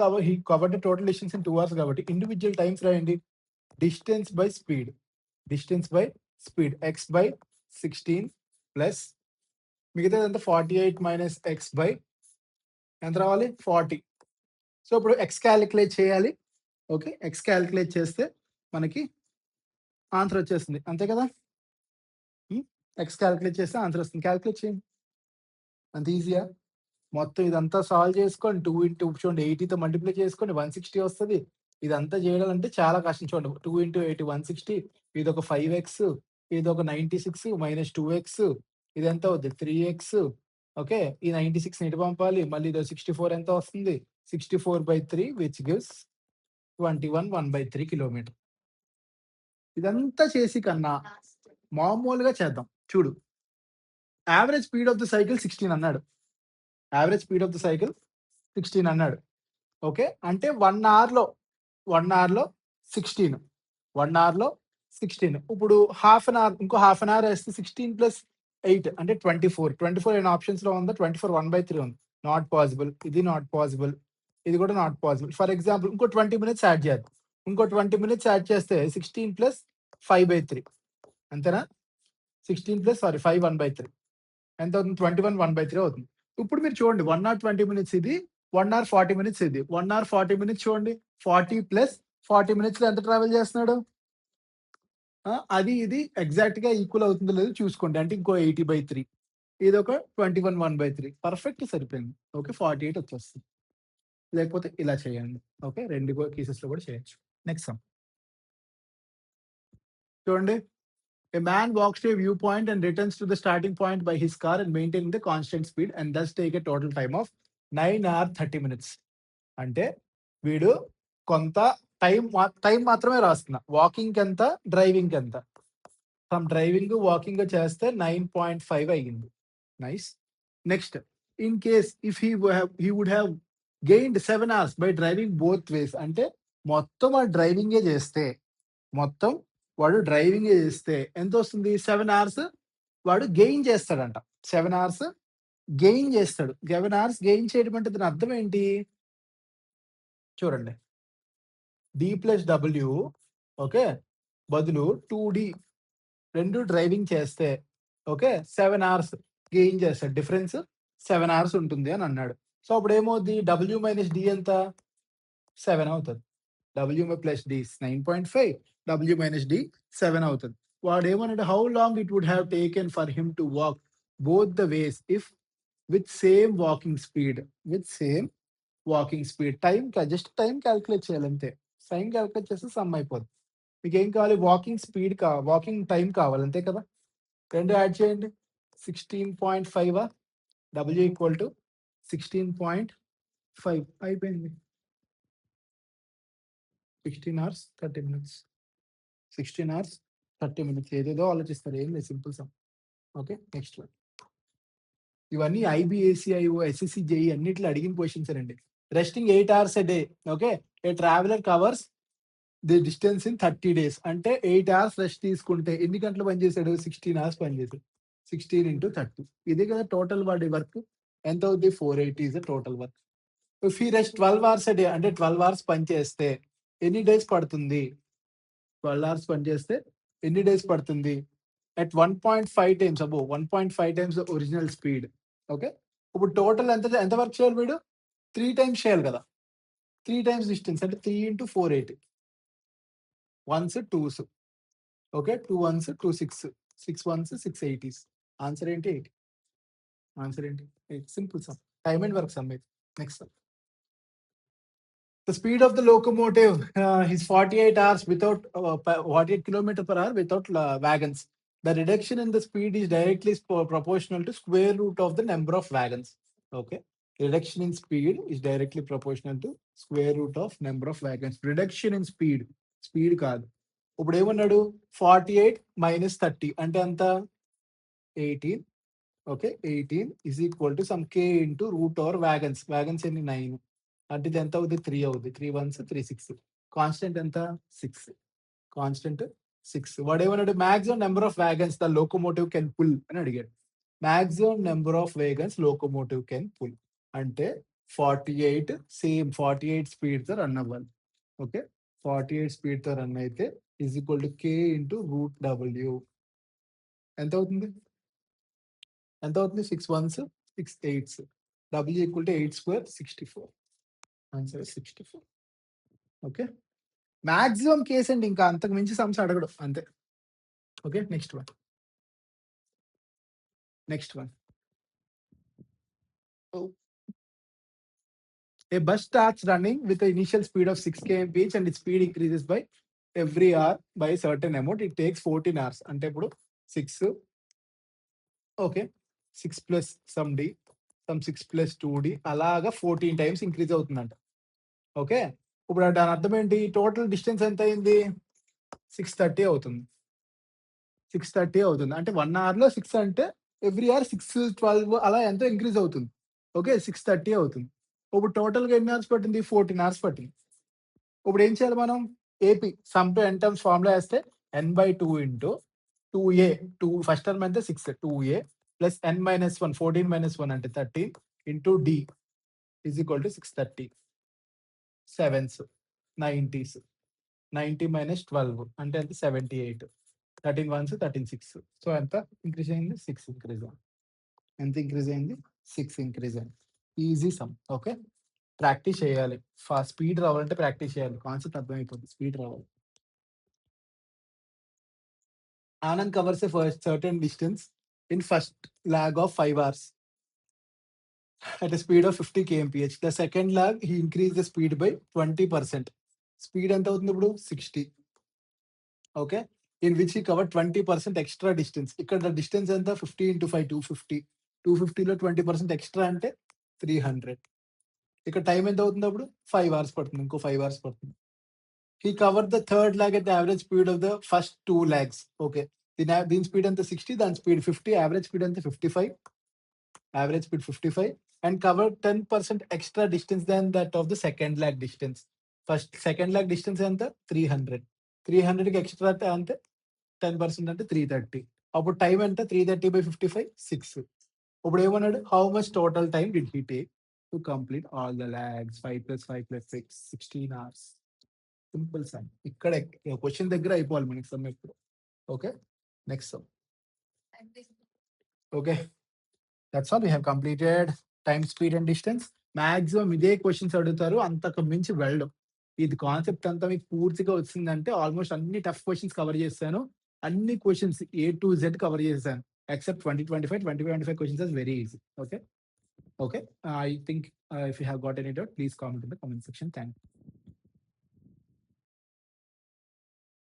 కాబట్టి టోటల్ డిస్టెన్స్ ఇన్ 2 hours కాబట్టి ఇండివిడ్యువల్ టైమ్స్ రాయండి. Distance by speed. Distance by speed. X by 16 plus మిగతాదంతా 48 మైనస్ ఎక్స్ బై ఎంత రావాలి? 40. సో ఇప్పుడు ఎక్స్ క్యాలిక్యులేట్ చేయాలి. ఓకే, ఎక్స్ క్యాలిక్యులేట్ చేస్తే మనకి ఆన్సర్ వచ్చేస్తుంది అంతే కదా. ఎక్స్ క్యాలిక్యులేట్ చేస్తే ఆన్సర్ వస్తుంది. క్యాలిక్యులేట్ చేయండి, అంత ఈజీయా? మొత్తం ఇదంతా సాల్వ్ చేసుకొని 2 ఇంటూ చూడండి 80తో మల్టిప్లై చేసుకొని 160 వస్తుంది. ఇదంతా చేయడం అంటే చాలా కష్టం. చూడండి 2 ఇంటూ 80 160, ఇది ఒక 5x, ఇది ఒక 96 మైనస్ 2x, ఇది ఎంత అవుద్ది? 3x. ఓకే, ఈ 96 ఎటు పంపాలి? మళ్ళీ ఇదో 64 ఎంత వస్తుంది? 64/3 విచ్ గివ్స్ 21 1/3 కిలోమీటర్. ఇదంతా చేసి కన్నా మామూలుగా చేద్దాం. చూడు, average speed of the cycle 16 అన్నాడు. Average speed of the cycle 16 అన్నాడు. ఓకే, అంటే 1 అవర్‌లో 16, 1 అవర్‌లో 16. ఇప్పుడు హాఫ్ అన్ అవర్, ఇంకో హాఫ్ అన్ అవర్ వేస్తే 16 ప్లస్ 8 అంటే 24. 24 ఏమైనా ఆప్షన్స్‌లో ఉందా? 24 1/3 ఉంది. Not possible. ఇది నాట్ పాసిబుల్. ఇది కూడా నాట్ పాసిబుల్. ఫర్ ఎగ్జాంపుల్ ఇంకో 20 మినిట్స్ యాడ్ చేద్దాం. ఇంకో 20 మినిట్స్ యాడ్ చేస్తే 16 ప్లస్ 5/3 అంతేనా? 16 ప్లస్ 5 1/3 ఎంత అవుతుంది? 21 1/3 అవుతుంది. ఇప్పుడు మీరు చూడండి 1 hour 20 మినిట్స్ ఇది, 1 hour 40 మినిట్స్ ఇది. 1 hour 40 మినిట్స్ చూడండి. 40 ప్లస్ 40 మినిట్స్‌లో ఎంత ట్రావెల్ చేస్తున్నాడు? అది ఇది ఎగ్జాక్ట్‌గా ఈక్వల్ అవుతుందో లేదో చూసుకోండి. అంటే ఇంకో 80/3, ఇదొక 21 1/3 పర్ఫెక్ట్ సరిపోయింది. ఓకే, 48 వచ్చేస్తుంది. లేకపోతే ఇలా చేయండి. ఓకే, 2 కేసెస్‌లో కూడా చేయొచ్చు. నెక్స్ట్ సమ్ చూడండి. A man walks to a viewpoint and returns to the starting point by his car and maintaining the constant speed and thus take a total time of 9 hours 30 minutes. అంటే వీడు కొంత time మాత్రమే రాస్తున్నా. వాకింగ్‌కి ఎంత? డ్రైవింగ్‌కి ఎంత? From driving, walking చేస్తే 9.5 అయ్యింది. Nice. Next, in case if he would have gained 7 hours by driving both ways. అంటే మొత్తం వాడు డ్రైవింగే చేస్తే ఎంత వస్తుంది? 7 hours వాడు గెయిన్ చేస్తాడంట. 7 hours గెయిన్ చేస్తాడు. 7 hours గెయిన్ చేయడం అంటే దాని అర్థం ఏంటి? చూడండి, డి ప్లస్ డబ్ల్యూ ఓకే బదులు 2D 2 డ్రైవింగ్ చేస్తే ఓకే 7 hours గెయిన్ చేస్తాడు. డిఫరెన్స్ 7 hours ఉంటుంది అని అన్నాడు. సో అప్పుడు ఏమవుద్ది? డబ్ల్యూ మైనస్ డి ఎంత? 7 అవుతుంది. W plus D 9.5, W minus D 7 అవుతుంది. వాడు ఏమన్నాడు? How long it would have taken for him to walk both the ways if with same walking speed. Just time calculate చేయాలి అంతే. Time calculate చేస్తే some అయిపోద్ది. మీకు ఏం కావాలి? వాకింగ్ టైం కావాలి అంతే కదా. 2 యాడ్ చేయండి. 16.5 డబ్ల్యూ ఈక్వల్ టు 16.5 అయిపోయింది. 16 hours 30 minutes. 16 hours 30 minutes. ఏదేదో ఆలోచిస్తారు. ఏం లేదు, simple some. Okay, next one. ఇవన్నీ ఐబీఏసీఐఓ, ఎస్ఎస్సి, జేఈ అన్నిట్లో అడిగిన క్వశ్చన్స్ అండి. Resting 8 hours a day. Okay. A traveller covers the distance in 30 days. అంటే 8 hours రెస్ట్ తీసుకుంటే ఎన్ని గంటలు పనిచేశాడు? 16 hours పనిచేశాడు. 16 into 30. ఇదే కదా టోటల్ వాడి వర్క్. ఎంత అవుద్ది? 480 is the total work. If he rest 12 hours a day అంటే 12 hours పని చేస్తే ఎన్ని డేస్ పడుతుంది? 12 hours పని చేస్తే ఎన్ని డేస్ పడుతుంది? At 1.5 times above 1.5 times the original speed. Okay. ఇప్పుడు టోటల్ ఎంత వర్క్ చేయాలి వీడు? 3 times చేయాలి కదా. 3 times డిస్టెన్స్ అంటే 3 into 480. 1s 2s. Okay. 2 1s 2 6. 6 1s 6 80s. Answer ఏంటి? 8. ఆన్సర్ ఏంటి? 8. Simple some. Time and work some. Next some. The speed of the locomotive is 48 hours without 48 kilometer per hour without wagons. The reduction in the speed is directly proportional to square root of the number of wagons. Okay. Reduction in speed is directly proportional to square root of number of wagons. Reduction in speed. Speed కాదు. ఇప్పుడు ఏమన్నాడు? 48 minus 30 అంటే ఎంత? 18. Okay. 18 is equal to some k into root over wagons. Wagons ఎన్ని? 9. అంటే ఇది ఎంత అవుద్ది? 3 అవుద్ది. 3 1s 3 6. కాన్స్టెంట్ ఎంత? 6. కాన్స్టెంట్ 6. వాడేమన్నాడు? Maximum number of wagons the locomotive can pull అని అడిగాడు. Maximum number of wagons locomotive can pull అంటే 48 సేమ్ 48 స్పీడ్ తో రన్ అవ్వాలి. ఓకే. 48 స్పీడ్ తో రన్ అయితే is equal to k into root W. ఎంత అవుతుంది? ఎంత అవుతుంది? 6 1s 6 8s. W equal to 8 square 64. Answer 64. Okay. Maximum case అండి. ఇంకా అంతకు మించి సమ్స్ అడగడు అంతే. Okay. Next one. Next one. A bus starts running with an initial speed of 6 km/h and its speed increases by every hour by a certain amount. It takes 14 hours. అంటే ఇప్పుడు 6 okay. 6 plus sum D sum 6 plus 2d అలాగా 14 times increase అవుతుందంట. Okay. ఇప్పుడు దాని అర్థం ఏంటి? Total distance ఎంత అయింది? 630 అవుతుంది. 630 అవుతుంది. అంటే 1 అవర్‌లో 6 అంటే ఎవ్రీ అవర్ 6, 12 అలా ఎంతో ఇంక్రీజ్ అవుతుంది. ఓకే. 630 అవుతుంది. ఇప్పుడు టోటల్‌గా ఎన్ని అవర్స్ పట్టింది? 14 అవర్స్ పట్టింది. ఇప్పుడు ఏం చేయాలి మనం? AP sum to N terms formula వేస్తే n/2 into 2a 2 first term ఎంత? 6 2a ప్లస్ n-1 14 - 1 అంటే 13 into d is equal to 630. 7s 90s 90 - 12 అంటే ఎంత? 78. 13 1s 13 6. సో ఎంత ఇంక్రీజ్ అయింది? 6 ఇంక్రీజ్ అయింది. ఎంత ఇంక్రీజ్ అయింది? 6 ఇంక్రీజ్ అయింది. Easy some. ఓకే. ప్రాక్టీస్ చేయాలి. స్పీడ్ రావాలంటే ప్రాక్టీస్ చేయాలి. కాన్సెప్ట్ అర్థమైపోతుంది. స్పీడ్ రావాలి. Anand covers a certain distance in first lag of 5 hours at a speed of 50 km/h. The second lag, he increased the speed by 20%. Speed ఎంత అవుతుంది ఇప్పుడు? 60. Okay. In which he cover 20% extra distance. ఇక్కడ distance ఎంత? 50 into 5 250. 250లో 20% extra అంటే 300. ఇక్కడ time ఎంత అవుతుంది అప్పుడు? 5 hours పడుతుంది. ఇంకో 5 hours పడుతుంది. He covered the third lag at the average speed of the first 2 lags. Okay. దీని స్పీడ్ ఎంత? 60, దాని స్పీడ్ 50, యావరేజ్ స్పీడ్ ఎంత? 55. Average speed 55 and covered 10% extra distance than that of the second lag distance. Second lag distance ఎంత? 300. 300కి extra అంటే 10% అంటే 330. అప్పుడు time ఎంత? 330/55 6. ఇప్పుడు ఏమన్నాడు? How much total time did he take to complete all the logs? 5 + 5 + 6 16 hours. Simple sum. ఇక్కడ question దగ్గర అయిపోవాలి మనకి సమ్ ఇప్పుడు. Okay. Next sum. Okay. That's all. We have completed time, speed and distance. Maximum ఇదే questions అడుగుతారు. అంతకు మించి వెళ్ళడం. ఇది కాన్సెప్ట్ అంతా మీకు పూర్తిగా వచ్చిందంటే ఆల్మోస్ట్ అన్ని టఫ్ క్వశ్చన్స్ కవర్ చేశాను. అన్ని questions A to Z cover చేశాను. Except 2025 questions are very easy. Okay. Okay. I think if you have got any doubt please comment in the comment section. Thank you.